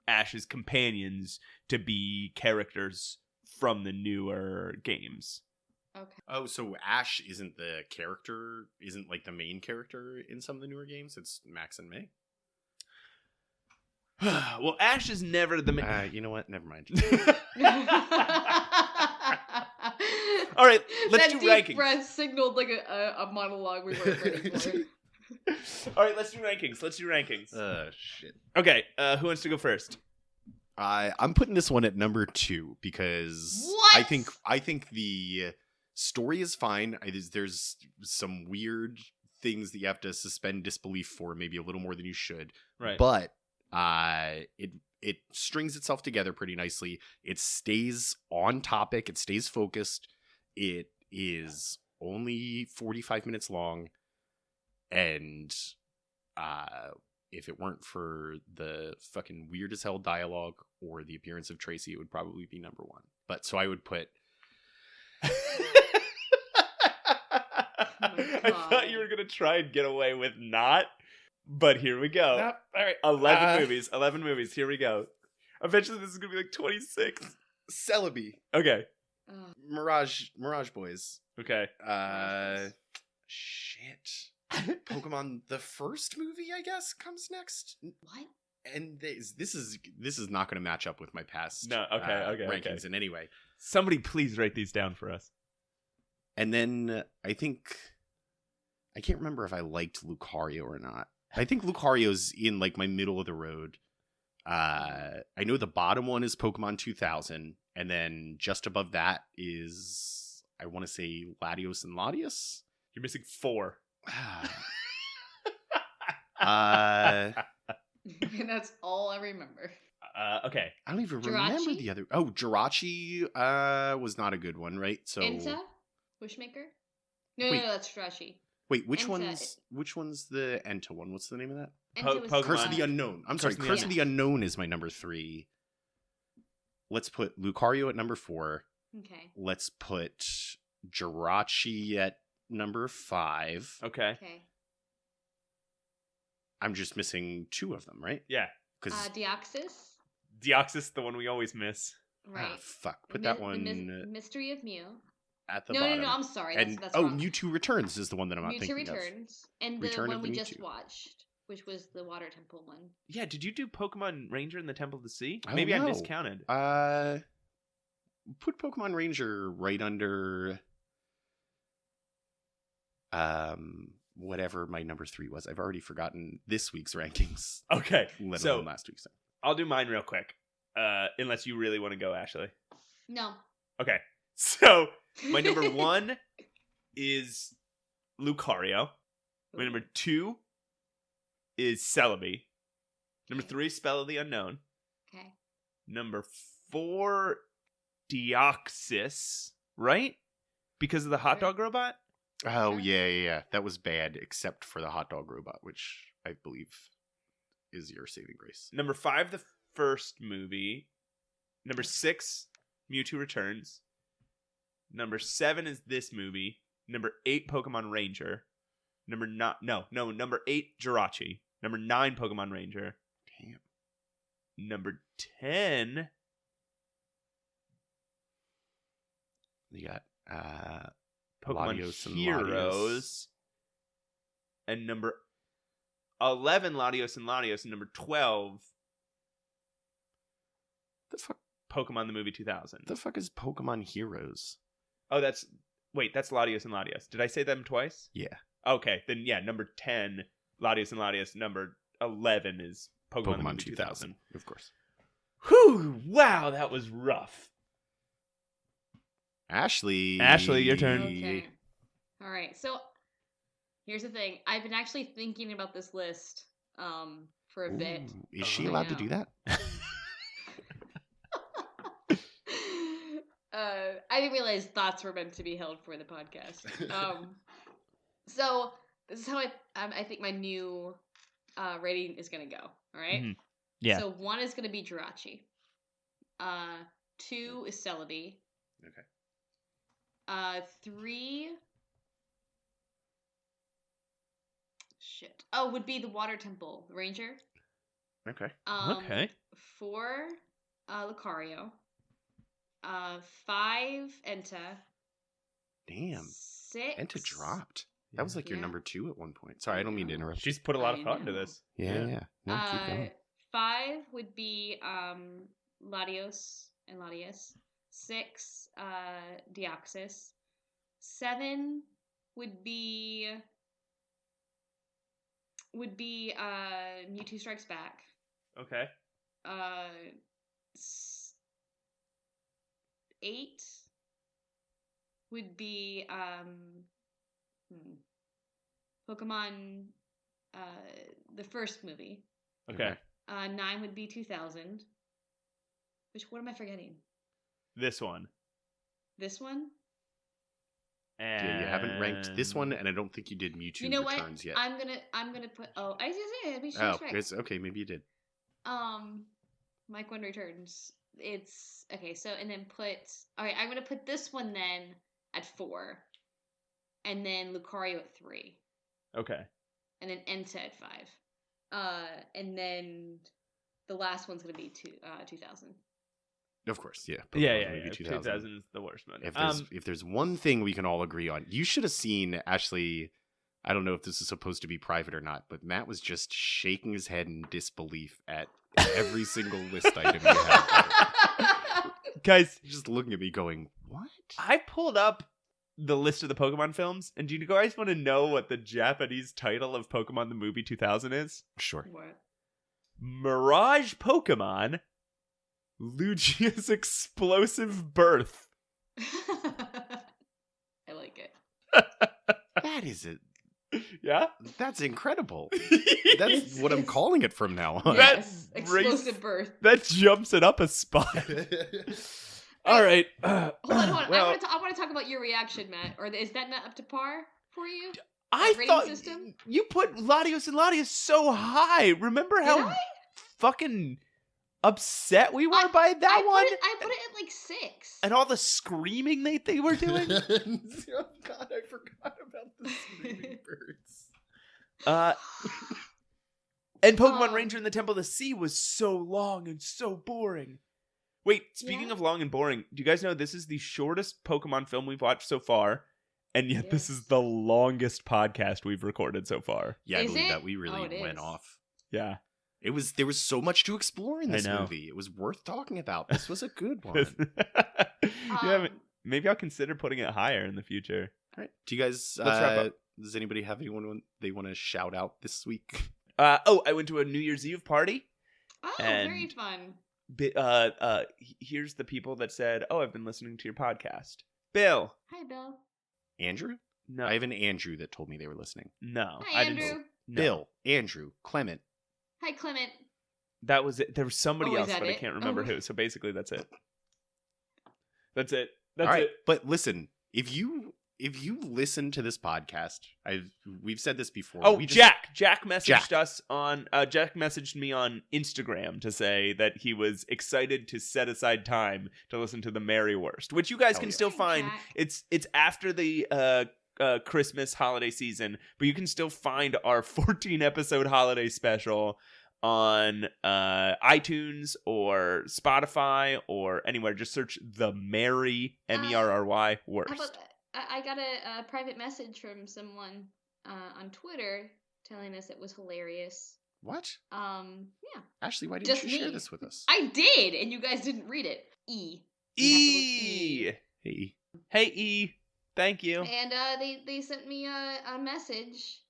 Ash's companions to be characters from the newer games. Okay. Oh, so Ash isn't like the main character in some of the newer games? It's Max and May? Well, Ash is never the You know what? Never mind. All right, let's that do deep rankings. breath signaled like a monologue we weren't ready for. All right, let's do rankings. Shit. Okay, who wants to go first? I'm putting this one at number 2 because What? I think the story is fine. There's some weird things that you have to suspend disbelief for, maybe a little more than you should. Right. But it strings itself together pretty nicely. It stays on topic. It stays focused. It is only 45 minutes long, and if it weren't for the fucking weird as hell dialogue or the appearance of Tracey, it would probably be number 1. But so I would put. I thought you were gonna try and get away with not, but here we go. Nope. All right. 11 movies. Here we go. Eventually, this is gonna be like 26. Celebi. Okay. Ugh. Mirage Boys. Okay. Shit. Pokemon the first movie, I guess, comes next. What? And this is not going to match up with my past No, okay, rankings okay. in any way. Somebody please write these down for us. And then I think I can't remember if I liked Lucario or not. I think Lucario's in like my middle of the road. I know the bottom one is Pokemon 2000, and then just above that is, I want to say, Latios and Latios. You're missing 4. And that's all I remember. Okay. I don't even remember Jirachi? the other. Oh, Jirachi was not a good one, right? So Enta? Wishmaker? No, Wait. no, that's Jirachi. wait, which Enta. one's the Enta one? What's the name of that? Enta was Pokemon. Curse of the Unknown. I'm sorry, Curse of the Curse of the Unknown is my number 3. let's put Lucario at number 4. Okay. Let's put Jirachi at number 5. Okay. Okay. I'm just missing 2 of them, right? Yeah. Because Deoxys. Deoxys, the one we always miss. Right. fuck, put that one Mystery of Mew. at the No, bottom. I'm sorry. And That's wrong. Mewtwo Returns is the one that I'm not Mewtwo thinking of. Returns. And the Return one of we the just Mewtwo. watched, which was the Water Temple one. Yeah, did you do Pokemon Ranger in the Temple of the Sea? I don't Maybe I know. miscounted. Put Pokemon Ranger right under whatever my number 3 was. I've already forgotten this week's rankings. Okay, Let so alone last week's. I'll do mine real quick. Unless you really want to go, Ashley. No. Okay, so my number 1 is Lucario. My number 2 is Celebi. Number 3, Spell of the Unknown. Okay. Number 4, Deoxys, right? Because of the hot dog robot? Oh, Sure. yeah. That was bad, except for the hot dog robot, which I believe is your saving grace. Number 5, the first movie. Number 6, Mewtwo Returns. Number 7 is this movie. Number 8, Pokemon Ranger. Number 8, Jirachi. Number 9, Pokemon Ranger. Damn. Number 10, You got Pokemon Latios and Heroes. And number 11, Latios and Latios. And number 12, the fuck. Pokemon the Movie 2000. The fuck is Pokemon Heroes? Oh, that's Latios and Latios. Did I say them twice? Yeah. Okay, then yeah, number 10, Latios and Latios. Number 11 is Pokemon the Movie 2000. Of course. Whew, wow, that was rough. Ashley, your turn. Okay. All right. So here's the thing. I've been actually thinking about this list for a bit. Ooh, is she Oh, allowed to yeah. do that? I didn't realize thoughts were meant to be held for the podcast. So this is how I think my new rating is gonna go. All right. Mhm. Yeah. So 1 is gonna be Jirachi. 2 is Celebi. Okay. 3. Shit. Oh, would be the Water Temple Ranger. Okay. Okay. 4, Lucario. 5, Enta. Damn. 6. Enta dropped. That was like your Yeah. number 2 at one point. Sorry, I don't mean to interrupt. She's put a lot of I thought into know. this. Yeah. No, keep going. 5 would be Latios and Latias. 6, Deoxys. 7 would be Mewtwo Strikes Back. Okay. 8 would be Pokemon the first movie. Okay. 9 would be 2000. What am I forgetting? This one. This one? And Yeah, you haven't ranked this one, and I don't think you did Mewtwo You know what? Returns yet. I'm gonna put. Oh, I just say it. Oh, it's okay. Maybe you did. Mike One Returns. It's okay. So and then put. All right, I'm gonna put this one then at 4, and then Lucario at 3, Okay. and then Enta at 5, and then the last one's gonna be 2000. Of course, yeah. Yeah. Pokemon Movie 2000 is the worst one. If there's one thing we can all agree on, you should have seen Ashley. I don't know if this is supposed to be private or not, but Matt was just shaking his head in disbelief at every single list item you had. Guys, Just looking at me going, what? I pulled up the list of the Pokemon films, and do you guys want to know what the Japanese title of Pokemon the Movie 2000 is? Sure. What? Mirage Pokemon, Lugia's Explosive Birth. I like it. That is it. Yeah? That's incredible. That's what I'm calling it from now on. That Yes, brings- explosive birth. That jumps it up a spot. All right. Hold on. Well, I want to talk about your reaction, Matt. Or is that not up to par for you? I rating thought system? you put Latios and Latios so high. Remember Did how I? fucking upset we were by that one. I put it at like 6. And all the screaming they were doing. Oh God, I forgot about the screaming birds. And Pokemon Ranger in the Temple of the Sea was so long and so boring. Wait, speaking of long and boring, do you guys know this is the shortest Pokemon film we've watched so far? And yet this is the longest podcast we've recorded so far. Yeah, I Is believe it? that we really It went is. off. Yeah. There was so much to explore in this I know. movie. It was worth talking about. This was a good one. Maybe I'll consider putting it higher in the future. All right. Do you guys Let's wrap up. Does anybody have anyone they want to shout out this week? I went to a New Year's Eve party. Oh, And- very fun. Here's the people that said, "Oh, I've been listening to your podcast." Bill. Hi, Bill. Andrew? No. I have an Andrew that told me they were listening. No. Hi, I didn't. Andrew. No. Bill, Andrew, Clement. Hi, Clement. That was it. There was somebody Oh, is else, that but I it? can't remember Oh. who. So basically, that's it. That's it. All That's right. it. But listen, if you listen to this podcast, we've said this before. Oh, we just- Jack messaged Jack. us on. Jack messaged me on Instagram to say that he was excited to set aside time to listen to the Merry Worst, which you guys Hell can yeah. still Hi, find. Jack. It's after the Christmas holiday season, but you can still find our 14 episode holiday special on iTunes or Spotify or anywhere. Just search the Merry MERRY How Worst. about I got a private message from someone on Twitter telling us it was hilarious. What? Yeah. Ashley, why didn't Just you share me. this with us? I did, and you guys didn't read it. E. Hey. Hey E. Thank you. And they sent me a message,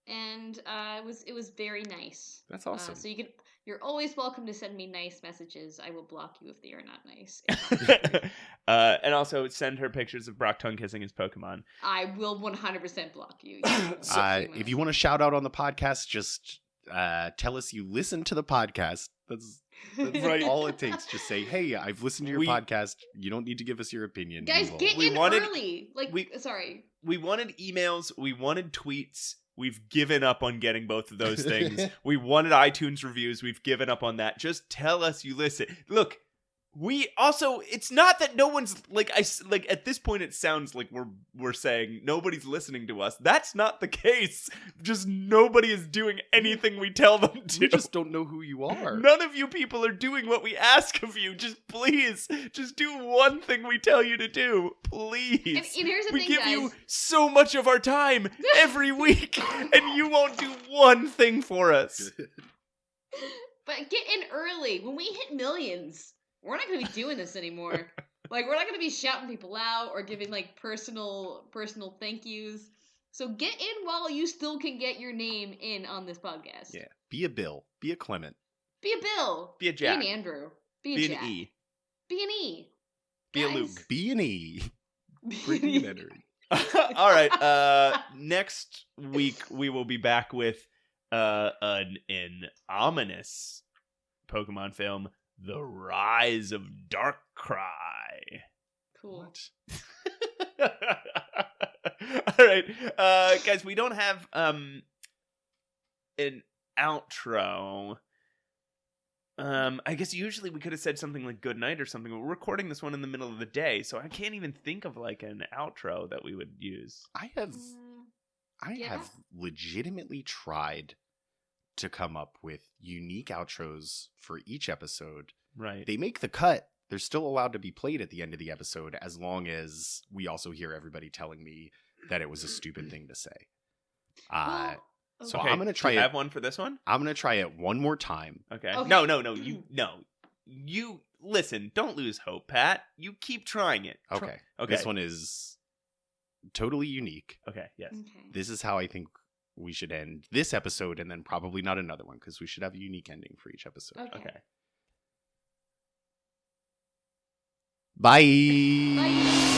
and it was very nice. That's awesome. So you're always welcome to send me nice messages. I will block you if they are not nice. And also send her pictures of Brock tongue kissing his Pokemon. I will 100% block you. If you want to shout out on the podcast, just tell us you listen to the podcast. That's Right. all it takes. Just say, hey, I've listened to your We- podcast. You don't need to give us your opinion. Guys, We will- get We in wanted- early. Sorry. We wanted emails. We wanted tweets. We've given up on getting both of those things. We wanted iTunes reviews. We've given up on that. Just tell us you listen. Look, we also, it's not that no one's at this point it sounds like we're saying nobody's listening to us. That's not the case. Just nobody is doing anything we tell them to. We just don't know who you are. None of you people are doing what we ask of you. Just please, just do one thing we tell you to do. Please. And here's the We thing, give guys. you so much of our time every week, and you won't do one thing for us. But get in early. When we hit millions, we're not going to be doing this anymore. We're not going to be shouting people out or giving personal thank yous. So get in while you still can get your name in on this podcast. Yeah. Be a Bill. Be a Clement. Be a Bill. Be a Jack. Be an Andrew. Be a Be Jack. an E. Be an E. Be a Guys. Luke. Be an E. Bring an entry. All right. Next week we will be back with an ominous Pokemon film, The Rise of Darkrai. Cool. All right, guys, we don't have an outro. I guess usually we could have said something like good night or something, but we're recording this one in the middle of the day, so I can't even think of an outro that we would use. I have Yeah. have legitimately tried to come up with unique outros for each episode. Right. They make the cut. They're still allowed to be played at the end of the episode as long as we also hear everybody telling me that it was a stupid thing to say. So Okay, I'm going to do try you it. have one for this one? I'm going to try it one more time. Okay. Okay. No. You listen, don't lose hope, Pat. You keep trying it. Okay. Okay. This one is totally unique. Okay, yes. Okay. This is how I think we should end this episode, and then probably not another one because we should have a unique ending for each episode. Okay. Okay. Bye. Bye.